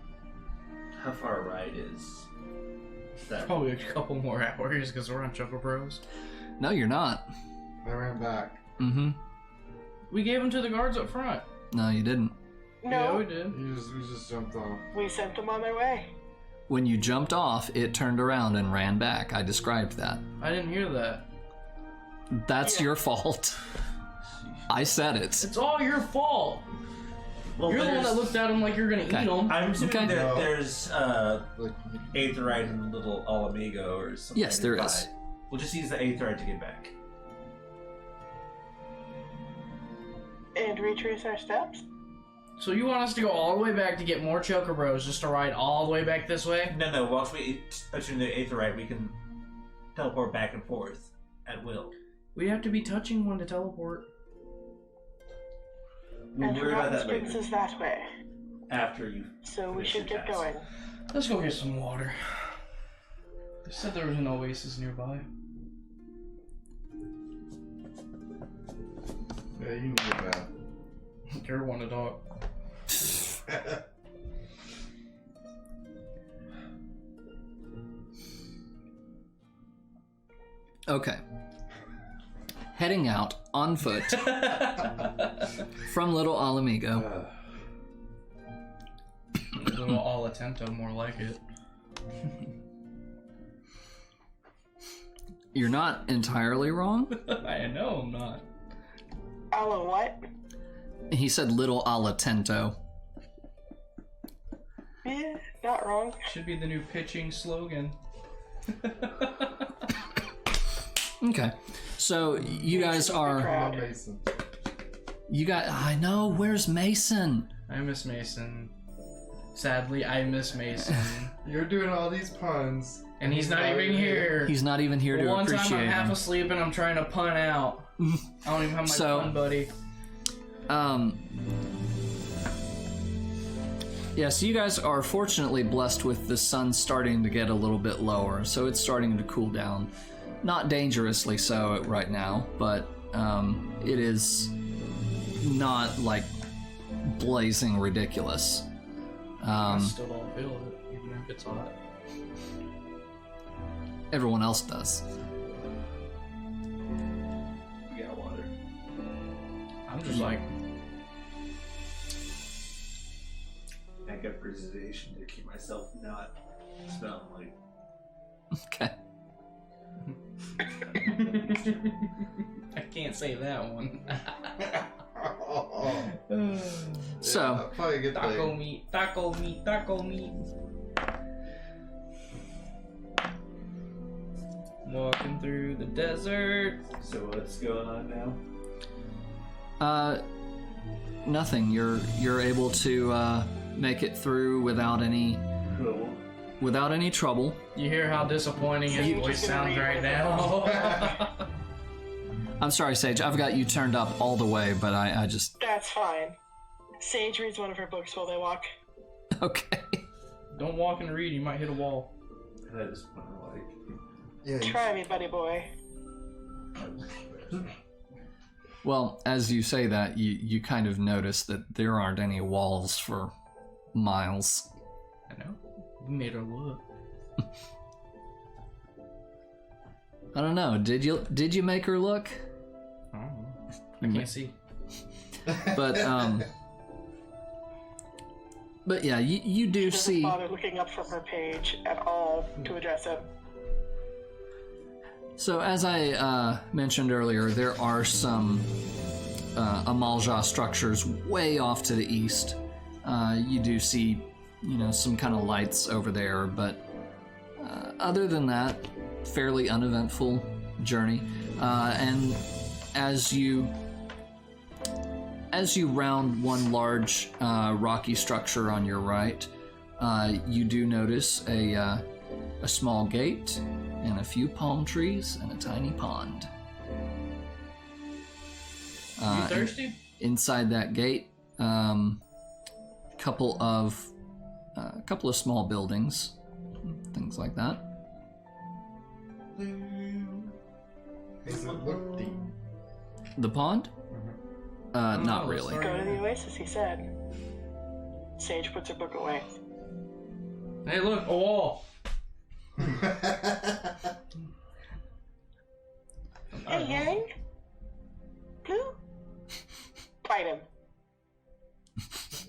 far a ride is that? Probably a couple more hours because we're on Choco Bros. No, you're not. I ran back. Mm-hmm. We gave them to the guards up front. No, you didn't. Yeah, No, we did. We just jumped off. we sent them on their way. When you jumped off, it turned around and ran back. I described that. I didn't hear that. That's your fault. I said it. It's all your fault. Well, You're the one that there's- looked at them like you're gonna eat them. I'm assuming Okay. that No. there's Like, Aetherite and Little Alamigo or something. Yes, there nearby. is. We'll just use the Aetherite to get back. And retrace our steps? So you want us to go all the way back to get more Chocobros just to ride all the way back this way? No. Once we attune the Aetherite, we can teleport back and forth at will. We have to be touching one to teleport. We'll And worry about Forgotten that Springs later. is that way. After you. So we finish should your get task. going. Let's go get some water. They said there was an oasis nearby. yeah, you need a bath. Care want to talk. Okay. Heading out on foot from Little Alamigo. Little all atento, more like it. You're not entirely wrong. I know I'm not. Aloe what? He said Little Alatento. Yeah, not wrong. Should be the new pitching slogan. Okay. So you guys are. Proud. Mason. You got. I know. Where's Mason? I miss Mason. Sadly, I miss Mason. You're doing all these puns. And he's not even here. He's not even here to One time appreciate I'm half him. asleep and I'm trying to pun out. I don't even have my So- pun buddy. Yeah, so you guys are fortunately blessed with the sun starting to get a little bit lower, so it's starting to cool down. Not dangerously so right now, but it is not like blazing ridiculous. I still don't feel it, even if it's hot. Everyone else does. We got water. I'm just like, I got preservation to keep myself not smelling like. Okay. I can't say that one. So, probably a good Taco thing. meat, taco meat, taco meat. Walking through the desert. So what's going on now? nothing. You're able to make it through without any trouble. You hear how disappointing his You're voice just gonna sounds read right it. now. I'm sorry, Sage. I've got you turned up all the way, but I just That's fine. Sage reads one of her books while they walk. okay. Don't walk and read, you might hit a wall. I just want to like. Yeah, Try me, buddy boy. Well, as you say that, you kind of notice that there aren't any walls for miles. I know. We made her look. I don't know. Did you make her look? I don't know. I can't see. But yeah, you do She doesn't see. bother looking up from her page at all to address him. So as I mentioned earlier, there are some Amalja structures way off to the east. You do see, some kind of lights over there, but other than that, fairly uneventful journey. And as you round one large rocky structure on your right, you do notice a small gate and a few palm trees and a tiny pond. You thirsty? Inside that gate, couple of small buildings, things like that. Does it look deep? The pond? Not Oh, really. sorry. Go to the oasis, he said. Sage puts her book away. Hey, look, a wall. Hey, Yang? Blue? fight him. If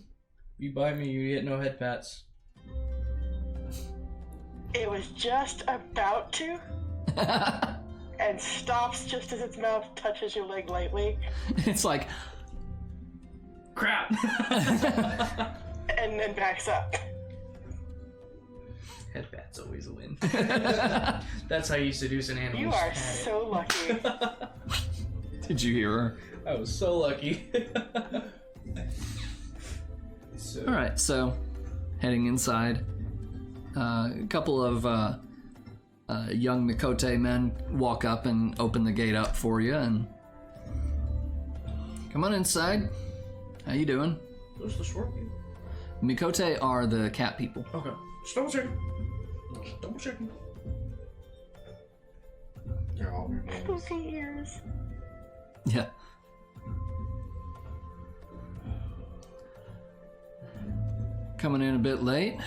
you bite me, you get no head pats. It was just about to, and stops just as its mouth touches your leg lightly, It's like, Crap! and then backs up. Head pats always win. That's how you seduce an animal. You are so lucky. did you hear her? I was so lucky. All right, so heading inside, a couple of young Mikote men walk up and open the gate up for you, and come on inside. How you doing? Those are the short people. Mikote are the cat people. Okay. Just double checking. Just double checking. They're all weird names. Spooky ears. Yeah. Coming in a bit late.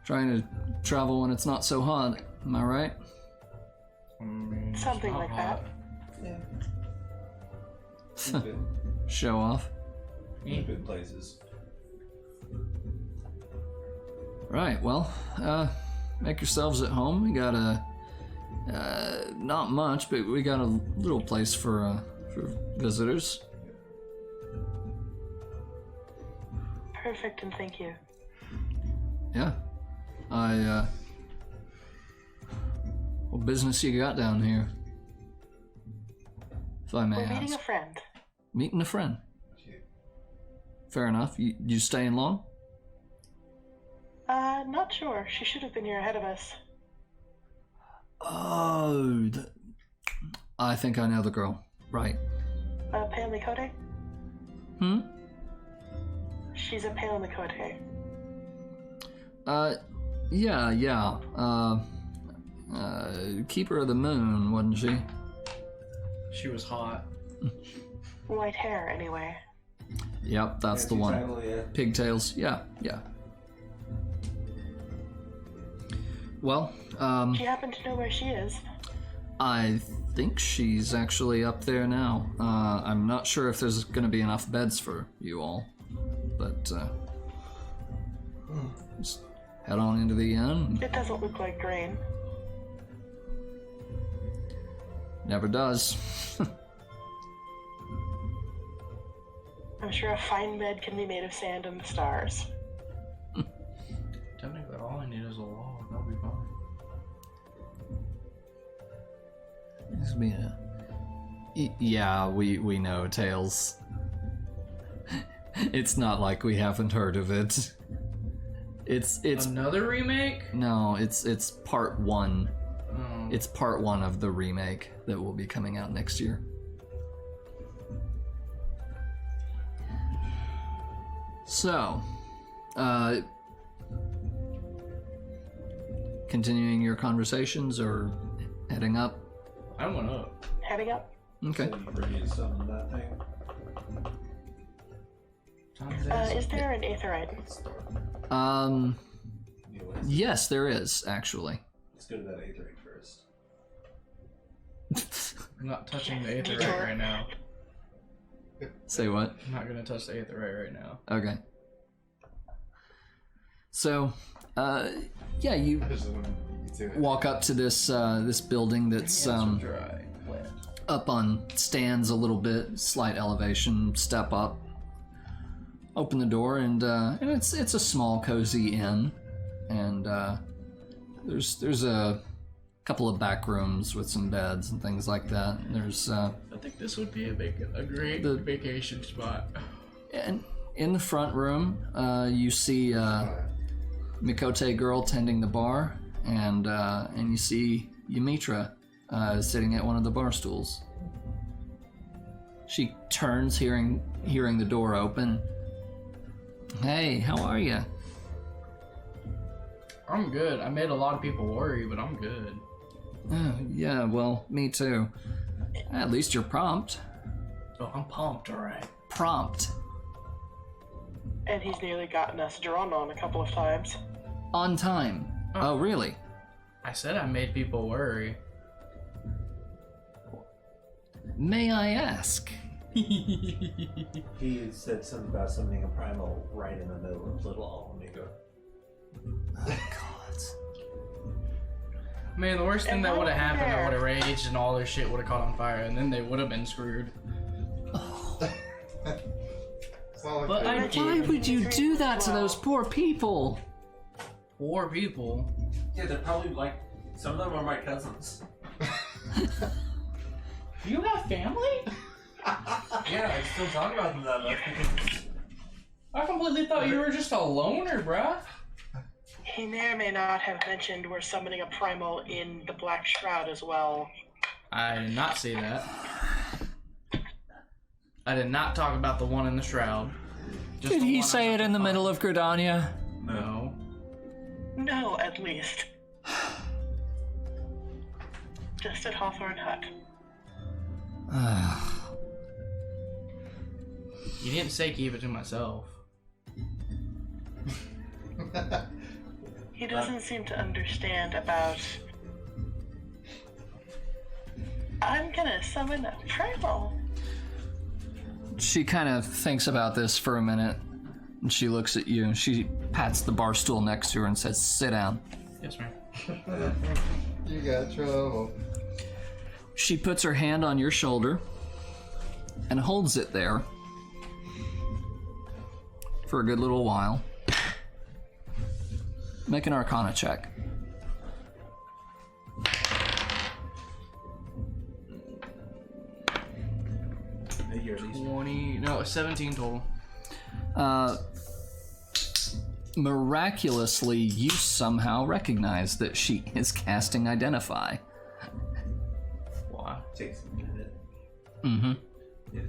Trying to travel when it's not so hot. Am I right? Something like that. Show off. Good places. Right, well, make yourselves at home. We got a, not much, but we got a little place for visitors. Perfect, and thank you. Yeah. What business you got down here? If I may We're meeting a ask. friend. Meeting a friend. Fair enough. You staying long? Not sure. She should have been here ahead of us. Oh, I think I know the girl. Right. Pale Mikote? Hmm? She's a Pale Mikote. Yeah. Keeper of the Moon, wasn't she? She was hot. White hair, anyway. Yep, that's the one. Title, yeah. Pigtails. Yeah. Well, Do you happen to know where she is? I think she's actually up there now. I'm not sure if there's going to be enough beds for you all, but just head on into the inn. It doesn't look like grain. Never does. I'm sure a fine bed can be made of sand and the stars. Technically, all I need is a log. That'll be fine. This will be yeah, we know Tails. It's not like we haven't heard of it. It's Another remake? no, it's part one. Oh. It's part one of the remake that will be coming out next year. So, continuing your conversations or heading up? I went up. Heading up? Okay. So you ready to summon that thing? Is there an aetherite? Anyways, Yes, there is actually. let's go to that aetherite first. I'm not touching the aetherite right now. Say what? I'm not gonna touch the aetherite right now. Okay. So, yeah, you I just want to do it. walk up to this this building that's Hands are dry. Wet. up on stands a little bit, slight elevation, step up. Open the door, and it's a small, cozy inn, and there's a couple of back rooms with some beds and things like that. There's I think this would be a great The- vacation spot. and in the front room, you see Mikote girl tending the bar, and you see Ymitra sitting at one of the bar stools. She turns, hearing the door open. Hey, how are you? I'm good. I made a lot of people worry, but I'm good. Yeah, well, me too. At least you're prompt. Oh, I'm pumped, alright. Prompt. And he's nearly gotten us drawn on a couple of times. On time. Oh, really? I said I made people worry. May I ask, He said something about summoning a primal right in the middle of Little Omega. Oh, God. Man, the worst thing And that would have while happened, I we're would have raged and all their shit would have caught on fire, and then they would have been screwed. It's not like But they I were- did- Why would you do that to those poor people? Poor people. Yeah, they're probably like, some of them are my cousins. You have family? Yeah, I still talk about them that much because I completely thought you were just a loner, bruh. He may or may not have mentioned we're summoning a primal in the Black Shroud as well. I did not say that. I did not talk about the one in the shroud. Just Did the he one say I it in the fucked. middle of Gridania? No. No, at least. Just at Hawthorne Hut. You didn't say keep it to myself. He doesn't seem to understand about... I'm gonna summon a primal. She kind of thinks about this for a minute, and she looks at you, and she pats the bar stool next to her and says, "Sit down." Yes, ma'am. You got trouble. She puts her hand on your shoulder and holds it there for a good little while. Make an Arcana check. you're at least 20, no, 17 total. Miraculously, you somehow recognize that she is casting Identify. Wow. takes a minute. Mm-hmm. Yeah.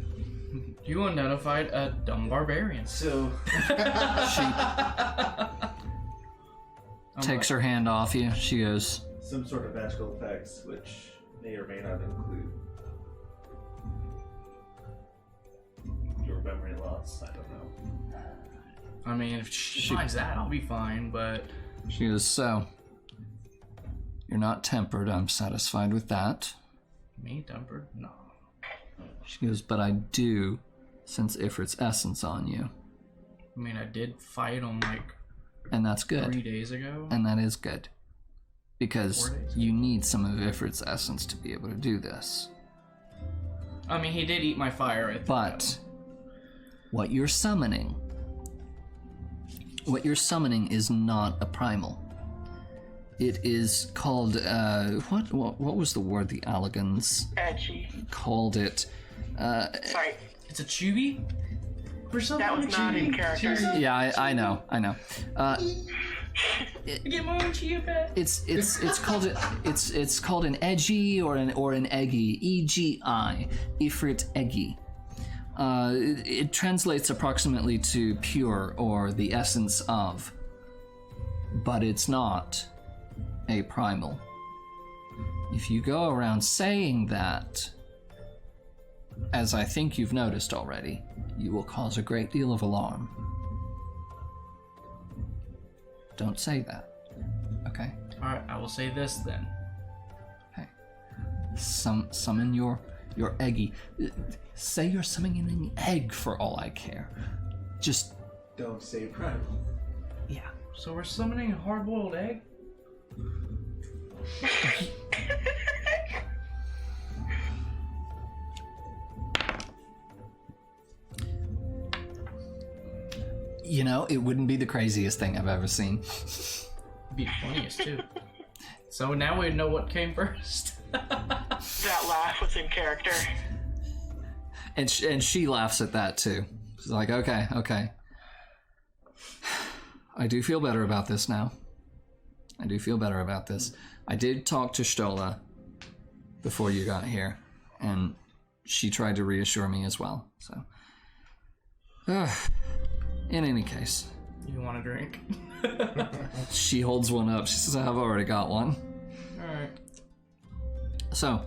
You identified a dumb barbarian. So She takes her hand off you. She goes, some sort of magical effects, which may or may not include your memory loss. I don't know. I mean, if she finds that, I'll be fine, but... she goes, "So, you're not tempered. I'm satisfied with that." Me, tempered? No. She goes, "But I do sense Ifrit's essence on you. I mean, I did fight him like And that's 3 good. days ago. And that is good. Because 4 days. you need some of Ifrit's essence to be able to do this. I mean, he did eat my fire, I think. But what you're summoning is not a primal. It is called, what was the word the Allegans Edgy. called it? Sorry, It's a chewy? For something that was not in character. Yeah, I know. Get my own chewy pet. It's called an edgy or an eggy, EGI, Ifrit eggy. It translates approximately to pure or the essence of, but it's not a primal. If you go around saying that, as I think you've noticed already, you will cause a great deal of alarm. Don't say that, okay? Alright, I will say this then. Okay. Summon your eggy. Say you're summoning an egg for all I care. Just, Don't say primal. yeah. So we're summoning a hard-boiled egg? You know, it wouldn't be the craziest thing I've ever seen. Be the funniest, too. So now we know what came first. That laugh was in character. And she laughs at that too. She's like, okay. I do feel better about this now. I did talk to Stola before you got here, and she tried to reassure me as well. So, in any case, You want a drink? she holds one up. She says, "I've already got one." Alright. So,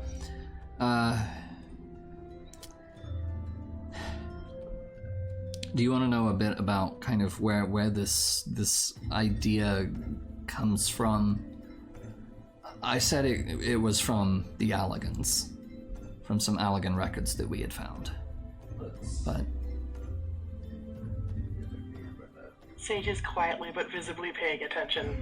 do you want to know a bit about kind of where this idea comes from? I said it was from the Allegans, from some Allegan records that we had found. But Sage is quietly but visibly paying attention.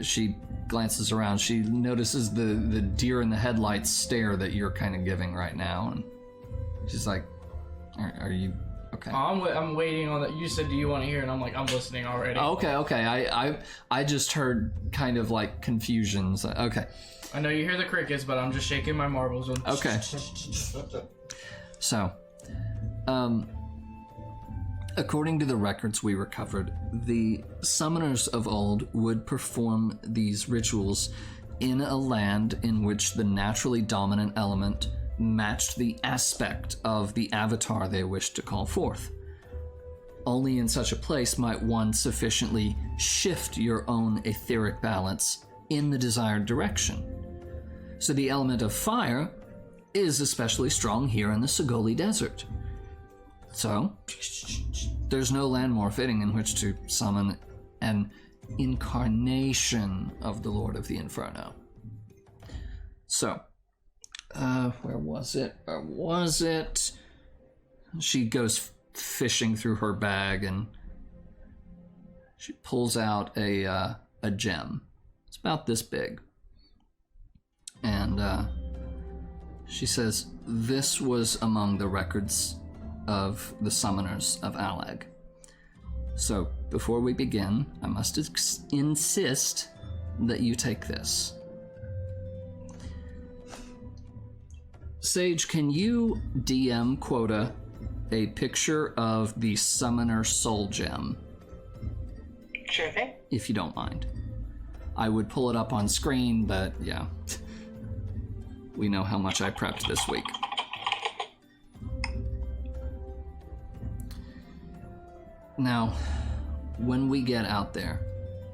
she glances around. She notices the deer in the headlights stare that you're kind of giving right now, and she's like, "Are you okay?" I'm waiting on that. You said, "Do you want to hear?" And I'm like, "I'm listening already." Okay. I just heard kind of like confusions. Okay. I know you hear the crickets, but I'm just shaking my marbles. Okay. So, according to the records we recovered, the summoners of old would perform these rituals in a land in which the naturally dominant element matched the aspect of the avatar they wished to call forth. Only in such a place might one sufficiently shift your own etheric balance in the desired direction. So the element of fire is especially strong here in the Sogoli Desert. So, there's no land more fitting in which to summon an incarnation of the Lord of the Inferno. So, where was it? She goes fishing through her bag and she pulls out a gem. It's about this big. And she says, this was among the records of the summoners of Alag. So, before we begin, I must insist that you take this. Sage, can you DM Quota a picture of the Summoner Soul Gem? Sure thing. If you don't mind. I would pull it up on screen, but yeah. We know how much I prepped this week. Now, when we get out there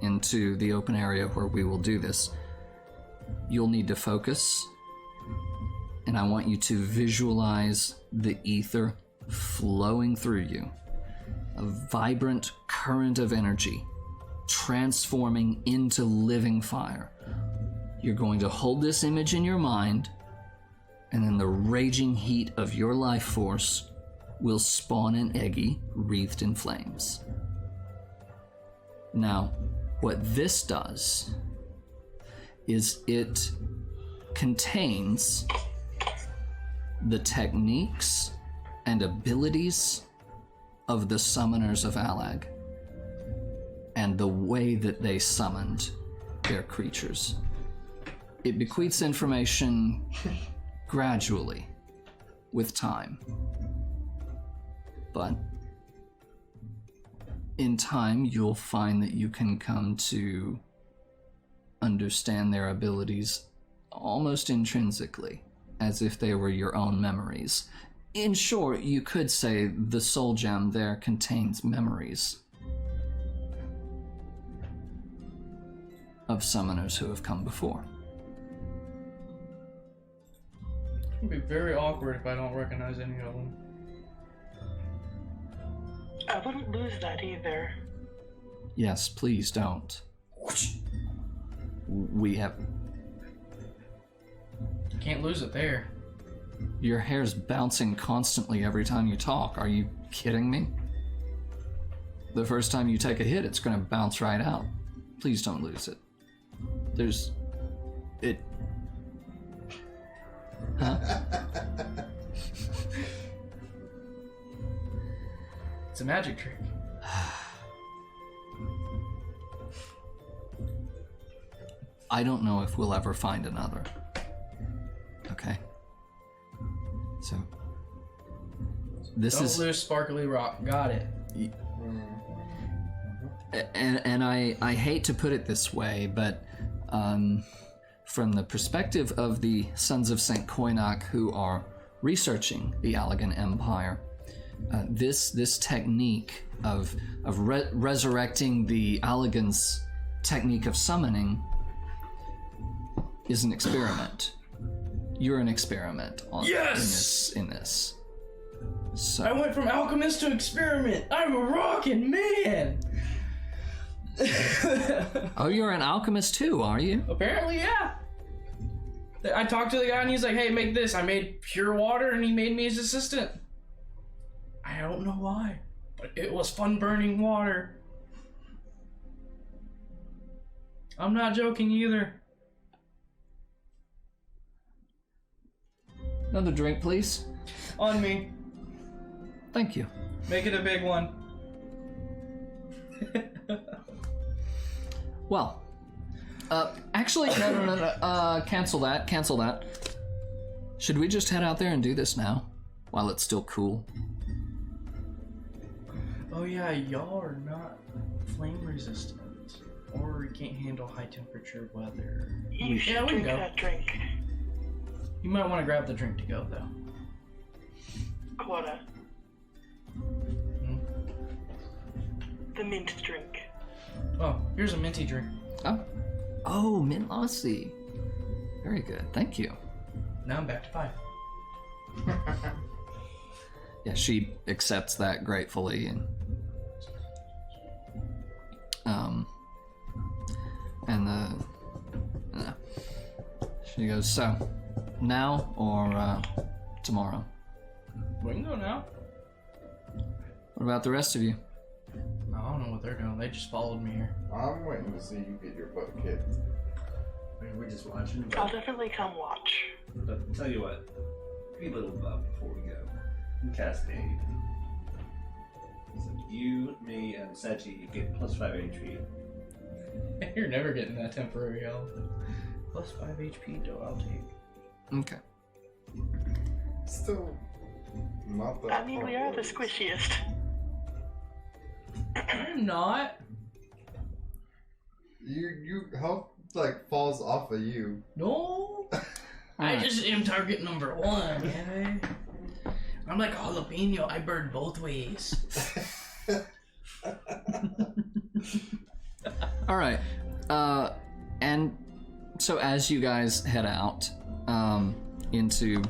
into the open area where we will do this, you'll need to focus, and I want you to visualize the ether flowing through you, a vibrant current of energy transforming into living fire. You're going to hold this image in your mind, and then the raging heat of your life force will spawn an eggy wreathed in flames. Now, what this does is it contains the techniques and abilities of the summoners of Alag and the way that they summoned their creatures. It bequeaths information gradually with time. But in time, you'll find that you can come to understand their abilities almost intrinsically, as if they were your own memories. In short, you could say the soul gem there contains memories of summoners who have come before. It's gonna be very awkward if I don't recognize any of them. I wouldn't lose that either. Yes, please don't. We have... Can't lose it there. Your hair's bouncing constantly every time you talk. Are you kidding me? The first time you take a hit, it's gonna bounce right out. Please don't lose it. There's... it... Huh? It's a magic trick. I don't know if we'll ever find another. Okay? So... This Don't is... lose sparkly rock. Got it. And I hate to put it this way, but from the perspective of the Sons of St. Koinak who are researching the Allagan Empire, this technique of resurrecting the Allagans' technique of summoning is an experiment. You're an experiment in this. So I went from alchemist to experiment. I'm a rockin' man. Oh, you're an alchemist too, are you? Apparently, yeah. I talked to the guy and he's like, "Hey, make this." I made pure water and he made me his assistant. I don't know why, but it was fun burning water. I'm not joking either. Another drink, please. On me. Thank you. Make it a big one. Well, actually, no. Cancel that. Should we just head out there and do this now, while it's still cool? Oh yeah, y'all are not flame resistant, or you can't handle high temperature weather. You should we can drink go. that drink. You might want to grab the drink to go though. Quota. The mint drink. Oh, here's a minty drink. Oh, mint lassi. Very good. Thank you. Now I'm back to 5. Yeah, she accepts that gratefully, and she goes, so now or tomorrow? We can go now. What about the rest of you? I don't know what they're doing. They just followed me here. I'm waiting to see you get your butt kicked. I mean, we're just watching. I'll definitely come watch. But tell you what, be a little buff before we go. And Cascade. So you, me, and Sechi get plus 5 HP. You're never getting that temporary health. Plus 5 HP, though, I'll take. Okay. Still not that. I mean, we are the squishiest. I'm not. You health like falls off of you. No. I just am target number 1, okay? I'm like jalapeno. I burn both ways. All right. And so as you guys head out into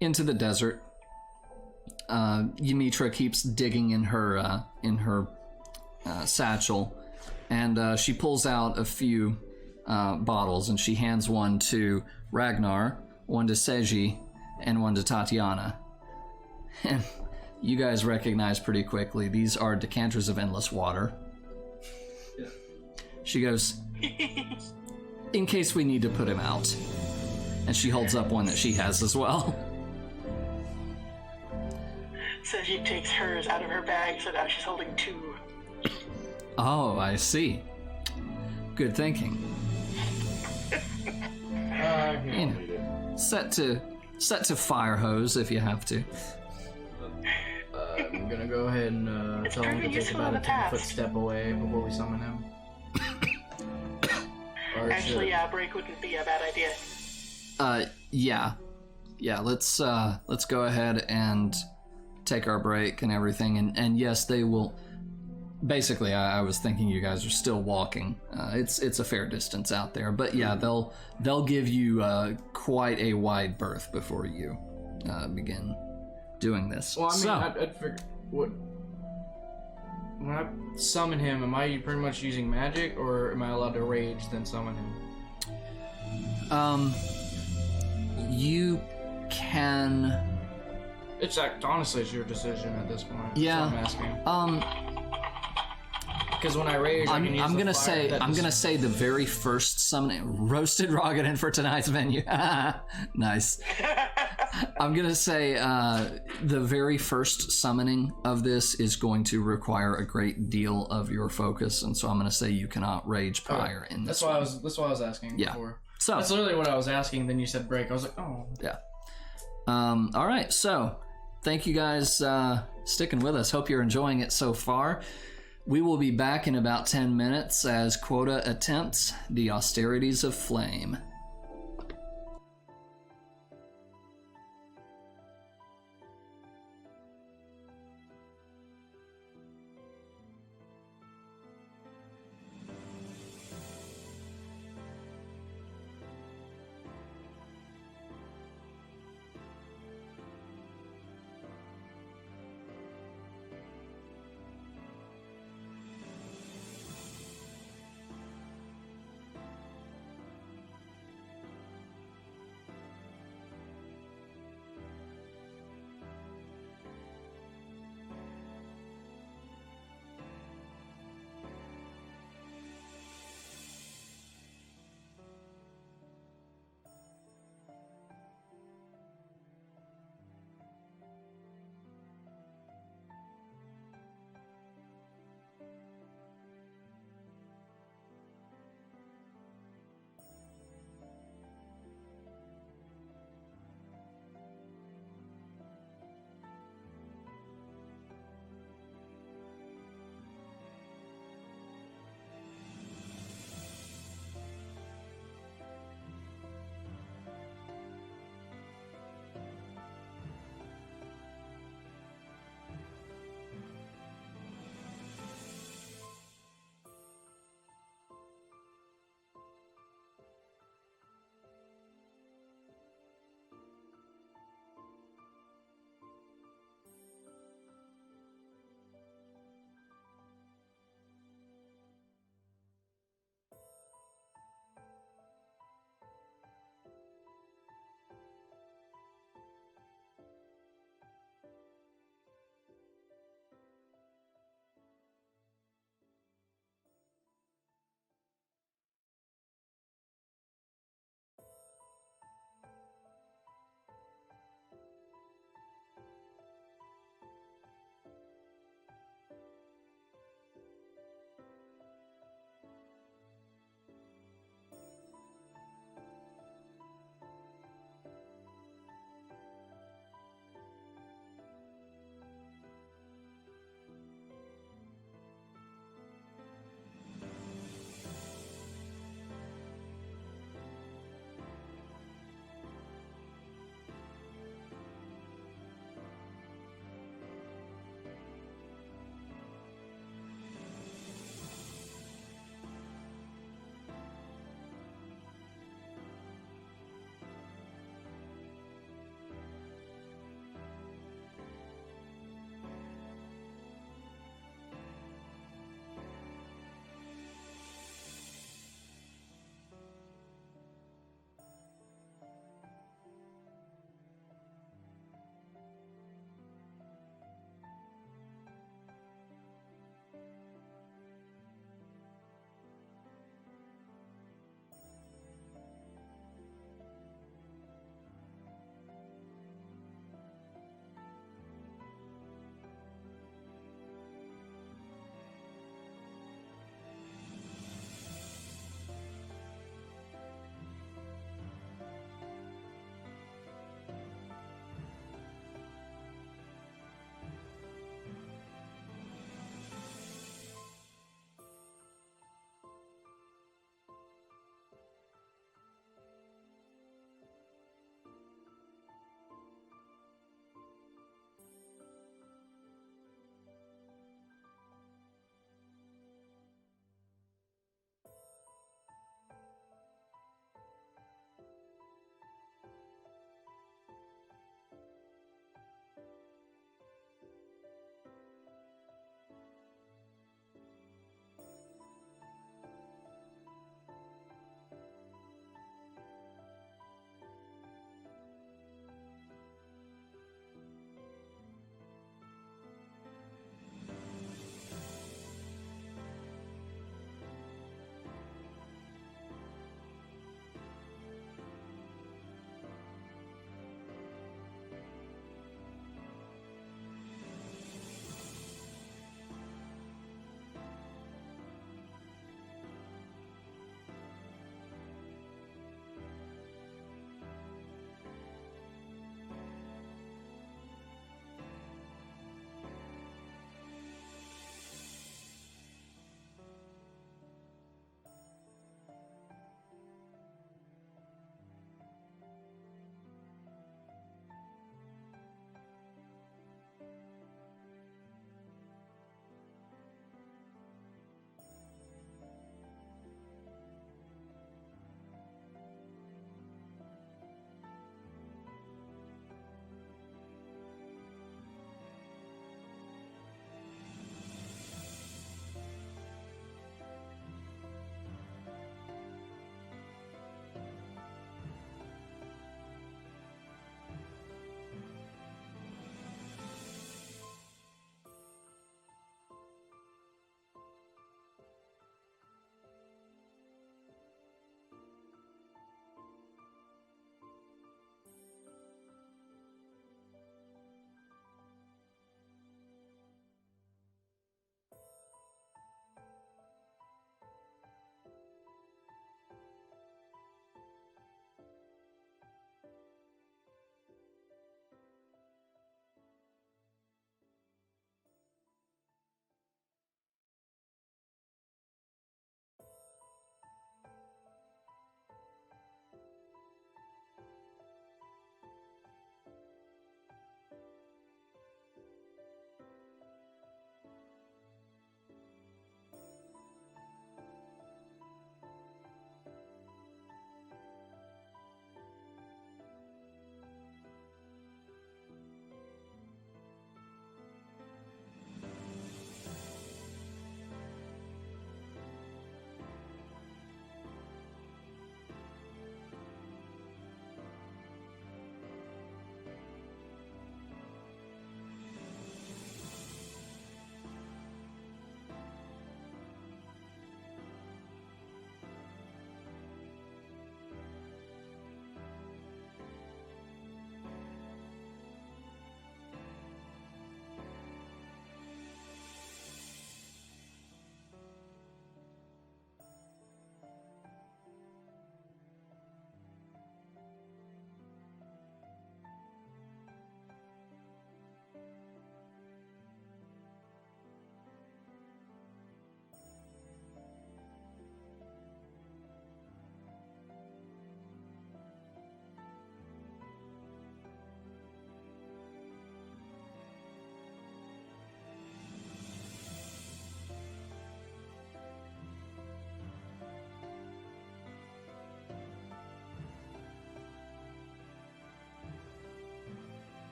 the desert, Ymitra keeps digging in her satchel, and she pulls out a few bottles, and she hands one to Ragnar, one to Seji, and one to Tatiana. And you guys recognize pretty quickly these are decanters of endless water. Yeah. She goes, in case we need to put him out. And she holds up one that she has as well. So she takes hers out of her bag, so now she's holding 2. Oh, I see. Good thinking. You know, set to fire hose if you have to. I'm gonna go ahead and It's tell him to pretty take useful about in a the 10-foot past. step away before we summon him. Or Actually, should- yeah, a break wouldn't be a bad idea. Yeah. Let's go ahead and take our break and everything. And yes, they will. Basically, I was thinking you guys are still walking. It's a fair distance out there, but yeah, they'll give you quite a wide berth before you begin doing this. Well, I mean, so, I'd figure what when I summon him, am I pretty much using magic, or am I allowed to rage then summon him? You can. Honestly, it's your decision at this point. Yeah. That's what I'm asking. Because when I rage, I can use I'm the gonna fire say that I'm gonna say the very first summoning roasted Rogadin for tonight's venue. Nice. I'm gonna say the very first summoning of this is going to require a great deal of your focus, and so I'm gonna say you cannot rage prior in this. That's why I was asking Yeah. before. So That's literally what I was asking. Then you said break. I was like, oh. yeah. All right. So thank you guys sticking with us. Hope you're enjoying it so far. We will be back in about 10 minutes as Quota attempts the Austerities of Flame.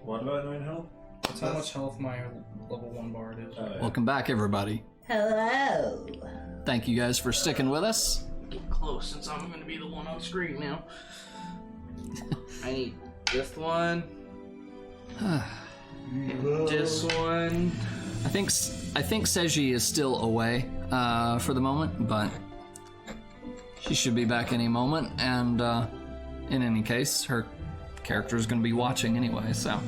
What about 9 health? That's how much health my level 1 bard is. Yeah. Welcome back, everybody. Hello. Thank you guys for sticking with us. Get close, since I'm going to be the one on screen now. I need this one. This one. I think Seji is still away for the moment, but she should be back any moment. And in any case, her character is going to be watching anyway. So,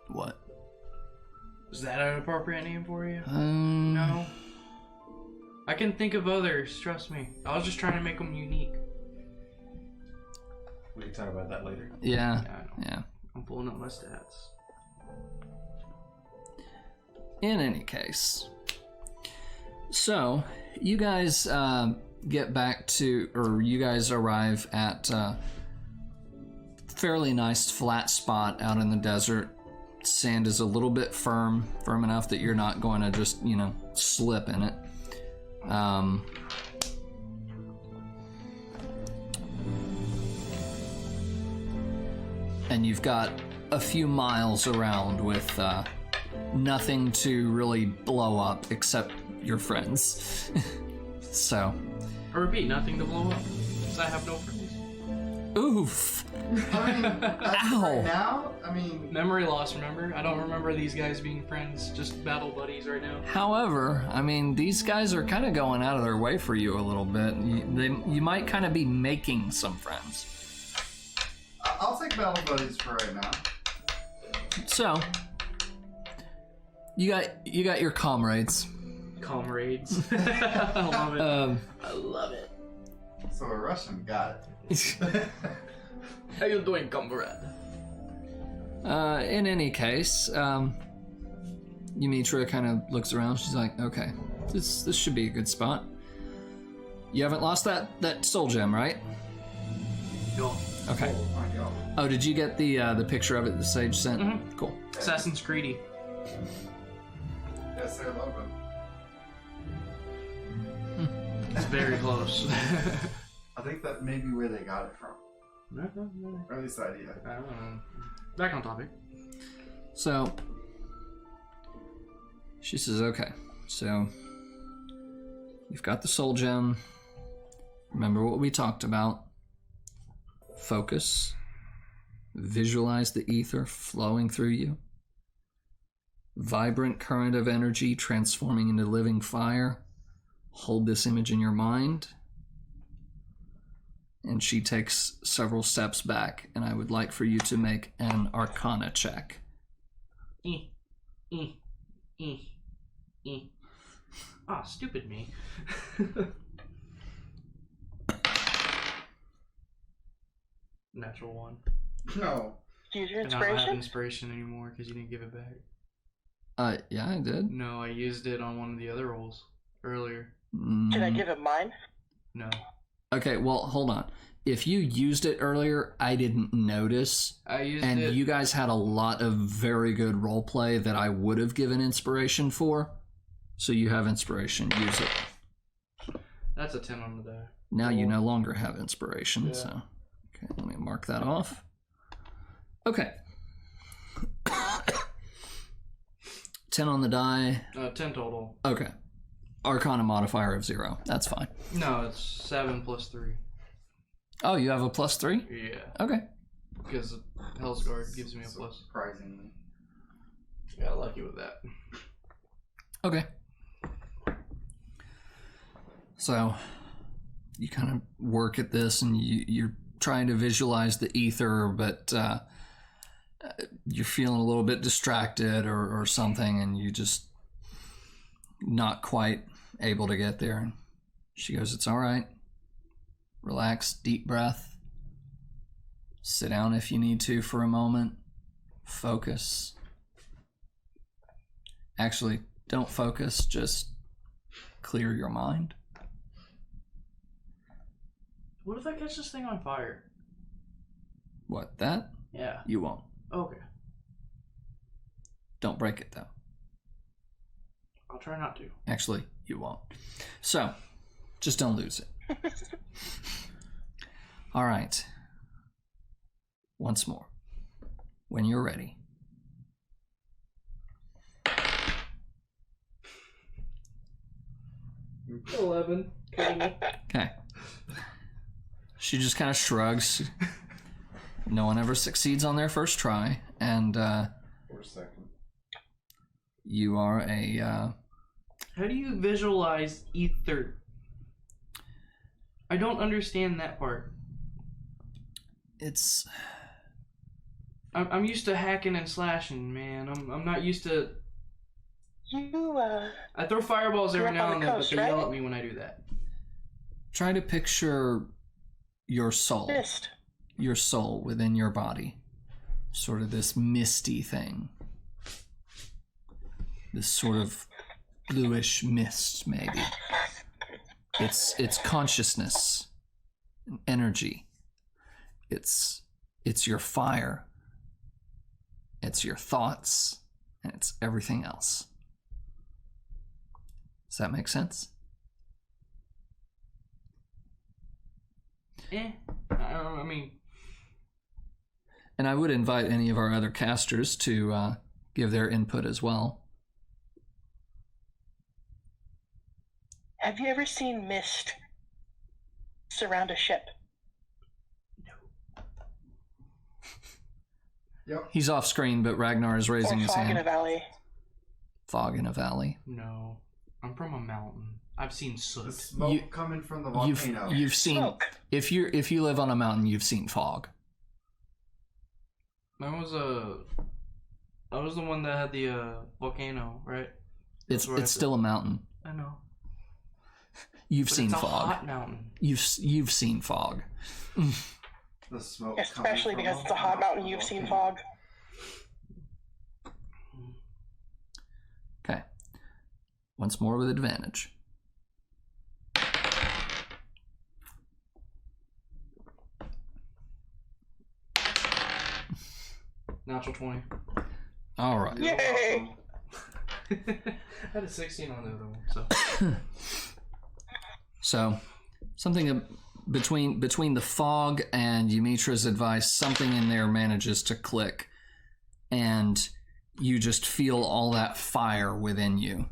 what? Is that an appropriate name for you? No. No. I can think of others. Trust me. I was just trying to make them unique. We can talk about that later. Yeah. Yeah, I know. Yeah. I'm pulling up my stats. In any case, so you guys get back to, or you guys arrive at a fairly nice flat spot out in the desert. Sand is a little bit firm enough that you're not going to just, slip in it. And you've got a few miles around with nothing to really blow up except your friends. So. I repeat, nothing to blow up. Because I have no friends. Oof. I mean, Ow. right now, Memory loss, remember? I don't remember these guys being friends, just battle buddies right now. However, these guys are kind of going out of their way for you a little bit. You might kind of be making some friends. I'll take battle buddies for right now. So, you got your comrades. Comrades. I love it. I love it. So a Russian got it. How you doing, comrade? In any case, Yumitra kind of looks around. She's like, okay, this should be a good spot. You haven't lost that soul gem, right? No. Okay. Oh my god. Oh, did you get the picture of it the sage sent? Mhm. Cool. Assassin's Creedy. Yes, I love it. It's very close. I think that may be where they got it from. No. Or at least the idea. I don't know. Back on topic. So, she says, okay, so you've got the soul gem. Remember what we talked about. Focus. Visualize the ether flowing through you. Vibrant current of energy transforming into living fire. Hold this image in your mind. And she takes several steps back, and I would like for you to make an Arcana check. Ah, stupid me. Natural one. No. Use your And I don't have inspiration? inspiration anymore because you didn't give it back. Yeah, I did. No, I used it on one of the other rolls earlier. Should I give it mine? No. Okay, well, hold on. If you used it earlier, I didn't notice. I used And it. you guys had a lot of very good roleplay that I would have given inspiration for. So you have inspiration. Use it. That's a 10 on the die. Now you no longer have inspiration. Yeah. So, okay, let me mark that off. Okay. 10 on the die. 10 total. Okay. Arcana modifier of 0. That's fine. No, it's 7 plus 3. Oh, you have a +3? Yeah. Okay. Because Hell's Guard gives me a plus. Surprisingly. Got lucky with that. Okay. So, you kind of work at this and you're trying to visualize the ether, but you're feeling a little bit distracted or something, and you just not quite able to get there. And she goes, it's all right. Relax, deep breath. Sit down if you need to for a moment. Focus. Actually, don't focus, just clear your mind. What if I catch this thing on fire? What, that? Yeah. You won't. Okay. Don't break it, though. I'll try not to. Actually, you won't. So, just don't lose it. All right. once more. When you're ready. 11. Okay. She just kind of shrugs. No one ever succeeds on their first try, and Or second. you are a... How do you visualize ether? I don't understand that part. It's... I'm used to hacking and slashing, man. I'm not used to... I throw fireballs every now and then, but they yell at me when I do that. Try to picture your soul. Mist. Your soul within your body. Sort of this misty thing. This sort of bluish mist, maybe. It's consciousness, energy. It's your fire. It's your thoughts, and it's everything else. Does that make sense? I mean... And I would invite any of our other casters to give their input as well. Have you ever seen mist surround a ship? Yep. He's off screen, but Ragnar is raising Or his fog hand. in a valley? Fog in a valley. No. I'm from a mountain. I've seen The soot. smoke coming from the volcano. You've seen Smoke. if you live on a mountain, you've seen fog. I was the one that had the volcano, right? It's where I still a mountain. I know. You've But seen it's a fog. hot mountain. You've seen fog. The smoke Especially coming because from it's a hot mountain, you've seen fog. Okay. Once more with advantage. Natural 20. All right. Yay! I had a 16 on the other one, so... So, something between the fog and Ymitra's advice, something in there manages to click, and you just feel all that fire within you.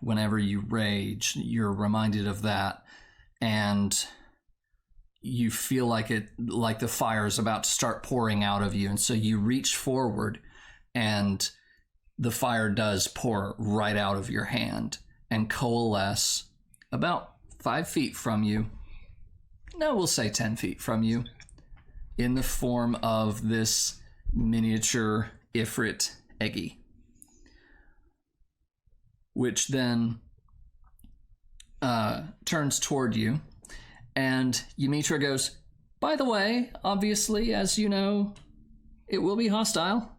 Whenever you rage, you're reminded of that, and you feel like the fire is about to start pouring out of you, and so you reach forward, and the fire does pour right out of your hand and coalesce about 5 feet from you. No, we'll say 10 feet from you, in the form of this miniature Ifrit Eggy, which then turns toward you, and Ymitra goes, "By the way, obviously, as you know, it will be hostile."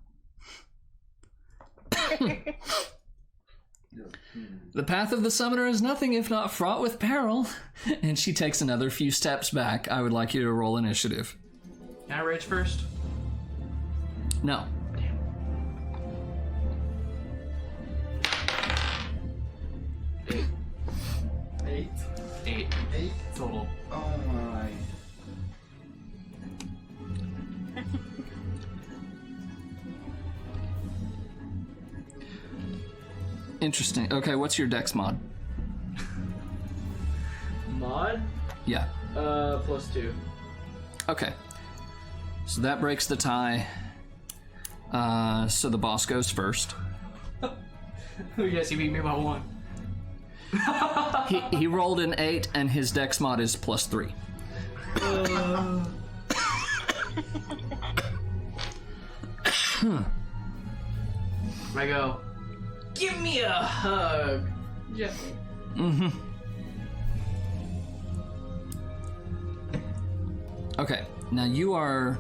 The path of the summoner is nothing if not fraught with peril. And she takes another few steps back. I would like you to roll initiative. Can I rage first? No. Eight. Eight total. Oh my. Interesting. Okay, what's your dex mod? Mod? Yeah. +2. Okay. So that breaks the tie. So the boss goes first. Yes, he beat me by 1. He rolled an 8 and his dex mod is +3. I go, give me a hug. Yeah. Mm-hmm. Okay, now you are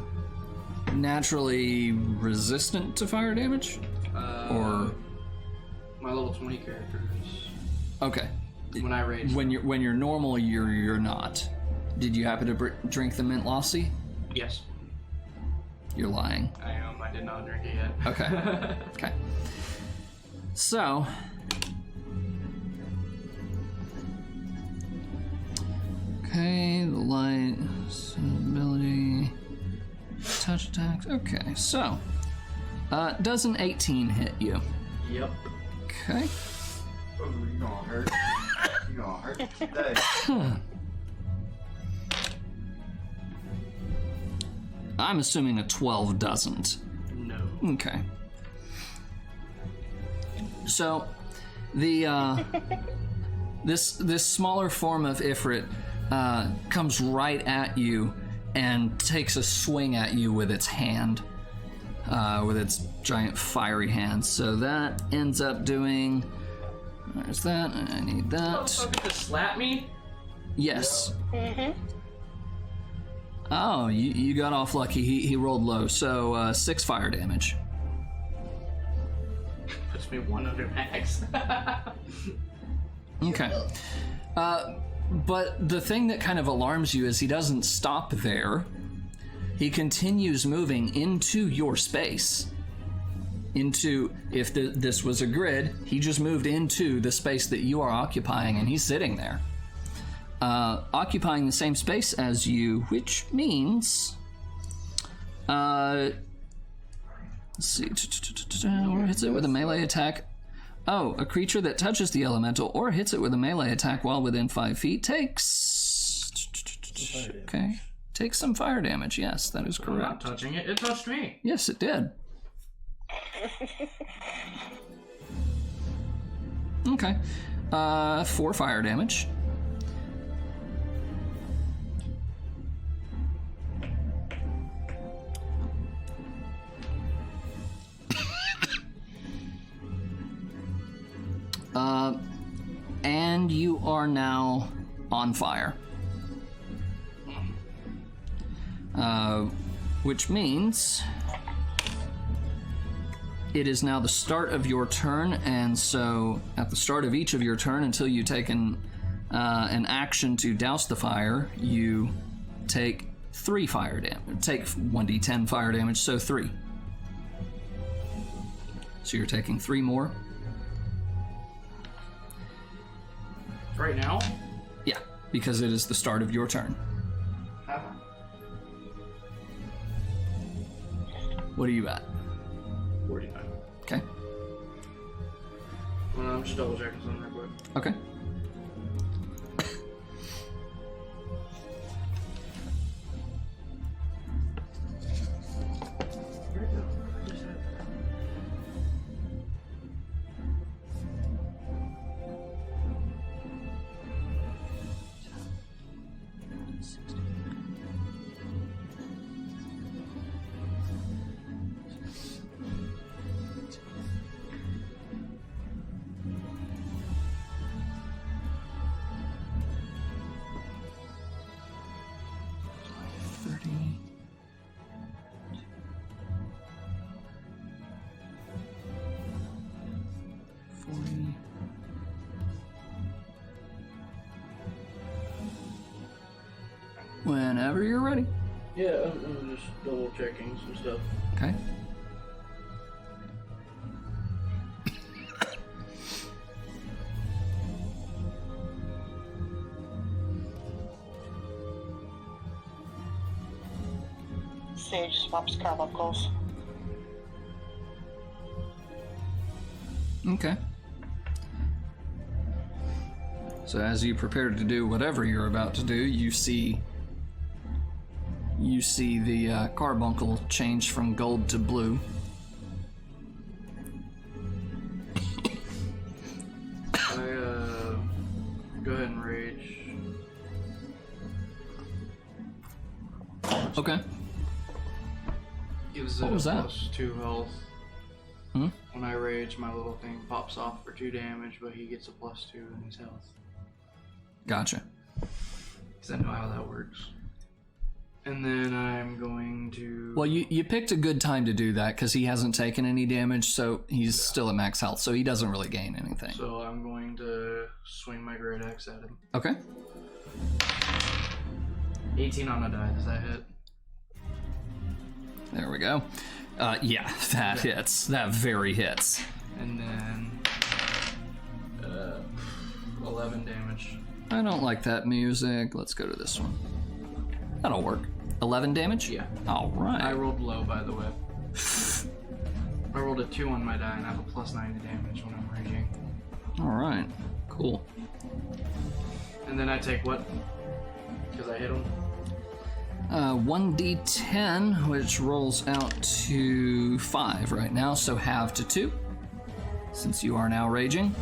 naturally resistant to fire damage? Or my level 20 characters. okay. When I rage. When you're normal, you're not. Did you happen to drink the mint lassi? Yes. You're lying. I am. I did not drink it yet. Okay. Okay. So, okay, the light ability, touch attacks. Okay, so does an 18 hit you? Yep. Okay. Oh, you gonna hurt. You gonna hurt today. I'm assuming a 12 doesn't. No. Okay. So, the this smaller form of Ifrit comes right at you and takes a swing at you with its hand, with its giant fiery hand. So that ends up doing. There's that. I need that. Motherfucker just slap me? Yes. Oh, you got off lucky. He rolled low, so 6 fire damage. Puts me 1 under max. Okay. But the thing that kind of alarms you is he doesn't stop there. He continues moving into your space. Into, if this was a grid, he just moved into the space that you are occupying, and he's sitting there. Occupying the same space as you, which means... let's see. Or hits it with a melee attack. Oh, a creature that touches the elemental or hits it with a melee attack while within 5 feet takes... Okay. Takes some fire damage, yes, that is I'm correct. not touching it. It touched me. Yes, it did. Okay. 4 fire damage. And you are now on fire. Which means it is now the start of your turn, and so at the start of each of your turn, until you take an action to douse the fire, you take 3 fire damage. Take 1d10 fire damage, so 3. So you're taking 3 more. Right now? Yeah, because it is the start of your turn. What are you at? 49. Okay. I'm just double checking something real quick. Okay. Whenever you're ready. Yeah, I'm just double checking some stuff. Okay. Sage swaps carbuncles. Okay. So as you prepare to do whatever you're about to do, you see the carbuncle change from gold to blue. Go ahead and rage. Okay. Gives What it was a that? plus 2 health. Hmm? When I rage, my little thing pops off for 2 damage, but he gets a plus 2 in his health. Gotcha. Because I know how that works. And then I'm going to... Well, you picked a good time to do that because he hasn't taken any damage, so he's still at max health, so he doesn't really gain anything. So I'm going to swing my great axe at him. Okay. 18 on a die. Does that hit? There we go. Yeah, that hits. That very hits. And then 11 damage. I don't like that music. Let's go to this one. That'll work. 11 damage? Yeah. All right. I rolled low, by the way. I rolled a 2 on my die, and I have a plus 9 to damage when I'm raging. All right. Cool. And then I take what? Because I hit him. 1d10, which rolls out to 5 right now, so halve to 2, since you are now raging.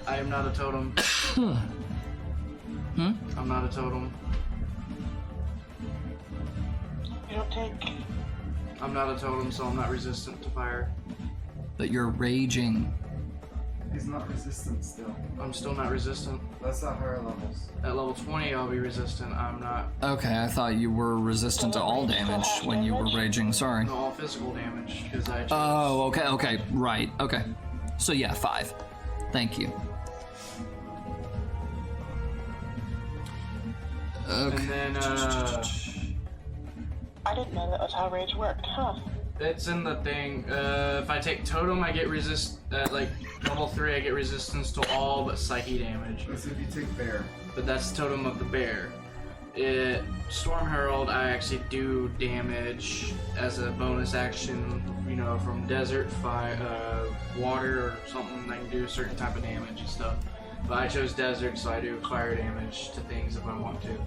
I am not a totem. I'm not a totem. You don't take. I'm not a totem, so I'm not resistant to fire. But you're raging. He's not resistant still. I'm still not resistant. That's at higher levels. At level 20, I'll be resistant. I'm not. Okay, I thought you were resistant to all damage when you were raging. Sorry. No, all physical damage, because I chose. Oh, okay, right, okay. So yeah, 5. Thank you. Okay. And then, I didn't know that was how rage worked, huh? it's in the thing. If I take totem, I get like level 3, I get resistance to all but psyche damage. That's if you take bear. But that's totem of the bear. Storm Herald, I actually do damage as a bonus action, you know, from desert, water, or something. I can do a certain type of damage and stuff. But I chose desert, so I do fire damage to things if I want to.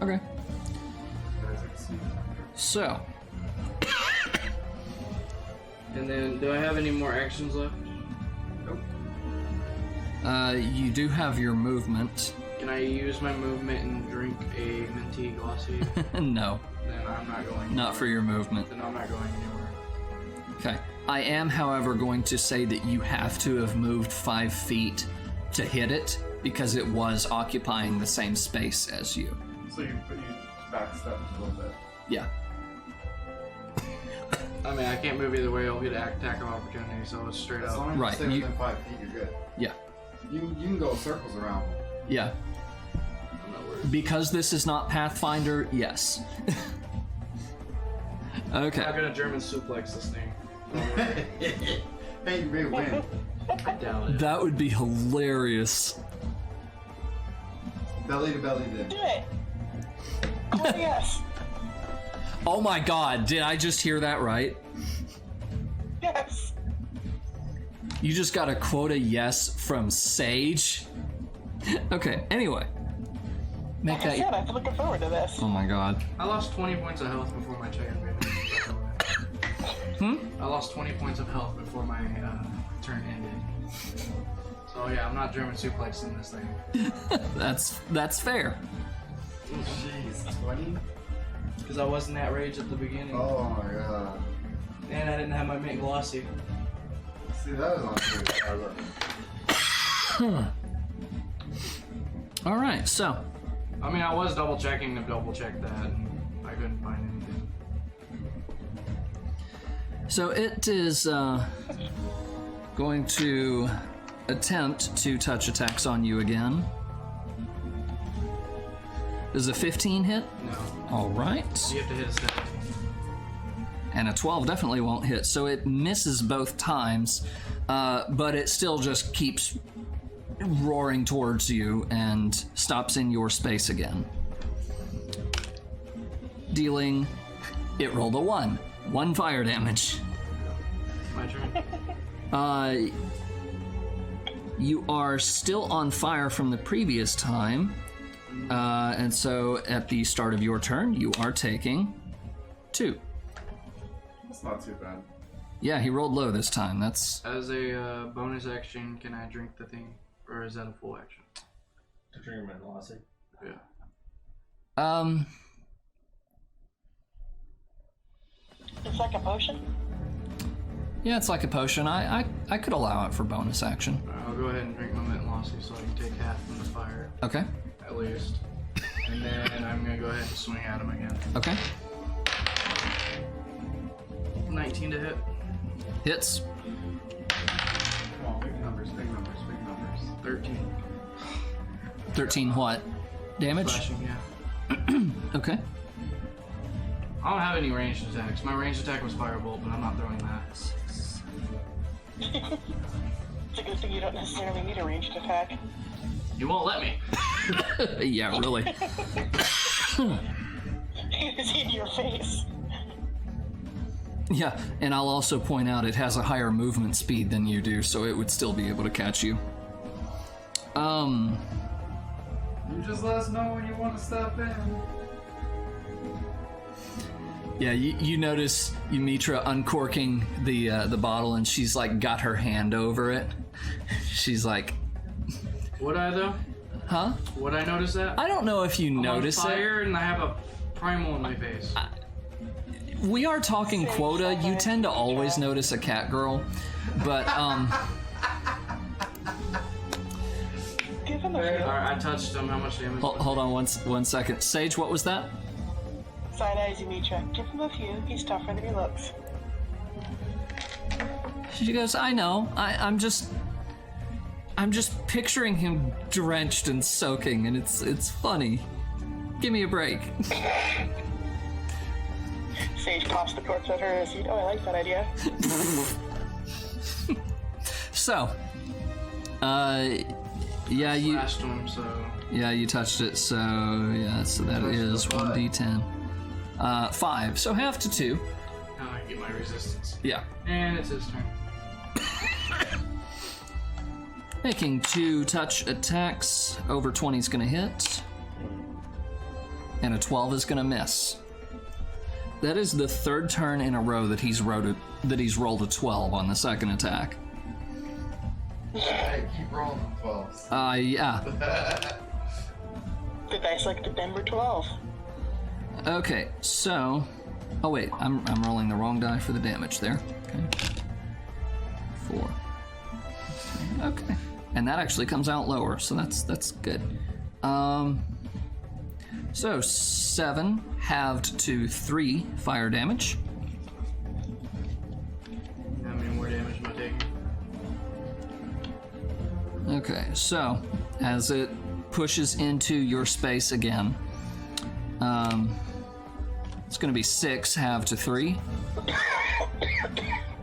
Okay. So. And then, do I have any more actions left? Nope. You do have your movement. Can I use my movement and drink a minty glossy? No, Then I'm not going. not for your movement. Then I'm not going anywhere. Okay. I am, however, going to say that you have to have moved 5 feet to hit it because it was occupying the same space as you. So you backstep a little bit. Yeah. I mean, I can't move either way. I'll get an attack of opportunity, so it's straight As up. long as Right, you stay you- within 5 feet, you're good. Yeah. You can go circles around. Yeah. I'm not worried. Because this is not Pathfinder, yes. I'm Okay. not gonna German suplex this thing. Hey, you may win. I doubt it. That would be hilarious. Belly to belly then. Do it. Oh, yes. Oh my god, did I just hear that right? Yes. You just got a quota yes from Sage? Okay, anyway. Make Like I said, that. I'm looking forward to this. Oh my god. I lost 20 points of health before my check finished. I lost 20 points of health before my turn ended. So yeah, I'm not German suplexing this thing. That's fair. Jeez, 20? Because I wasn't that rage at the beginning. Oh my god. And I didn't have my mint glossy. See, that was unfair. Alright, so. I mean, I was double checking to double check that, and I couldn't find anything. So it is going to attempt to touch attacks on you again. Does a 15 hit? No. Alright. You have to hit a stat. And a 12 definitely won't hit, so it misses both times, but it still just keeps roaring towards you and stops in your space again. Dealing, it rolled a 1. 1 fire damage. My turn. You are still on fire from the previous time, and so at the start of your turn, you are taking 2. That's not too bad. Yeah, he rolled low this time. That's As a bonus action, can I drink the thing? Or is that a full action? To drink my glossy. Yeah. It's like a potion. yeah, it's like a potion. I could allow it for bonus action. I'll go ahead and drink my mint glossy so I can take half from the fire, Okay. at least. And then I'm gonna go ahead and swing at him again. Okay. 19 to hit. Hits. Come on, big numbers, big numbers, big numbers. 13. 13 what? Damage? Slashing, yeah. Okay. I don't have any ranged attacks. My ranged attack was Firebolt, but I'm not throwing that. It's a good thing you don't necessarily need a ranged attack. You won't let me. Yeah, really. It is in your face. Yeah, and I'll also point out it has a higher movement speed than you do, so it would still be able to catch you. You just let us know when you want to step in. Yeah, you notice Umitra uncorking the bottle, and she's like got her hand over it. She's like, Would I though? huh? Would I notice that? I don't know if you I'm notice on it. fire and I have a primal in my face. We are talking quota. You tend to always notice a cat girl, but Give him a Alright, few. I touched him. How much damage? hold on one second. Sage, what was that? Side eyes, Umitra. Give him a few. He's tougher than he looks. She goes, I know. I'm just picturing him drenched and soaking, and it's funny. Give me a break. Sage pops the corpse at her as you know, I like that idea. So, yeah, you Slashed him, so touched it. So yeah, so that is 1d10. 5. So half to 2. now I get my resistance. Yeah. And it's his turn. Making 2 touch attacks. Over 20 is going to hit. And a 12 is going to miss. That is the third turn in a row that he's rolled a 12 on the second attack. Hey, keep rolling them 12s. Yeah. The dice like the number 12. Okay, so... Oh wait, I'm rolling the wrong die for the damage there. Okay. 4. Okay. And that actually comes out lower, so that's good. So 7 halved to 3 fire damage. How many more damage am I taking? Okay, so as it pushes into your space again, it's going to be 6 halved to 3.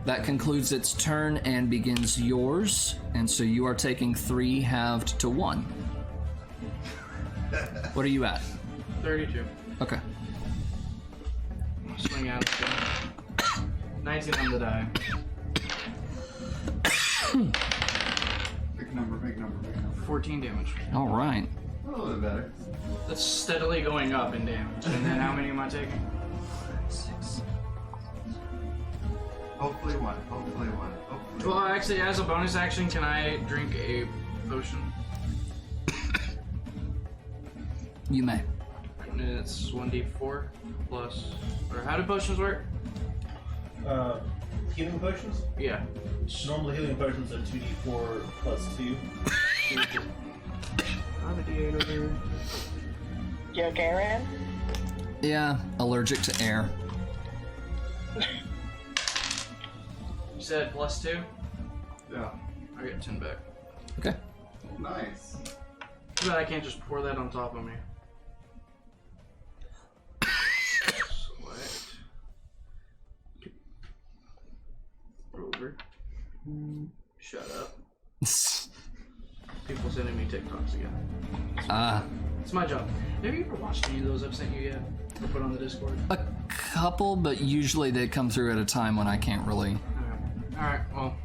That concludes its turn and begins yours, and so you are taking 3 halved to 1. What are you at? 32. Okay. Swing out of 19 on the die. Big number, big number, big number. 14 damage. All right. A little bit better. That's steadily going up in damage. And then how many am I taking? 6. Hopefully one, hopefully one, hopefully Well, one. actually, as a bonus action, can I drink a potion? You may. And it's 1d4 plus. Or how do potions work? Healing potions? Yeah. Normal healing potions are 2d4 plus 2. I have a d8 over here. You okay, Rand? Yeah, allergic to air. You said plus 2? Yeah. I get 10 back. Okay. Nice. Too bad I can't just pour that on top of me. Select. Over. Shut up. People sending me TikToks again. It's my job. Have you ever watched any of those I've sent you yet? Or put on the Discord? A couple, but usually they come through at a time when I can't really. Alright, well.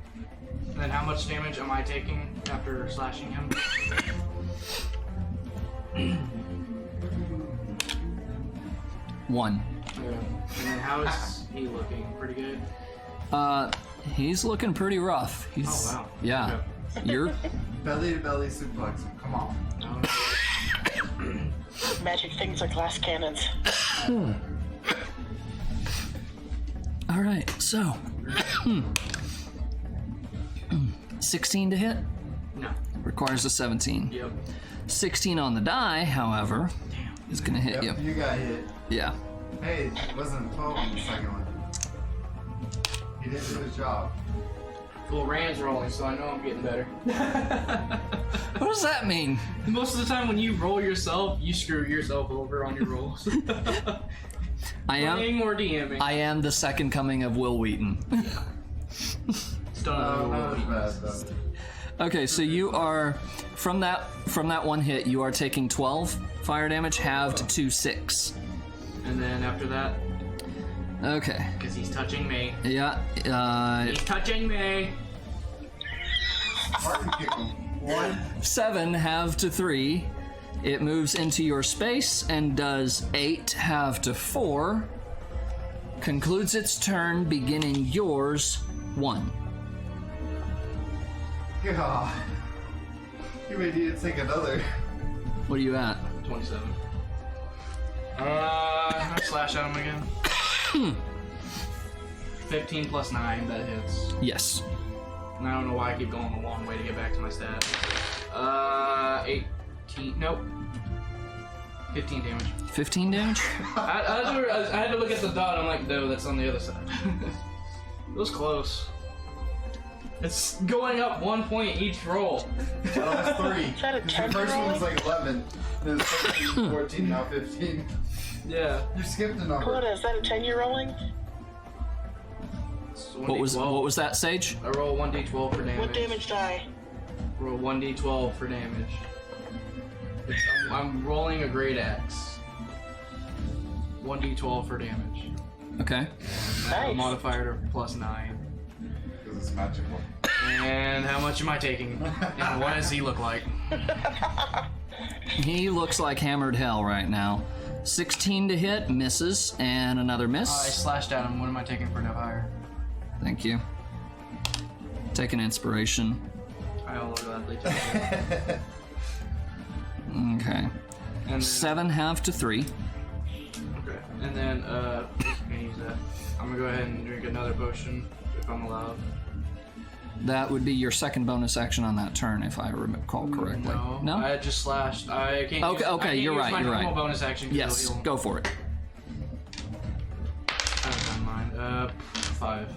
Then how much damage am I taking after slashing him? 1. And then how is he looking? Pretty good? He's looking pretty rough. He's, Oh, wow. Yeah. You're. Belly to belly suplex. Come on. Magic things are glass cannons. All right. So. 16 to hit No. requires a 17. Yep. 16 on the die, however, is going to hit Yep, you. you got hit. Yeah. Hey, it wasn't 12 on the second one. He didn't do his job. Well, Rand's rolling, so I know I'm getting better. What does that mean? Most of the time when you roll yourself, you screw yourself over on your rolls. Playing or DMing. I am the second coming of Will Wheaton. It's done. Oh, that was bad Okay, so you are from that one hit, you are taking 12 fire damage, halved to 6. And then after that, Okay. because he's touching me. Yeah. He's touching me. Martin kick him. 7 halved to 3. It moves into your space and does 8 halved to 4. Concludes its turn, beginning yours 1. God. You may need to take another. What are you at? 27. I slash at him again. 15 plus 9, that hits. Yes. And I don't know why I keep going a long way to get back to my stat. 18, nope. 15 damage. 15 damage? I had to look at the dot, I'm like, no, that's on the other side. It was close. It's going up 1 point each roll. That was 3. Is that a 10 The first one was rolling? like 11. Then it's 13, 14, now 15. Yeah. You skipped a number. Quota, is that a 10 year rolling? It's What was 1d12. what was that, Sage? I roll 1d12 for damage. What damage die? Roll 1d12 for damage. I'm rolling a great axe. 1d12 for damage. Okay. Nice. Modifier to plus 9. Because it's magical. And how much am I taking? And what does he look like? He looks like hammered hell right now. 16 to hit, misses, and another I miss. slashed at him. What am I taking for no higher? Thank you. Take an inspiration. I'll gladly take it. Okay. And 7 halved to 3. okay. And then I'm gonna use that. I'm gonna go ahead and drink another potion if I'm allowed. That would be your second bonus action on that turn, if I recall correctly. No. I just slashed. I can't. Okay, use, I okay, can't you're use right, my you're normal right. bonus action. 'cause Yes, it'll heal. go for it. I don't mind. 5.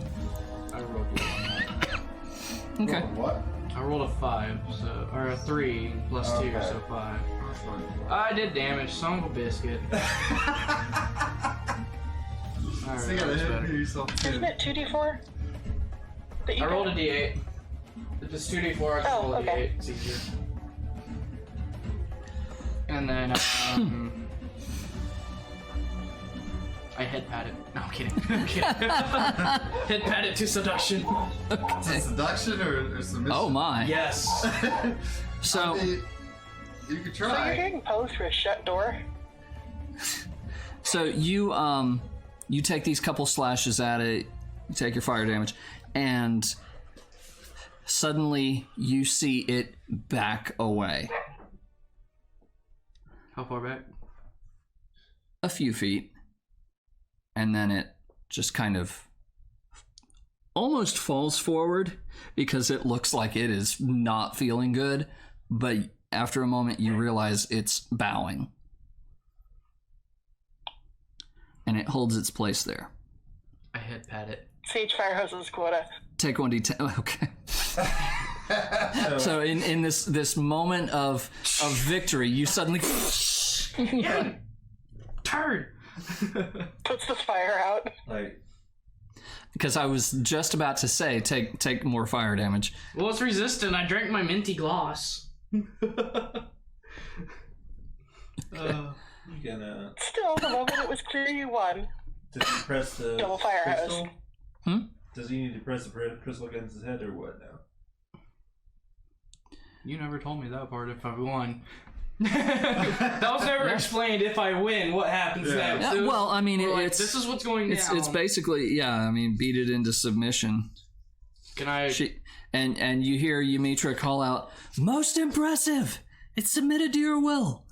I rolled a 1. Okay. What? I rolled a 5, so or a 3 plus 2, Okay. so 5. I did damage, son of a biscuit. Alright, So you gotta that's hit better. yourself too. Isn't it 2d4? That you I rolled a got? d8. If it's 2d4, I just Oh, roll a okay. d8. It's easier. And then I head pat it. No, I'm kidding. I'm kidding. Head pat it to seduction. Is it seduction or submission? Oh my. Yes. So, I mean, you could So you're try. getting posed through a shut door? so you take these couple slashes at it, you take your fire damage, and suddenly you see it back away. How far back? A few feet. And then it just kind of almost falls forward because it looks like it is not feeling good, but after a moment you realize it's bowing. And it holds its place there. I head pat it. Sage fire hoses quota. Take 1d10. Okay. So in this moment of victory, you suddenly Turn! Puts the fire out. Like, because I was just about to say take more fire damage. Well, it's resistant. I drank my minty gloss. you gonna Still, the moment it was clear you won. does he press the Double fire crystal? hose. Does he need to press the crystal against his head or what now? You never told me that part if I won. That was never explained. If I win, what happens next? Yeah, It was well, I mean, more like, it's this is what's going down. it's basically, yeah, I mean, beat it into submission. Can I? And you hear Yumitra call out, "Most impressive! It's submitted to your will.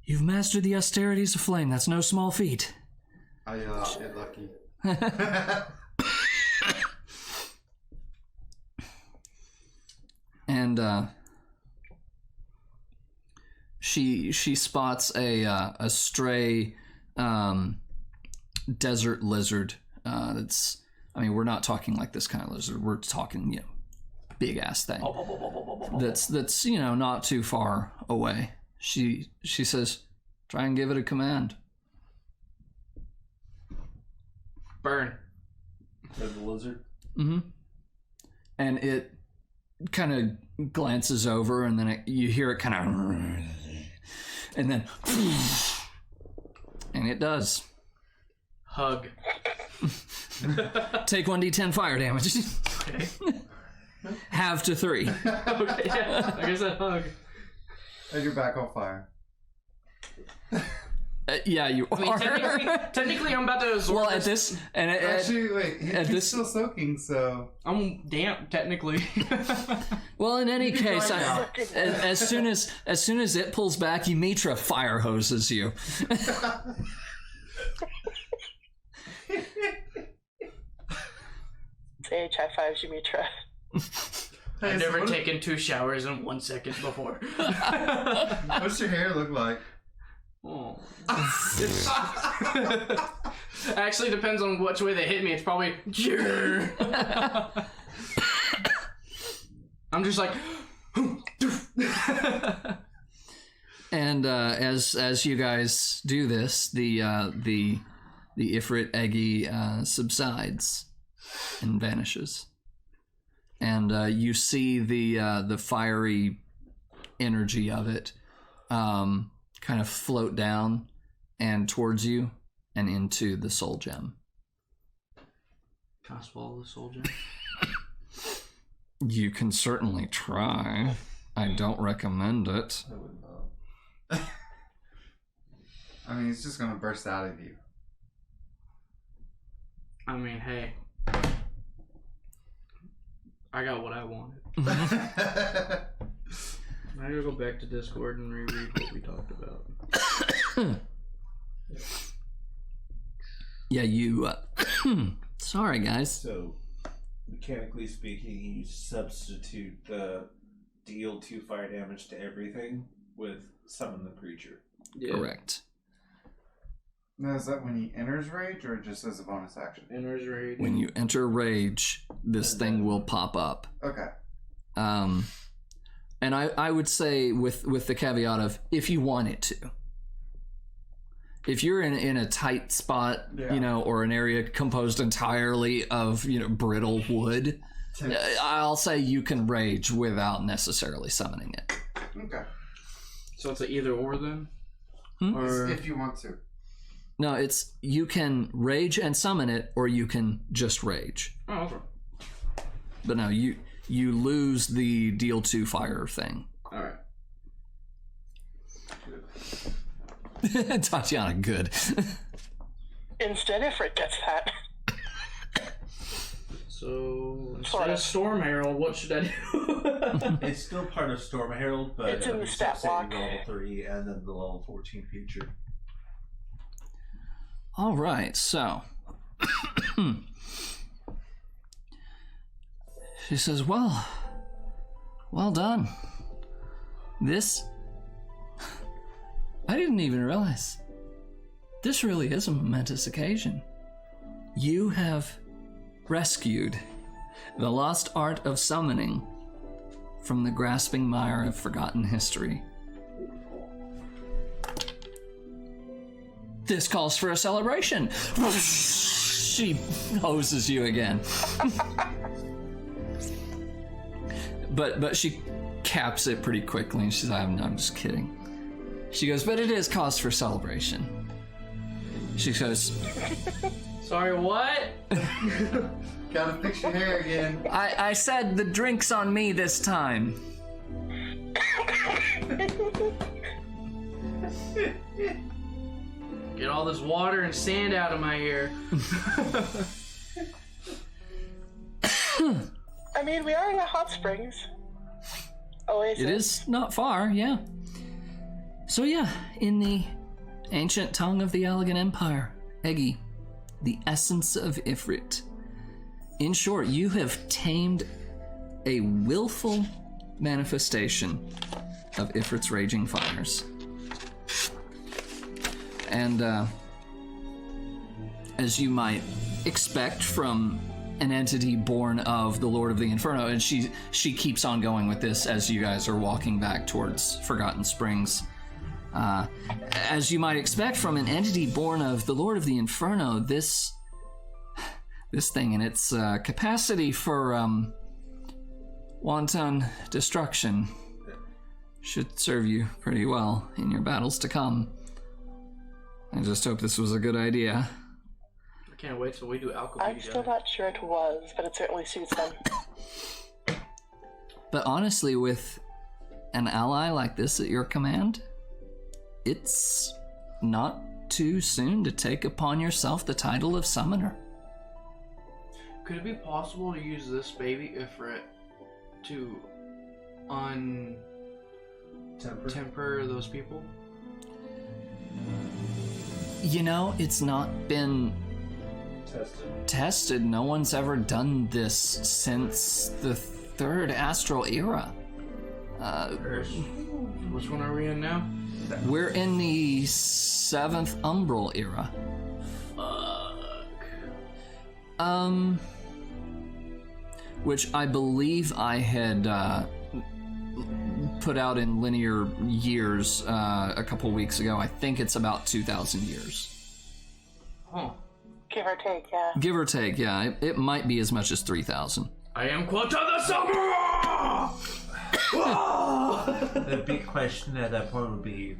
You've mastered the austerities of flame. That's no small feat." I get lucky. And she spots a stray desert lizard. That's, I mean, we're not talking like this kind of lizard. We're talking, you know, big ass thing. That's you know, not too far away. She says, "Try and give it a command." Burn. Red the lizard? Mm-hmm. And it kind of glances over, and then you hear it kind of, and then, and it does. Hug. Take 1d10 fire damage. Okay. Halve to 3. Okay, yeah. I guess I hug. And you're back on fire. Yeah, you I mean, are. technically, I'm about to absorb. Well, at this, and Actually, wait, he's this- still soaking, so... I'm damp, technically. well, in any case, now. as soon as it pulls back, Ymitra fire hoses you. Sage high fives, Ymitra. Hey, I've so never what- taken 2 showers in 1 second before. What's your hair look like? Oh. Actually, depends on which way they hit me. It's probably. I'm just like. And as you guys do this, the Ifrit Eggy subsides and vanishes, and you see the fiery energy of it kind of float down and towards you and into the soul gem. Can I swallow the soldier? You can certainly try. I don't recommend it. I would not. I mean, it's just gonna burst out of you. I mean, hey. I got what I wanted. I gotta go back to Discord and reread what we talked about. Yeah, you... sorry, guys. So, mechanically speaking, you substitute the deal 2 fire damage to everything with summon the creature. Yeah. Correct. Now, is that when he enters rage or just as a bonus action? Enters rage. When you enter rage, this thing will pop up. Okay. And I would say with the caveat of if you want it to. If you're in a tight spot, Yeah. or an area composed entirely of, brittle wood, I'll say you can rage without necessarily summoning it. Okay. So it's an either or then? Hmm? Or If you want to. No, it's you can rage and summon it, or you can just rage. oh, okay. But no, you lose the deal 2 fire thing. All right. Tatiana, good. Instead, Ifrit gets that. So instead Sort of of. Storm Herald, what should I do? It's still part of Storm Herald, but It's in the except stat block. saving level 3 and then the level 14 feature. All right, so she says, well done. This, I didn't even realize. This really is a momentous occasion. You have rescued the lost art of summoning from the grasping mire of forgotten history. This calls for a celebration. She hoses you again. but she caps it pretty quickly, and she's like, I'm just kidding. She goes, but it is cause for celebration. She goes, Sorry, what? Gotta fix your hair again. I said the drink's on me this time. Get all this water and sand out of my hair. I mean, we are in the hot springs. Oasis. It is not far, yeah. So yeah, in the ancient tongue of the Allegan Empire, Eggy, the essence of Ifrit. In short, you have tamed a willful manifestation of Ifrit's raging fires. And as you might expect from an entity born of the Lord of the Inferno, and she keeps on going with this as you guys are walking back towards Forgotten Springs. As you might expect from an entity born of the Lord of the Inferno, this thing in its capacity for wanton destruction should serve you pretty well in your battles to come. I just hope this was a good idea. I can't wait till we do alchemy I'm together. still not sure it was, but it certainly suits them. But honestly, with an ally like this at your command, it's not too soon to take upon yourself the title of summoner. Could it be possible to use this baby Ifrit to temper those people? You know, it's not been tested. No one's ever done this since the third astral era. Which one are we in now? We're in the seventh umbral era. Which I believe I had put out in linear years a couple weeks ago. I think it's about 2,000 years. Huh. Give or take, yeah. Give or take, yeah. It might be as much as 3,000. I am Quota the Summoner! The big question at that point would be,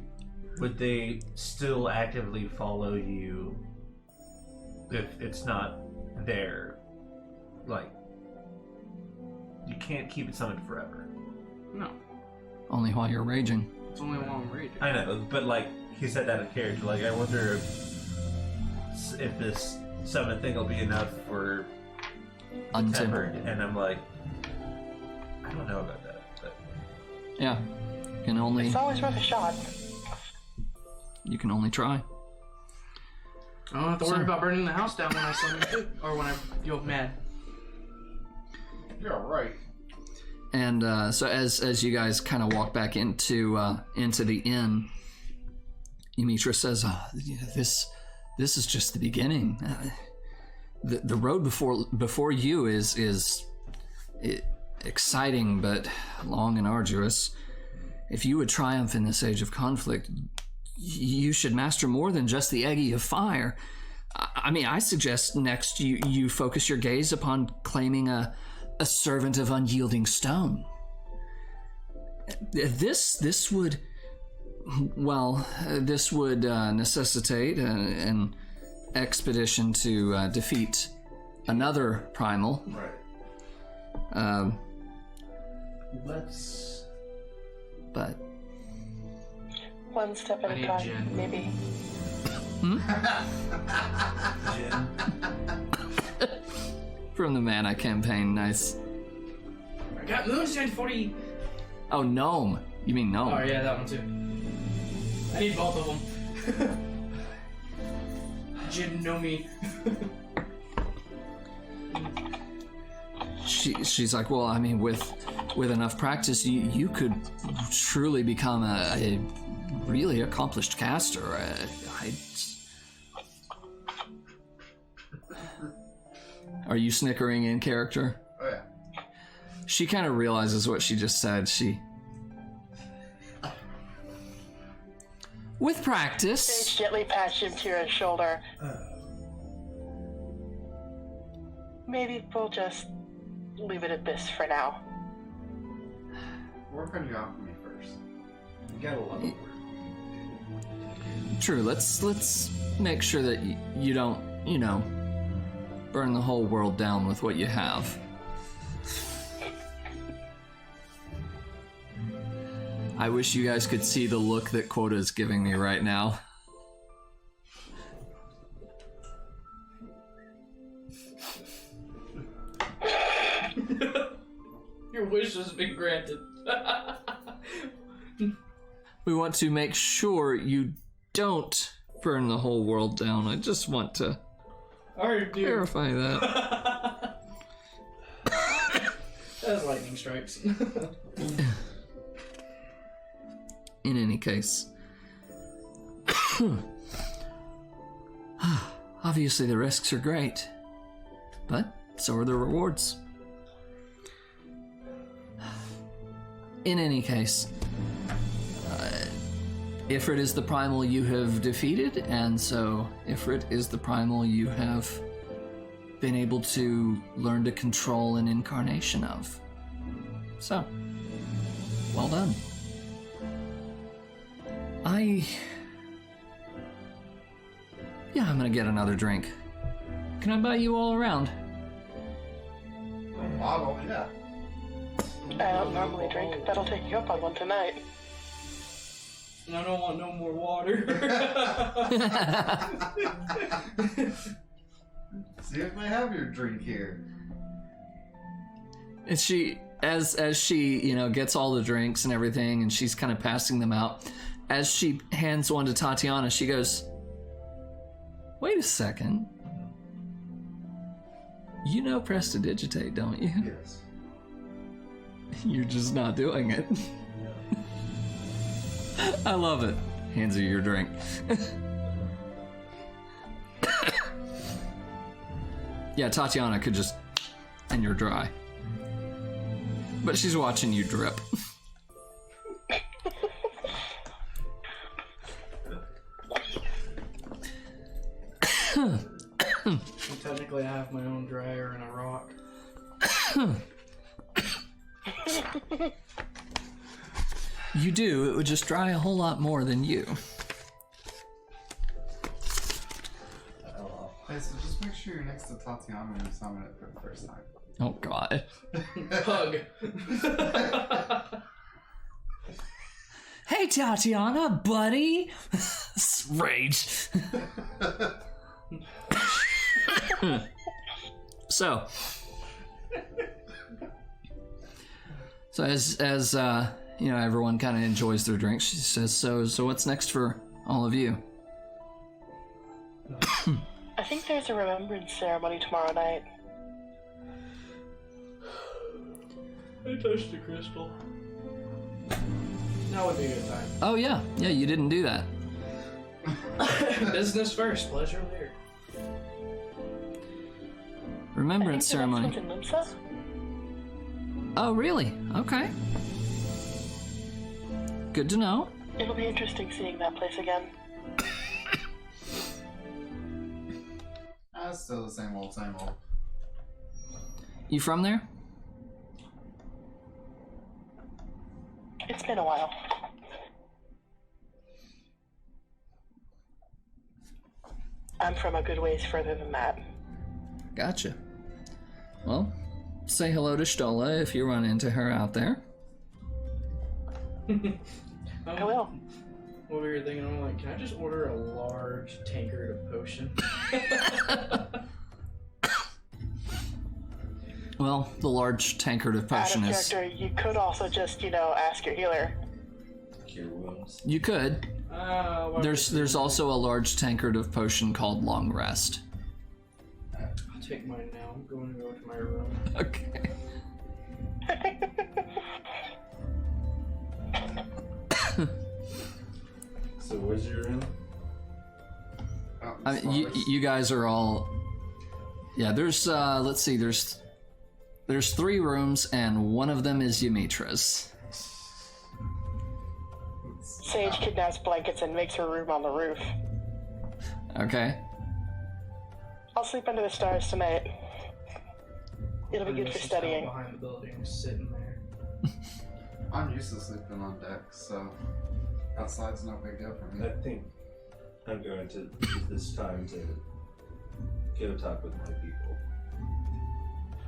would they still actively follow you if it's not there? Like, you can't keep it summoned forever. No. Only while you're raging. It's only while I'm raging. I know, but like, he said that in character. Like, I wonder if this summon thing will be enough for Untempered. And I'm like, I don't know about that. But Yeah. It's always worth a shot. You can only try. I don't have to worry about burning the house down when I summon too. Or when I feel mad. You're right. And so as you guys kind of walk back into the inn, Yumitra says, "This is just the beginning. The road before you is exciting but long and arduous. If you would triumph in this age of conflict, you should master more than just the Eggy of Fire. I mean, I suggest next you focus your gaze upon claiming a servant of unyielding stone. This would necessitate an expedition to defeat another primal. right. Let's. But One step at I a need time, gin. maybe. Jin. from the Mana campaign, nice. I got moonshine for you. Oh, gnome. You mean gnome? Oh yeah, that one too. I need both of them. Jin know me. She's like, well, I mean, with enough practice, you could truly become a really accomplished caster. Are you snickering in character? Oh yeah. She kind of realizes what she just said. With practice. Sage gently pats Yumtira's shoulder. Maybe we'll just leave it at this for now. Work on your alchemy first. You gotta love it. True. Let's make sure that you don't, burn the whole world down with what you have. I wish you guys could see the look that Quota is giving me right now. Your wish has been granted. We want to make sure you don't burn the whole world down. I just want to verify that. That's lightning strikes. In any case. Obviously the risks are great, but so are the rewards. In any case, Ifrit is the primal you have defeated, and so Ifrit is the primal you have been able to learn to control an incarnation of. So, well done. Yeah, I'm gonna get another drink. Can I buy you all around? A bottle, yeah. I don't normally drink. That'll take you up on one tonight. I don't want no more water. See if I have your drink here. And she, as she, gets all the drinks and everything, and she's kind of passing them out, as she hands one to Tatiana, she goes, "Wait a second. You know prestidigitate, don't you? Yes. You're just not doing it." I love it. Hands you your drink. Yeah, Tatiana could just... and you're dry. But she's watching you drip. Technically, I have my own dryer and a rock. You do. It would just dry a whole lot more than you. Hey, so just make sure you're next to Tatiana when you summon it for the first time. Oh, God. Hug. Hey, Tatiana, buddy. Rage. So as everyone kind of enjoys their drinks, she says, so what's next for all of you? I think there's a remembrance ceremony tomorrow night. I touched the crystal. That would be a good time. Oh, yeah, you didn't do that. Business first, pleasure later. Remembrance ceremony. I think the next one's in Limsa. Oh, really? Okay. Good to know. It'll be interesting seeing that place again. Still the same old, same old. You from there? It's been a while. I'm from a good ways further than that. Gotcha. Well, say hello to Stola if you run into her out there. I will. What were you thinking? I'm like, can I just order a large tankard of potion? Well, the large tankard of potion Out of is... character, you could also just, ask your healer. Cure wounds. You could. There's also a large tankard of potion called Long Rest. I'll take mine now. I'm going to go to my room. Okay. So where's your room? Oh, I mean, you guys are all... Yeah, there's, let's see, there's 3 rooms, and one of them is Ymitra's. Sage kidnaps blankets and makes her room on the roof. Okay. I'll sleep under the stars tonight. It'll be I'm good for just studying. behind the building, sitting there. I'm used to sleeping on deck, so outside's no big deal for me. I think I'm going to use this time to go talk with my people.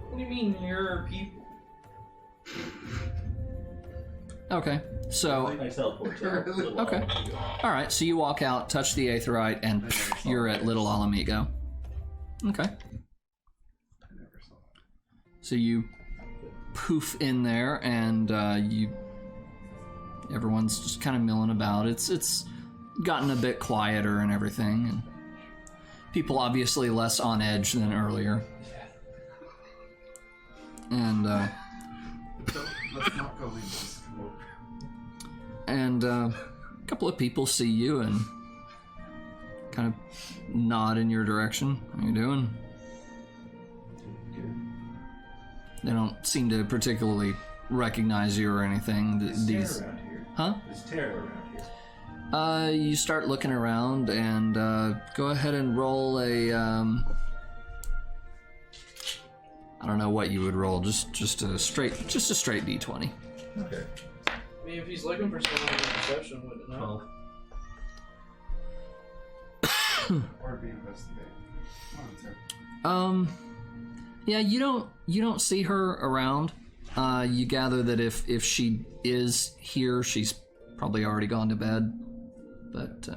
What do you mean, your people? Okay, so... I teleport to Little Okay. Alamigo. Alright, so you walk out, touch the Aetherite, and you're at Little Alamigo. Okay. I never saw it. So you poof in there, and everyone's just kind of milling about. It's gotten a bit quieter and everything, and people obviously less on edge than earlier. And Let's not go in this. and a couple of people see you and kind of nod in your direction. How you doing? Good. They don't seem to particularly recognize you or anything. Is Tara around here? Huh? Is Tara around here? You start looking around and go ahead and roll a I don't know what you would roll. Just a straight d20. Okay. I mean, if he's looking for someone in perception, would it not? 12. Or be investigate. Yeah, you don't see her around. You gather that if she is here, she's probably already gone to bed. But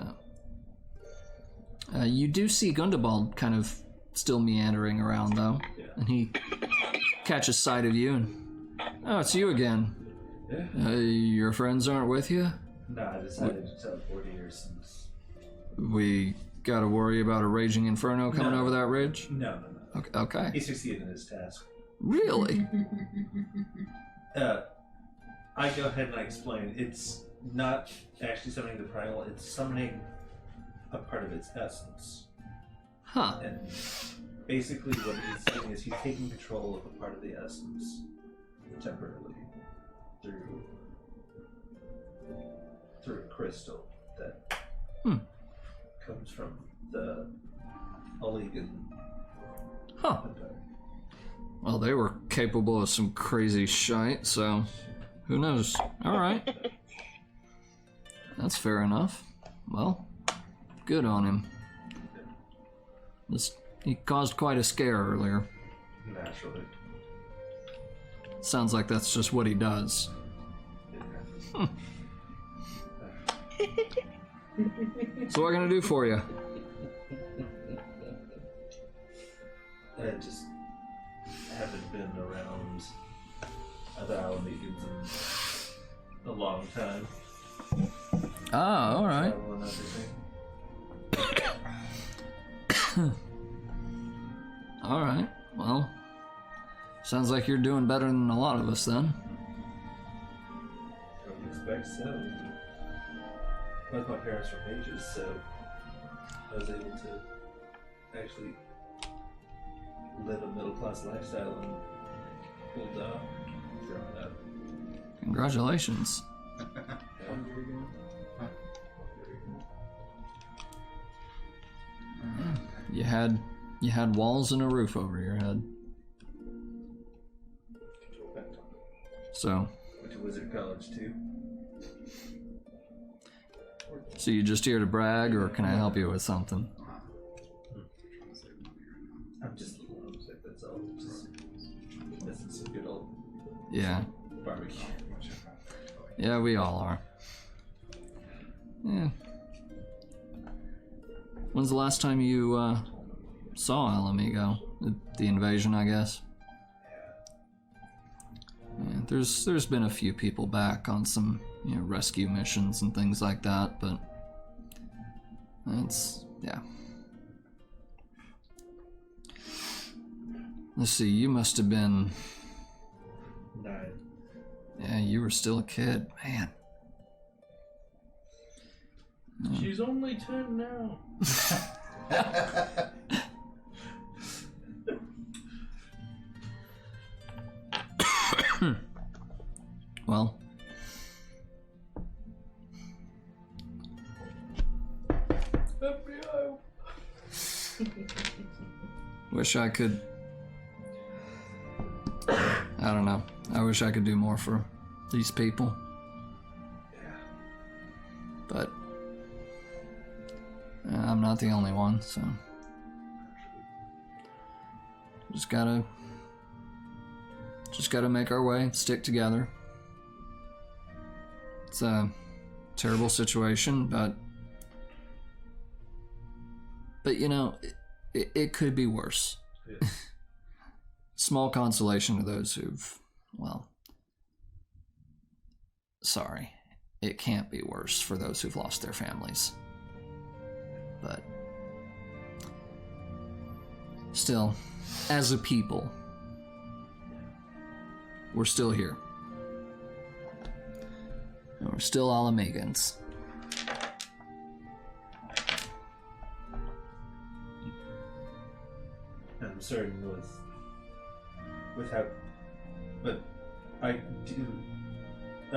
you do see Gundabald kind of still meandering around, though. Yeah. And he catches sight of you and, oh, it's you again. Yeah. Your friends aren't with you? No, I decided to teleport here since... We gotta worry about a raging inferno coming No. over that ridge? No. Okay. He succeeded in his task. Really? I go ahead and I explain. It's not actually summoning the primal, it's summoning a part of its essence. Huh. And basically what he's doing is he's taking control of a part of the essence temporarily through a crystal that comes from the Oligan Huh. Empire. Well, they were capable of some crazy shite, so who knows? Alright. That's fair enough. Well, good on him. He caused quite a scare earlier. Naturally. Sounds like that's just what he does. So what can I do for you? I just haven't been around other Alamegans in a long time. Ah, alright. Travel and everything. Alright, well, sounds like you're doing better than a lot of us then. I would expect so. Both my parents were mages, so I was able to actually live a middle-class lifestyle and build up growing up. Congratulations. You had walls and a roof over your head. So Went to Wizard College too. So you just here to brag, or can I help you with something? I'm just a little homesick, that's all. Just missing some good old Yeah. barbecue. Yeah, we all are. Yeah. When's the last time you saw Alamigo? The invasion, I guess. Yeah, there's been a few people back on some rescue missions and things like that, but yeah. Let's see, you must have been 9. Yeah, you were still a kid, man. She's only 10 now. Well, FBI. wish I could. I don't know. I wish I could do more for these people. Yeah. But I'm not the only one, so just gotta make our way, stick together. It's a terrible situation, but it could be worse. Yeah. Small consolation to those who've, sorry, it can't be worse for those who've lost their families. But still, as a people, we're still here. And we're still Alamegans. I'm certain with how, but I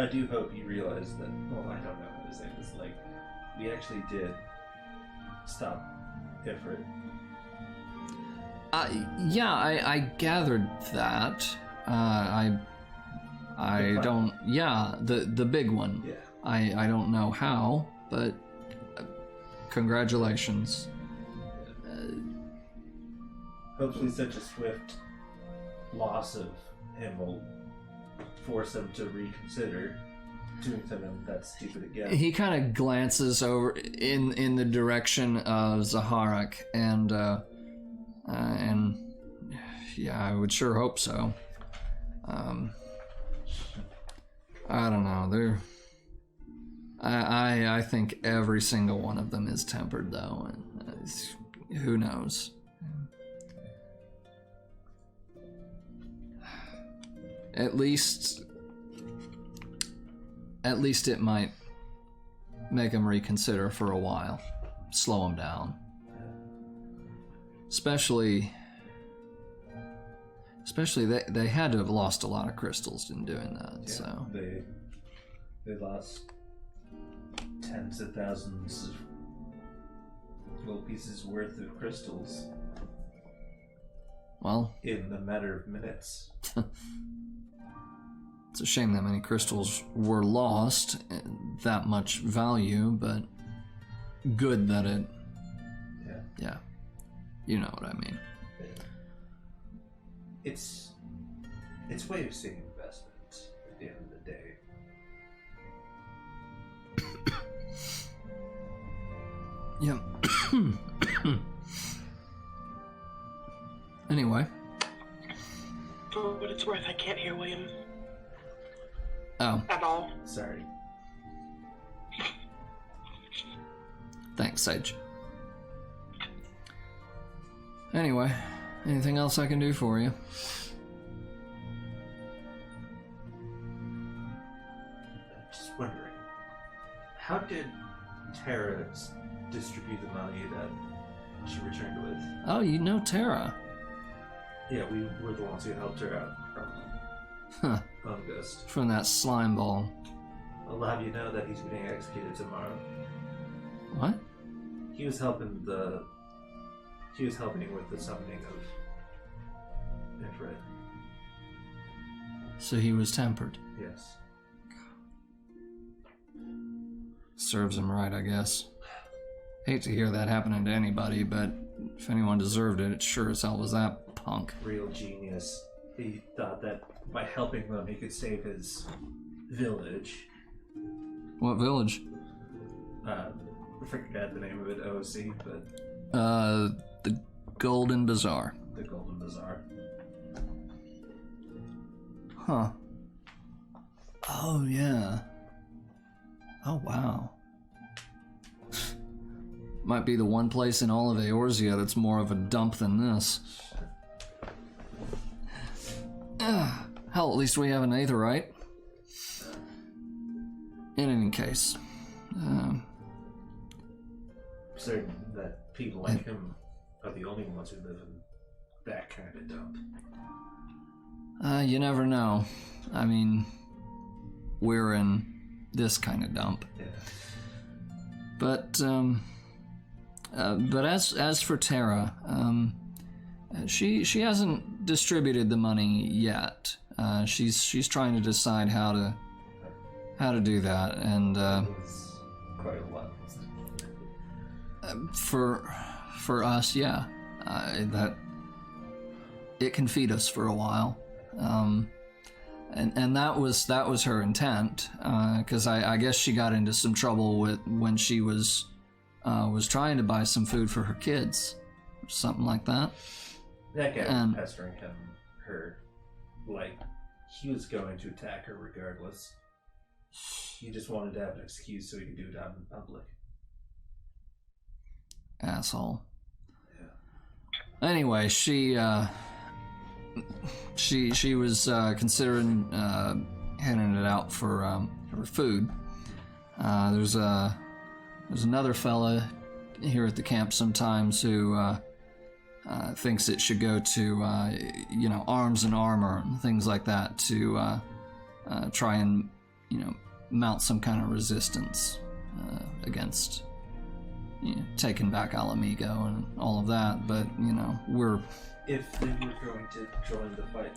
do hope you realize that, I don't know how to say this, like, we actually did stop Ifrit. Yeah, I gathered that. I don't. Yeah, the big one. Yeah. I don't know how, but congratulations. Hopefully, such a swift loss of him will force him to reconsider doing something that stupid again. He kind of glances over in the direction of Zaharak, and yeah, I would sure hope so. I don't know. I think every single one of them is tempered, though, and who knows. At least it might make him reconsider for a while, slow him down. Especially they had to have lost a lot of crystals in doing that. Yeah, so they lost tens of thousands of gold pieces worth of crystals. Well, in a matter of minutes. It's a shame that many crystals were lost, that much value, but good that it... Yeah. You know what I mean. It's way of seeing investment at the end of the day. Yeah. Anyway. For what it's worth, I can't hear William. Oh. At all. Sorry. Thanks, Sage. Anyway, anything else I can do for you? Just wondering, how did Tara distribute the money that she returned with? Oh, you know Tara. Yeah, we were the ones who helped her out from Ghost. From that slime ball. I'll have you know that he's being executed tomorrow. What? He was helping with the summoning of Infrared. So he was tempered. Yes. Serves him right, I guess. Hate to hear that happening to anybody, but if anyone deserved it, it sure as hell was that punk. Real genius. He thought that by helping them, he could save his village. What village? I forget the name of it, OC, but... The Golden Bazaar. The Golden Bazaar. Huh. Oh, yeah. Oh, wow. Might be the one place in all of Eorzea that's more of a dump than this. Hell, at least we have an Aetherite. In any case. Certain that people like him are the only ones who live in that kind of dump. You never know. I mean, we're in this kind of dump. Yeah. But as for Tara, she hasn't distributed the money yet. She's trying to decide how to do that, and It was quite a lot. for us, yeah, that it can feed us for a while, and that was her intent, because I guess she got into some trouble when she was trying to buy some food for her kids, something like that. That guy was pestering her, like he was going to attack her regardless. He just wanted to have an excuse so he could do it out in public. Asshole. Yeah. Anyway, she was considering handing it out for food. There's another fella here at the camp sometimes who thinks it should go to arms and armor and things like that to try and mount some kind of resistance against taking back Alamigo and all of that, but, we're... If they were going to join the fight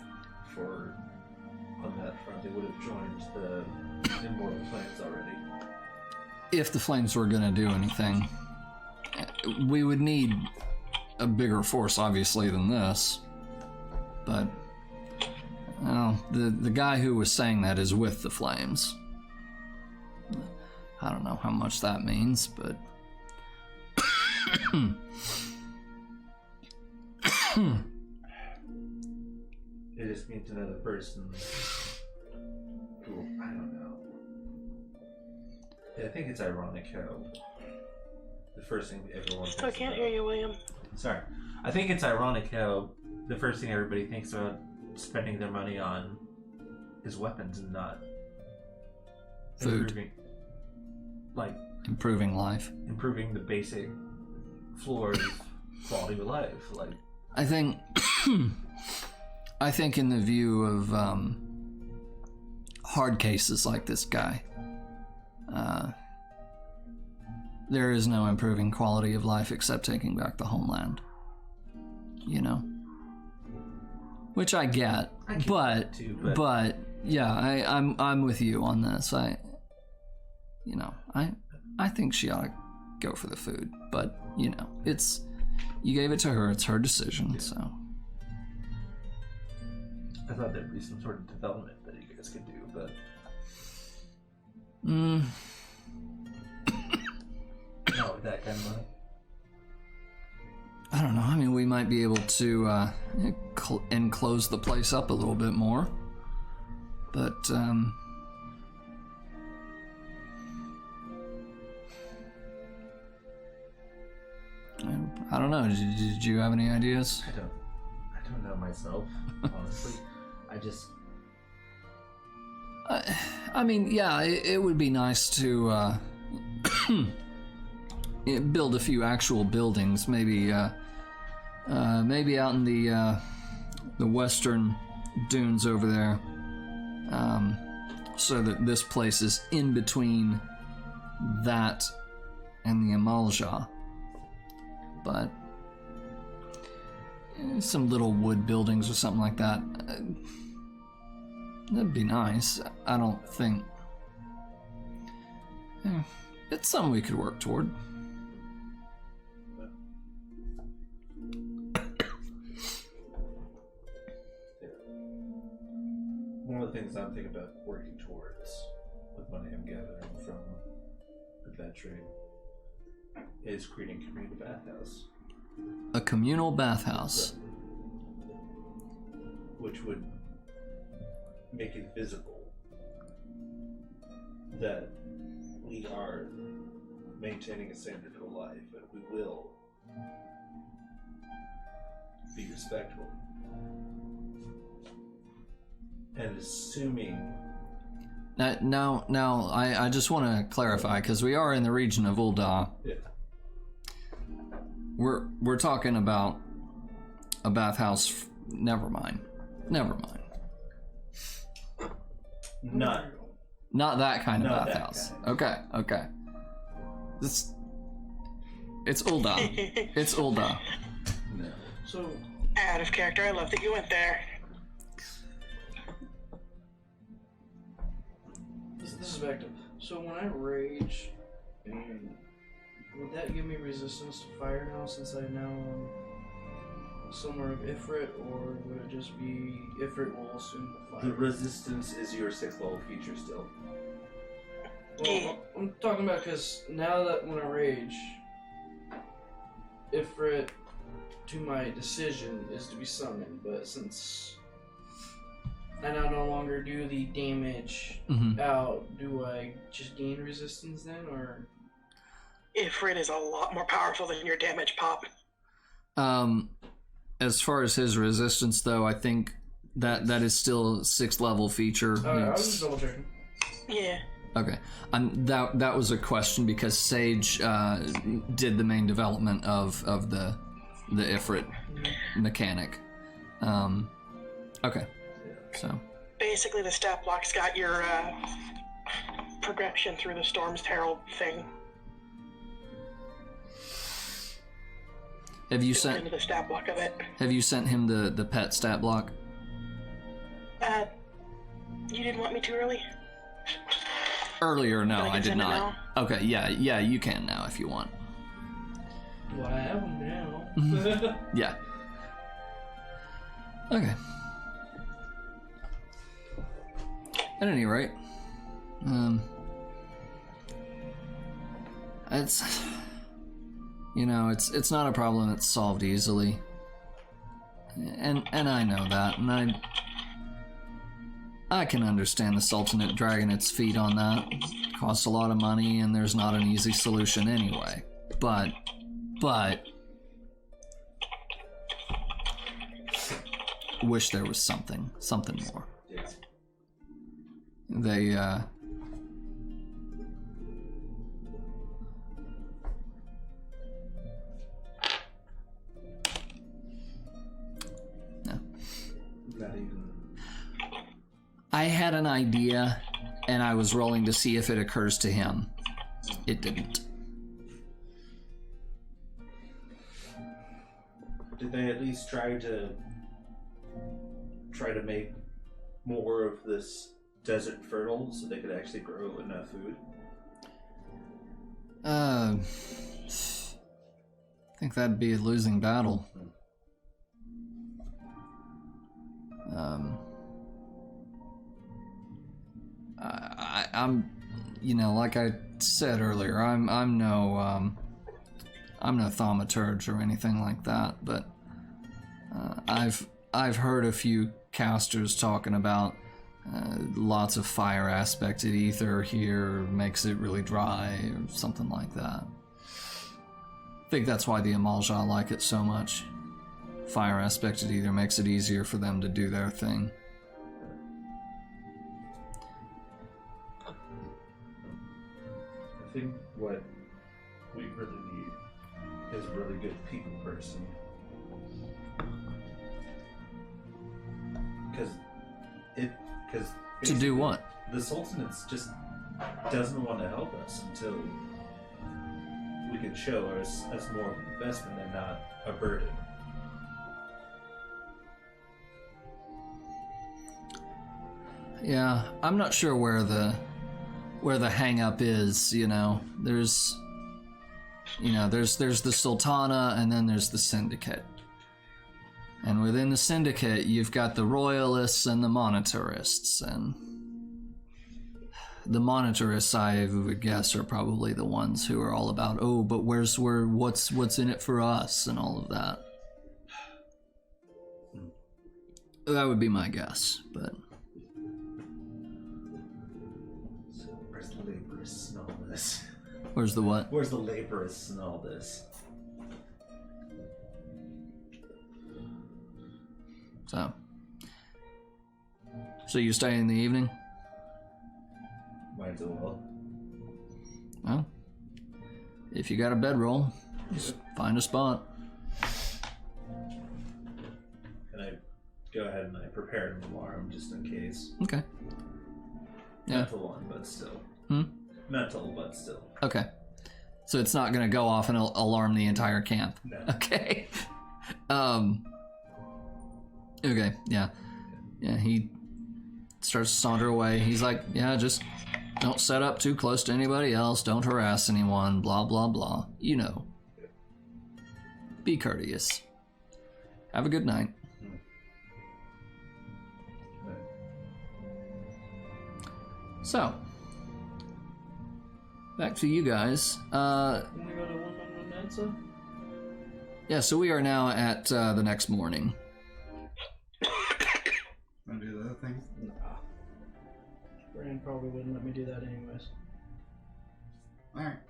on that front, they would have joined the Immortal Flames already. If the Flames were going to do anything, we would need a bigger force, obviously, than this. But, the guy who was saying that is with the Flames. I don't know how much that means, but... It just means another person who, I don't know. I think it's ironic how the first thing everyone Still can't hear you, William. Sorry. I think it's ironic how the first thing everybody thinks about spending their money on is weapons and not food. Improving life. Improving the basic floor of quality of life. I think in the view of hard cases like this guy, there is no improving quality of life except taking back the homeland. Which I get, but yeah, I'm with you on this. I think she ought to go for the food, but you gave it to her. It's her decision. So I thought there'd be some sort of development that you guys could do, but not with that kind of money. I don't know. I mean, we might be able to enclose the place up a little bit more, but I don't know. Did you have any ideas? I don't know myself, honestly. I mean, yeah, it would be nice to build a few actual buildings, maybe out in the western dunes over there, so that this place is in between that and the Amalja. But some little wood buildings or something like that, that'd be nice. I don't think... it's something we could work toward. One of the things I'm thinking about working towards with money I'm gathering from adventuring is creating a communal bathhouse. A communal bathhouse. Which would make it visible that we are maintaining a standard of life and we will be respectful. And assuming... Now, I just want to clarify, because we are in the region of Ul'dah. Yeah. We're talking about a bathhouse. Never mind. Not that kind of Not that bathhouse. kind. Okay. It's Ul'dah. It's Ul'dah. No. So, Out of character. I love that you went there. this is back to... So when I rage, would that give me resistance to fire now, since I now am somewhere of Ifrit, or would it just be Ifrit will assume the fire? The resistance is your 6th level feature still. Well, I'm talking about because now that when I rage, Ifrit, to my decision, is to be summoned, but since I now no longer do the damage out, do I just gain resistance then, or? Ifrit is a lot more powerful than your damage pop. As far as his resistance, though, I think that is still a 6th level feature. I was just double checking. Yeah. Okay. That was a question because Sage did the main development of the Ifrit mechanic. Okay. So. Basically, the stat block's got your progression through the Storm's Herald thing. Have you Built sent into the stat block of it. Have you sent him the pet stat block? You didn't want me to early? Earlier, no, But I can I did send it not. Okay, yeah, you can now if you want. Well, I have them now. Yeah. Okay. At any rate, it's, you know, it's not a problem that's solved easily, and I know that, and I can understand the Sultanate dragging its feet on that. It costs a lot of money, and there's not an easy solution anyway. But wish there was something more. Yeah. They, no. Not even. I had an idea, and I was rolling to see if it occurs to him. It didn't. Did they at least try to make more of this desert fertile so they could actually grow enough food? I think that'd be a losing battle. I'm, you know, like I said earlier, I'm no thaumaturge or anything like that, but I've heard a few casters talking about lots of fire aspected ether here makes it really dry or something like that. I think that's why the Amalja like it so much. Fire aspected ether makes it easier for them to do their thing. I think what we really need is a really good people person. Because To do what? The Sultanate just doesn't want to help us until we can show us as more of an investment and not a burden. Yeah, I'm not sure where the hang up is, you know. There's the Sultana and then there's the Syndicate. And within the Syndicate, you've got the Royalists and the Monetarists, and the Monetarists, I would guess, are probably the ones who are all about, oh, but what's in it for us and all of that. That would be my guess, but So where's the laborists in all this? where's the what? Where's the laborists in all this? So you stay in the evening? Might as well. Well, if you got a bedroll, just find a spot. And I go ahead and I prepare an alarm just in case. Okay. Yeah. Mental one, but still. Mental, but still. Okay. So it's not going to go off and alarm the entire camp. No. Okay. Okay, yeah. Yeah, he starts to saunter away. He's like, yeah, just don't set up too close to anybody else. Don't harass anyone. Blah, blah, blah. You know. Be courteous. Have a good night. So, back to you guys. Want to go to 111 Mensa? Yeah, so we are now at the next morning. Want to do the other thing? Nah. Brand probably wouldn't let me do that anyways. Alright.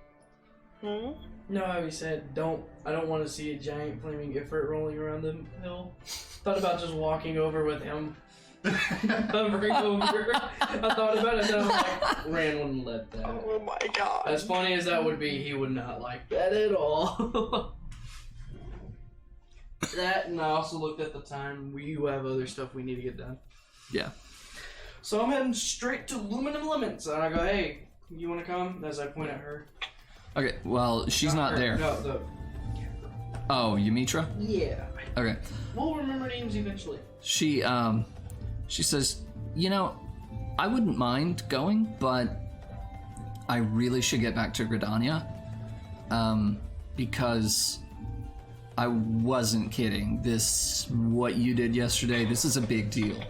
No, I always said I don't want to see a giant flaming Ifrit rolling around the hill. Thought about just walking over with him. Hovering over. I thought about it and I'm like, Rand wouldn't let that. Oh my god. As funny as that would be, he would not like that at all. That, and I also looked at the time. We have other stuff we need to get done. Yeah. So I'm heading straight to Aluminum Limits, and I go, hey, you want to come? As I point at her. Okay, well, she's not her. there. No, Oh, Yumitra? Yeah. Okay. We'll remember names eventually. She says, you know, I wouldn't mind going, but I really should get back to Gridania. Because I wasn't kidding. What you did yesterday, this is a big deal.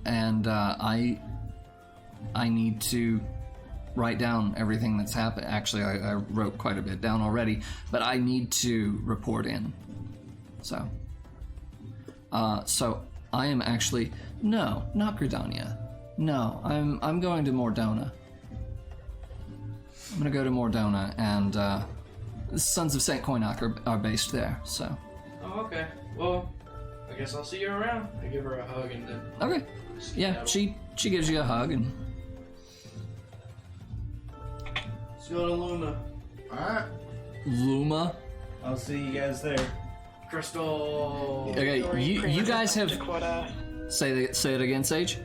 And I need to write down everything that's happened. Actually, I wrote quite a bit down already, but I need to report in. So I am actually, no, not Gridania. No, I'm going to Mordona. I'm gonna go to Mordona, and the Sons of St. Koinak are based there, so. Oh, okay. Well, I guess I'll see you around. I give her a hug and then. Okay. Yeah, she gives you a hug, and Let's go to Luna. Alright. Luma. I'll see you guys there. Crystal. Okay, you Prances guys up have Dakota. say it again, Sage.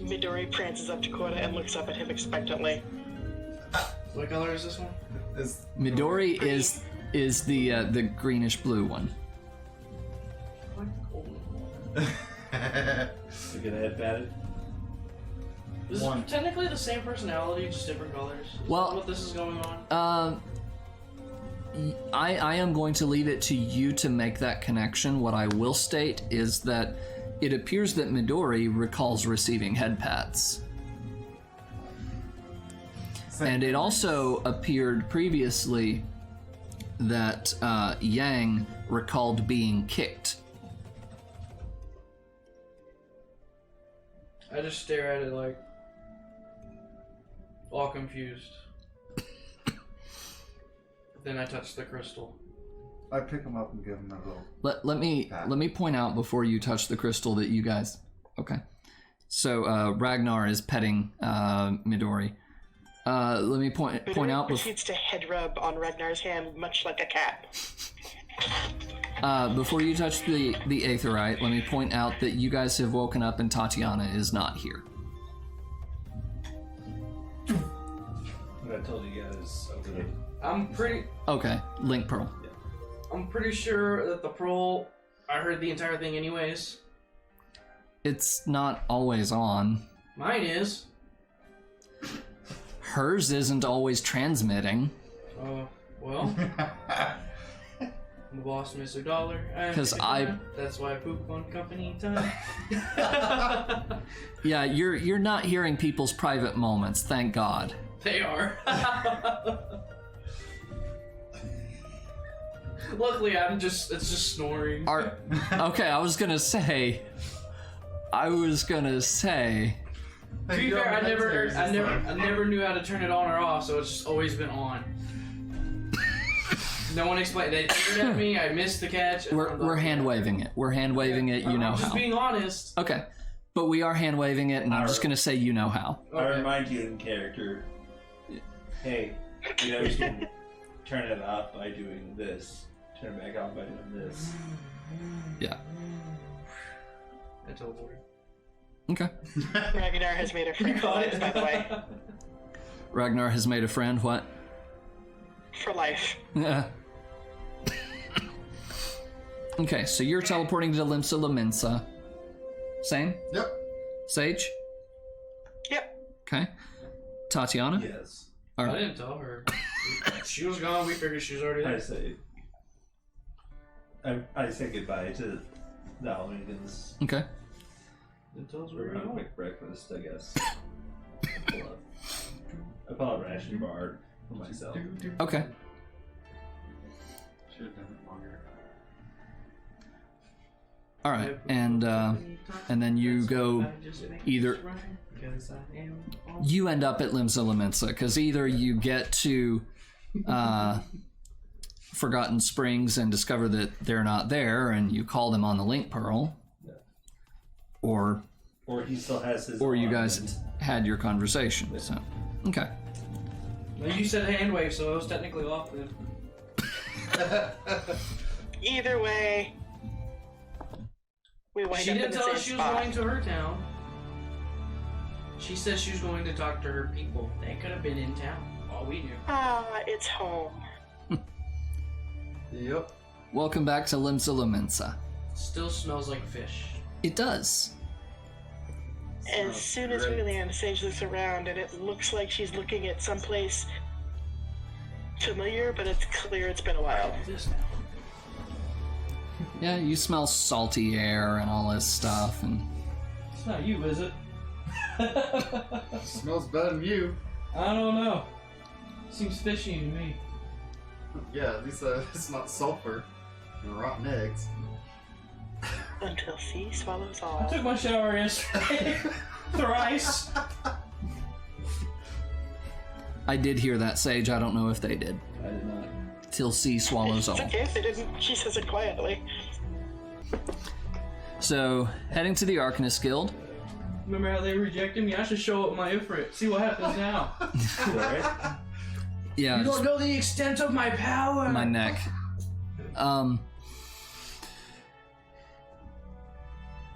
Midori prances up Dakota and looks up at him expectantly. What color is this one? Midori is the greenish blue one. You get a head batted? This is technically the same personality, just different colors. Is Well, that what this is going on? I am going to leave it to you to make that connection. What I will state is that it appears that Midori recalls receiving head pats. And it also appeared previously that Yang recalled being kicked. I just stare at it like all confused. Then I touch the crystal. I pick him up and give him a little. Let me point out before you touch the crystal that you guys. Okay. So Ragnar is petting Midori. Let me point out. Proceeds to head rub on Ragnar's hand, much like a cat. Before you touch the Aetherite, let me point out that you guys have woken up and Tatiana is not here. I told you guys over there. I'm pretty Link Pearl. I'm pretty sure that the pearl, I heard the entire thing anyways. It's not always on. Mine is. Hers isn't always transmitting. Well. The boss missed $1. 'Cause That's why I poop on company time. Yeah, you're not hearing people's private moments, thank God. They are. Luckily, it's just snoring. Okay, I was gonna say. To be fair, I never knew how to turn it on or off, so it's just always been on. No one explained. They threw it at me. I missed the catch. We're hand waving it. We're hand waving it. You know I'm just how. being honest. Okay, but we are hand waving it, and I'm just gonna say you know how. I Okay. remind you in character. Hey, you know you can turn it off by doing this. Turn it back on by doing this. Yeah. I teleported. Okay. Ragnar has made a friend for life, by the way. Ragnar has made a friend. What? For life. Yeah. Okay, so you're teleporting to Limsa Laminsa. Same? Yep. Sage? Yep. Okay. Tatiana? Yes. All I right. didn't tell her. She was gone. We figured she was already there. I say goodbye to the Almigans. Okay. Didn't tell us We're where we having a were going. quick breakfast, I guess. I pull out a ration bar for myself. Okay. Should have done it longer. All right, and then you go either. You end up at Limsa Laminsa because either you get to Forgotten Springs and discover that they're not there, and you call them on the Link Pearl, or he still has his. you alignment. guys had your conversation. So, okay. Well, you said hand wave, so I was technically off then. Either way, we wind She up didn't in the tell same us she was spot. going to her town. She said she was going to talk to her people. They could have been in town. All we knew. It's home. Yep. Welcome back to Limsa Lumensa. Still smells like fish. It does. As soon as we land, Sage looks around, and it looks like she's looking at someplace familiar, but it's clear it's been a while. Yeah, you smell salty air and all this stuff, and It's not you, is it? Smells better than you. I don't know. Seems fishy to me. Yeah, at least it's not sulfur and rotten eggs. Until C swallows I all. took my shower yesterday. Thrice. I did hear that, Sage. I don't know if they did. I did not. Till C swallows all. It's okay if they didn't. She says it quietly. So, heading to the Arcanist Guild. Remember how they rejected me? I should show up my Ifrit. See what happens now. Right? Yeah, You just don't know the extent of my power. my neck.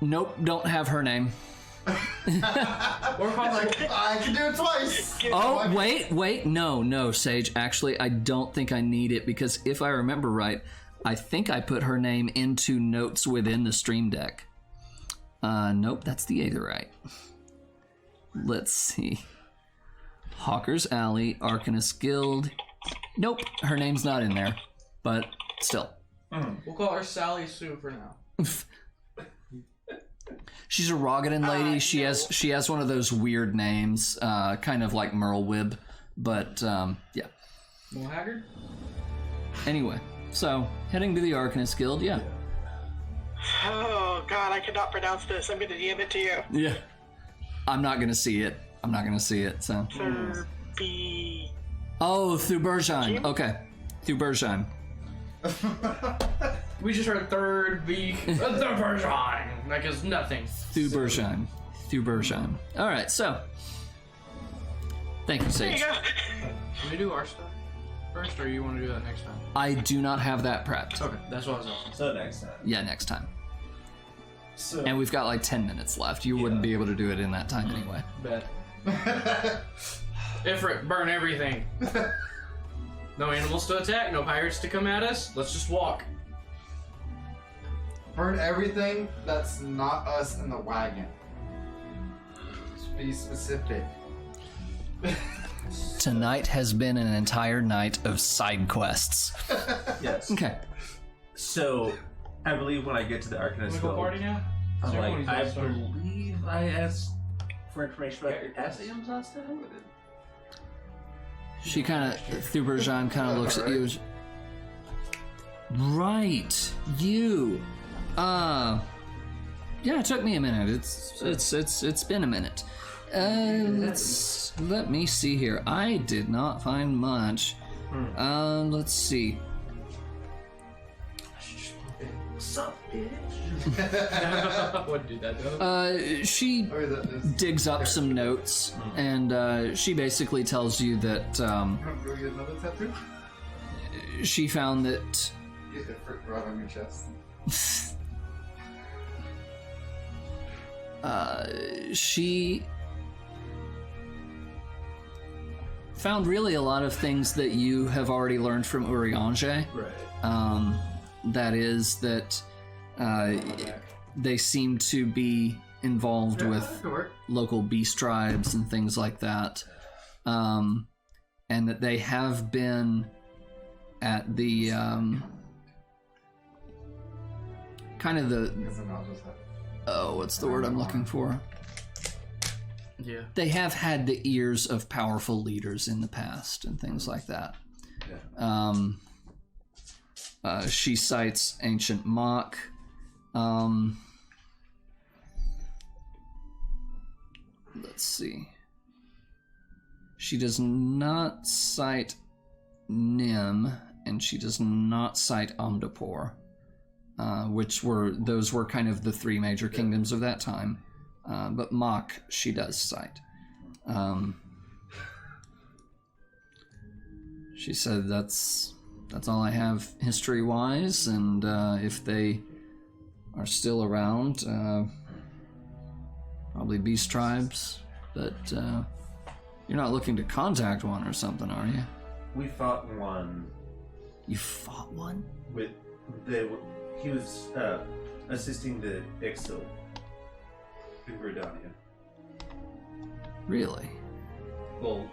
Nope, don't have her name. Or I can do it twice! Oh, wait, no, Sage. Actually, I don't think I need it because if I remember right, I think I put her name into notes within the stream deck. Nope, that's the Aetherite. Let's see. Hawker's Alley, Arcanist Guild. Nope, her name's not in there, but still. We'll call her Sally Sue for now. She's a Rogadan lady. She has one of those weird names, kind of like Merlwib, but yeah. More Haggard? Anyway, so heading to the Arcanist Guild, yeah. Oh god, I cannot pronounce this. I'm gonna DM it to you. Yeah. I'm not gonna see it. So. Thurby. Oh, Thuberjan. Okay. Thuberjan. We just heard third B. The version. Like it's nothing. Thuberjan. Alright, so. Thank you, There you Sage. go. Can we do our stuff first, or you want to do that next time? I do not have that prepped. Okay, that's what I was asking. So next time. Yeah, next time. So And we've got like 10 minutes left. You wouldn't be able to do it in that time anyway. Bet. Ifrit, burn everything. No animals to attack, no pirates to come at us. Let's just walk. Burn everything that's not us in the wagon. Just be specific. Tonight has been an entire night of side quests. yes. Okay. So I believe when I get to the Can we Arcanist go Guild, party now? I'm Ceremony's like, I about to start. believe I asked for information about your Cassiums last time. She kind of, Thuberjan kind of looks at you. Right, you. Yeah, it took me a minute. It's been a minute. Let me see here. I did not find much. Let's see. What's up, bitch? Wouldn't do that though. She Oh, that is. digs up some notes, and she basically tells you that Go get another tattoo? she found that Get it right on your chest. she found really a lot of things that you have already learned from Urianger. Right. That is that they seem to be involved with local beast tribes and things like that, and that they have been at the kind of the Because then I'll just have. what's the word I'm looking for? Yeah. They have had the ears of powerful leaders in the past and things like that. She cites Ancient Mock. Let's see. She does not cite Nim, and she does not cite Omdapor, those were kind of the three major kingdoms of that time. But Mock, she does cite. She said that's all I have history-wise, and if they are still around, probably beast tribes. But you're not looking to contact one or something, are you? We fought one You fought one? He was assisting the Exil in Gridania. Really? Well,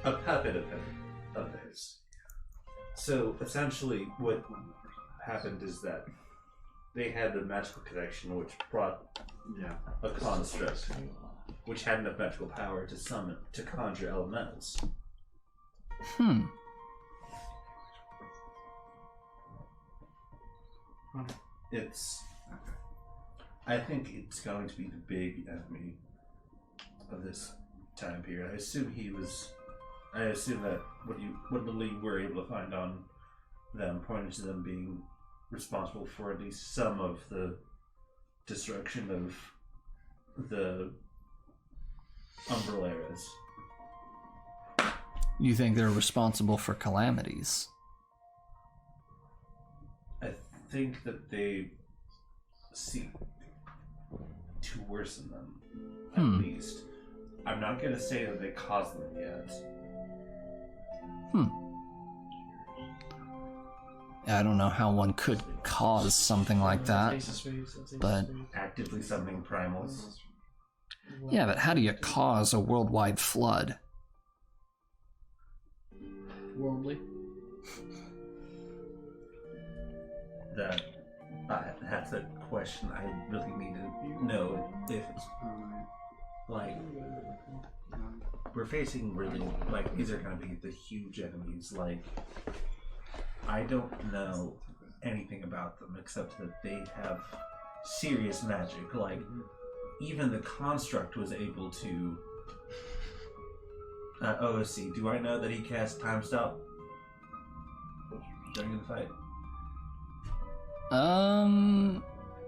a puppet of theirs. So essentially, what happened is that they had a magical connection, which brought a construct, which had enough magical power to conjure elementals. I think it's going to be the big enemy of this time period. I assume that what little you were able to find on them pointed to them being responsible for at least some of the destruction of the Umbrelleras. You think they're responsible for calamities? I think that they seek to worsen them, at least. I'm not going to say that they caused them yet. I don't know how one could cause something like that, but... Actively summoning primals. Yeah, but how do you cause a worldwide flood? Worldly. That's a question I really need to know if it's like we're facing really like these are going to be the huge enemies. Like I don't know anything about them except that they have serious magic. Like even the construct was able to. OSC, do I know that he cast Time Stop during the fight?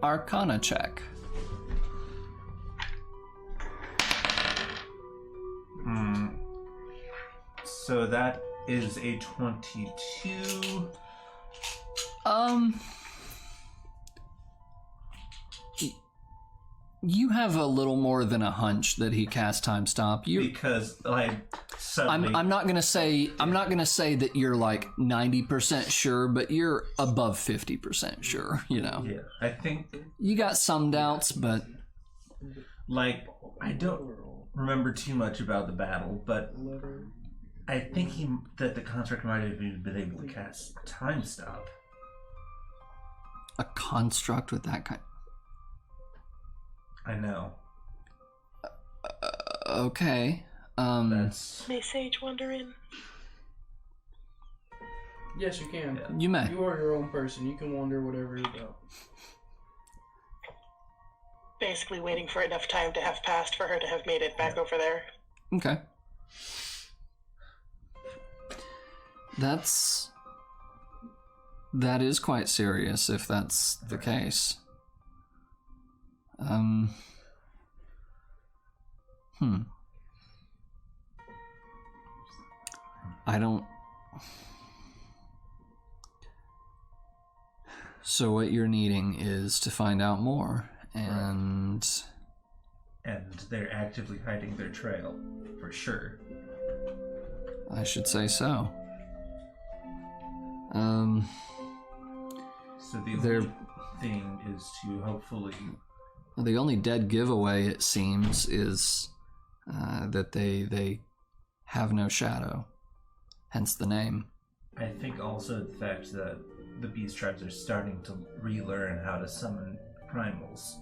Arcana check. So that is a 22. You have a little more than a hunch that he cast Time Stop. Because like suddenly I'm not gonna say that you're like 90% sure, but you're above 50% sure. You know. Yeah, I think you got some doubts, but like I don't remember too much about the battle, but I think that the construct might have even been able to cast Time Stop. A construct with that kind. I know. Okay. That's... May Sage wander in? Yes, you can. Yeah. You may. You are your own person. You can wander whatever you want. Basically waiting for enough time to have passed for her to have made it back over there. Okay. That is quite serious if that's the case. I don't... So what you're needing is to find out more, and... And they're actively hiding their trail, for sure. I should say so. So the only thing is to hopefully... The only dead giveaway, it seems, is that they have no shadow. Hence the name. I think also the fact that the beast tribes are starting to relearn how to summon primals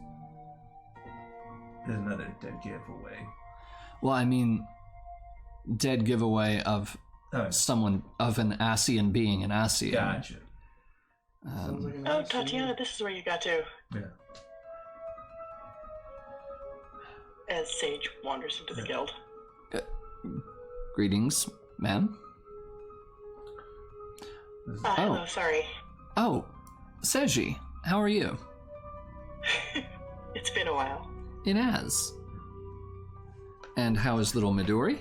is another dead giveaway. Well, I mean, dead giveaway of someone, of an Asian being an Asian. Gotcha. Oh, Tatiana, this is where you got to. Yeah. As Sage wanders into the guild. Greetings, ma'am. Hello, sorry. Oh, Seiji, how are you? It's been a while. It has. And how is little Midori?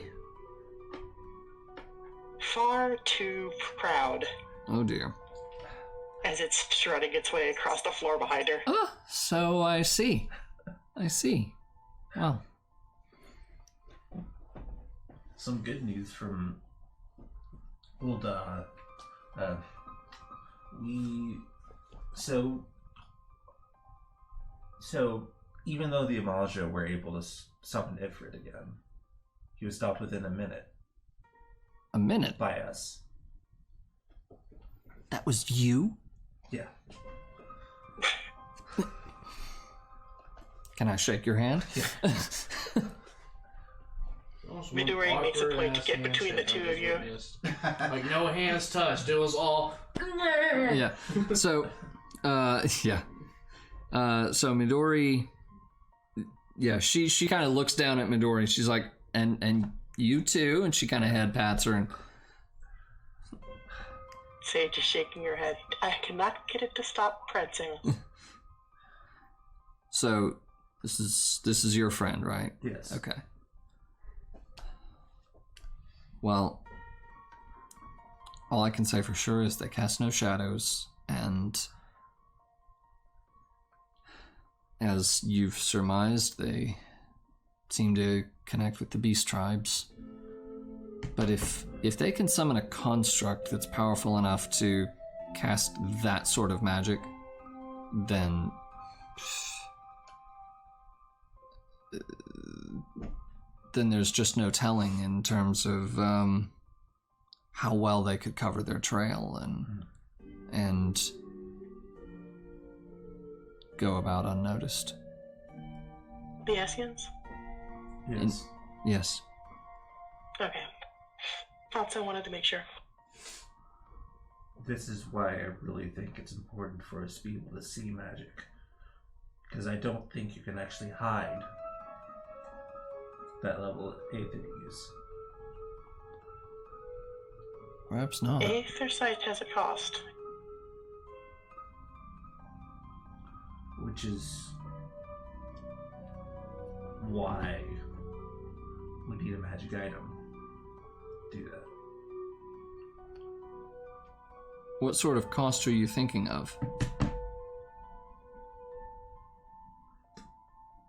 Far too proud. Oh dear. As it's strutting its way across the floor behind her. Oh, so I see. I see. Well. Some good news from old So even though the Amalja were able to summon Ifrit again, he was stopped within a minute. A minute? By us. That was you? Yeah. Can I shake your hand? Yeah. Midori makes a point to get between the two of you. Like, no hands touched. It was all... Yeah. So, yeah. So Midori, yeah, she kind of looks down at Midori. She's like, and you too. And she kind of head pats her and... Sage is shaking her head. I cannot get it to stop prancing. So, this is your friend, right? Yes. Okay. Well, all I can say for sure is they cast no shadows, and as you've surmised, they seem to connect with the beast tribes. But if they can summon a construct that's powerful enough to cast that sort of magic, then there's just no telling in terms of how well they could cover their trail and go about unnoticed. The Esians? Yes. Yes. Okay. Thought so, wanted to make sure. This is why I really think it's important for us to be able to see magic. Because I don't think you can actually hide that level of Aetherities. Perhaps not. Aether sight has a cost. Which is why we need a magic item to do that. What sort of cost are you thinking of?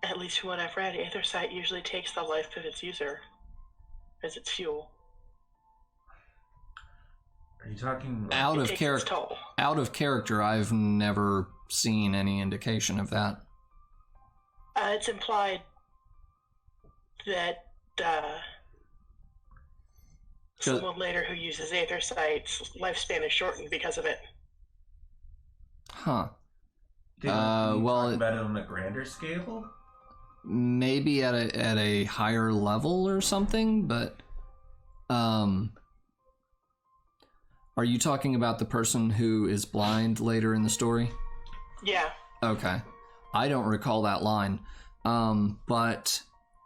At least from what I've read, Aether sight usually takes the life of its user as its fuel. Are you talking Out It of takes its character. toll. Out of character, I've never seen any indication of that. It's implied that someone later who uses Aether sight's lifespan is shortened because of it. Huh. Didn't we talk about it on a grander scale? Maybe at a higher level or something, but are you talking about the person who is blind later in the story? Yeah. Okay. I don't recall that line. But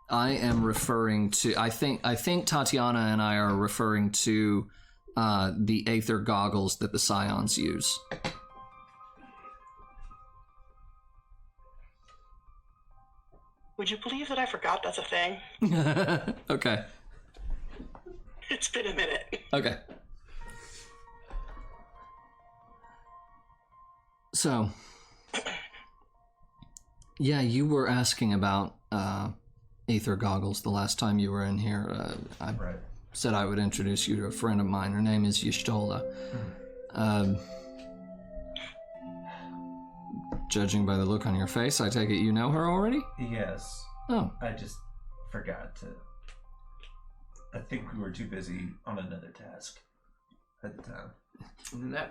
I am referring to I think Tatiana and I are referring to the Aether goggles that the Scions use. Would you believe that I forgot that's a thing? Okay. It's been a minute. Okay. So, yeah, you were asking about Aether goggles the last time you were in here. I Right. said I would introduce you to a friend of mine. Her name is Y'shtola. Judging by the look on your face, I take it you know her already? Yes. Oh. I just forgot to. I think we were too busy on another task at the time.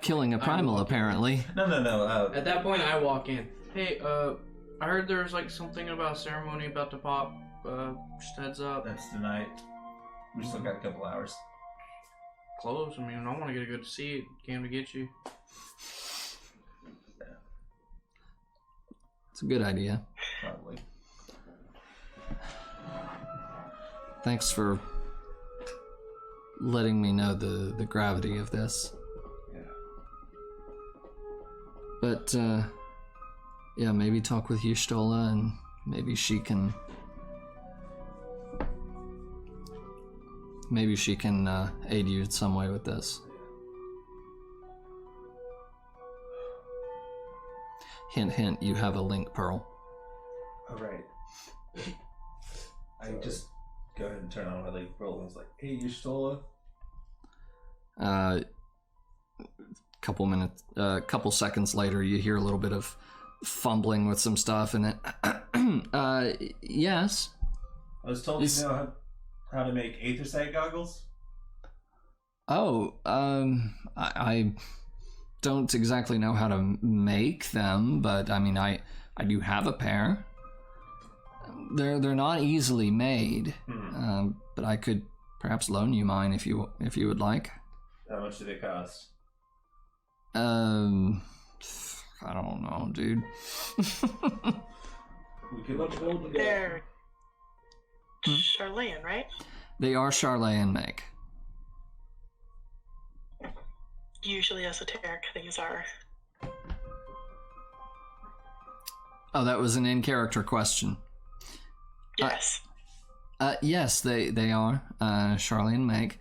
Killing a primal, apparently. No. At that point, I walk in. Hey, I heard there was like something about a ceremony about to pop. Just heads up. That's tonight. We still got a couple hours. Close. I mean, I want to get a good seat. Came to get you. It's a good idea. Probably. Thanks for letting me know the gravity of this. Yeah. But, yeah, maybe talk with Y'shtola and maybe she can aid you in some way with this. Hint, hint, you have a link pearl. Alright. I just go ahead and turn on my link pearl and was like, hey, Y'shtola. couple seconds later, you hear a little bit of fumbling with some stuff, and then, yes. I was told you know how to make aether sight goggles. Oh, I don't exactly know how to make them, but I mean, I do have a pair. They're not easily made, but I could perhaps loan you mine if you would like. How much do they cost? I don't know, dude. We could look gold together. They're Charlayan, right? They are Charlayan make. Usually esoteric things are. Oh, that was an in-character question. Yes. Yes, they are Charlayan make.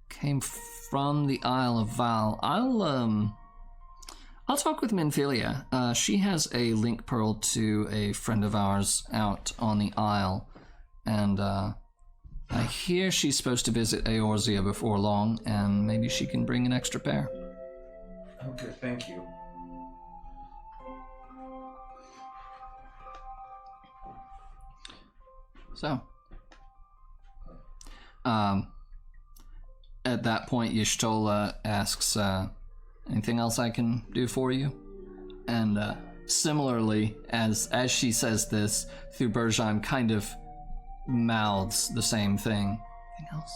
Came from the Isle of Val. I'll talk with Minfilia. She has a link pearl to a friend of ours out on the Isle, and I hear she's supposed to visit Eorzea before long, and maybe she can bring an extra pair. Okay, thank you. So, at that point, Y'shtola asks, anything else I can do for you? And similarly, as she says this, through Berjan kind of mouths the same thing. Anything else?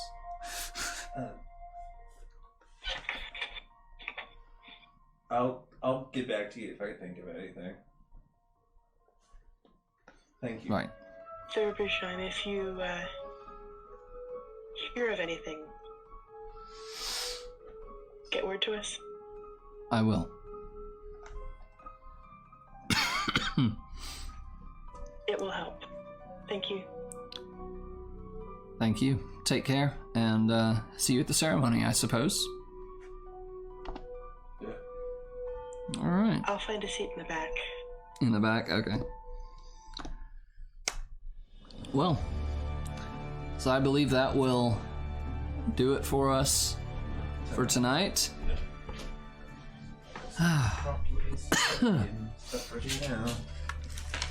I'll get back to you if I think of anything. Thank you. Right. Sir Bershine, if you hear of anything, get word to us. I will. It will help. Thank you. Thank you. Take care, and see you at the ceremony, I suppose. Yeah. All right. I'll find a seat in the back. In the back? Okay. Well, so I believe that will do it for us for tonight.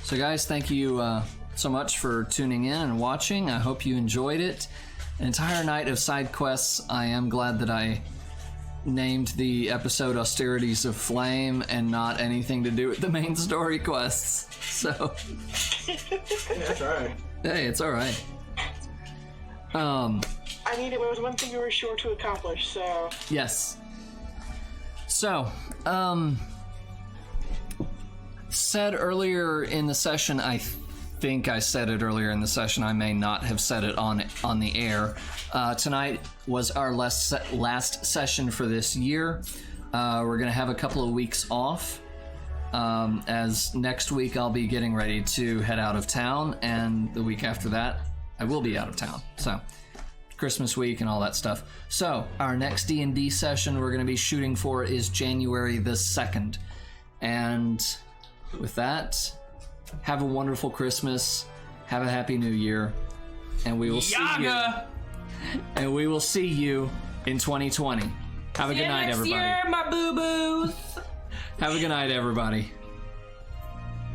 So guys, thank you so much for tuning in and watching. I hope you enjoyed it. An entire night of side quests. I am glad that I named the episode Austerities of Flame and not anything to do with the main story quests. So Yeah, that's alright. hey, it's alright. I mean, it was one thing you were sure to accomplish, so... Yes. So, said earlier in the session, I think I said it earlier in the session, I may not have said it on the air. Tonight was our last session for this year. We're going to have a couple of weeks off, as next week I'll be getting ready to head out of town, and the week after that, I will be out of town. So, Christmas week and all that stuff. So, our next D&D session we're going to be shooting for is January the 2nd. And with that, have a wonderful Christmas, have a happy New Year, and we will see you. And we will see you in 2020. Have a good night, everybody. Next year, my boo-boos. Have a good night, everybody.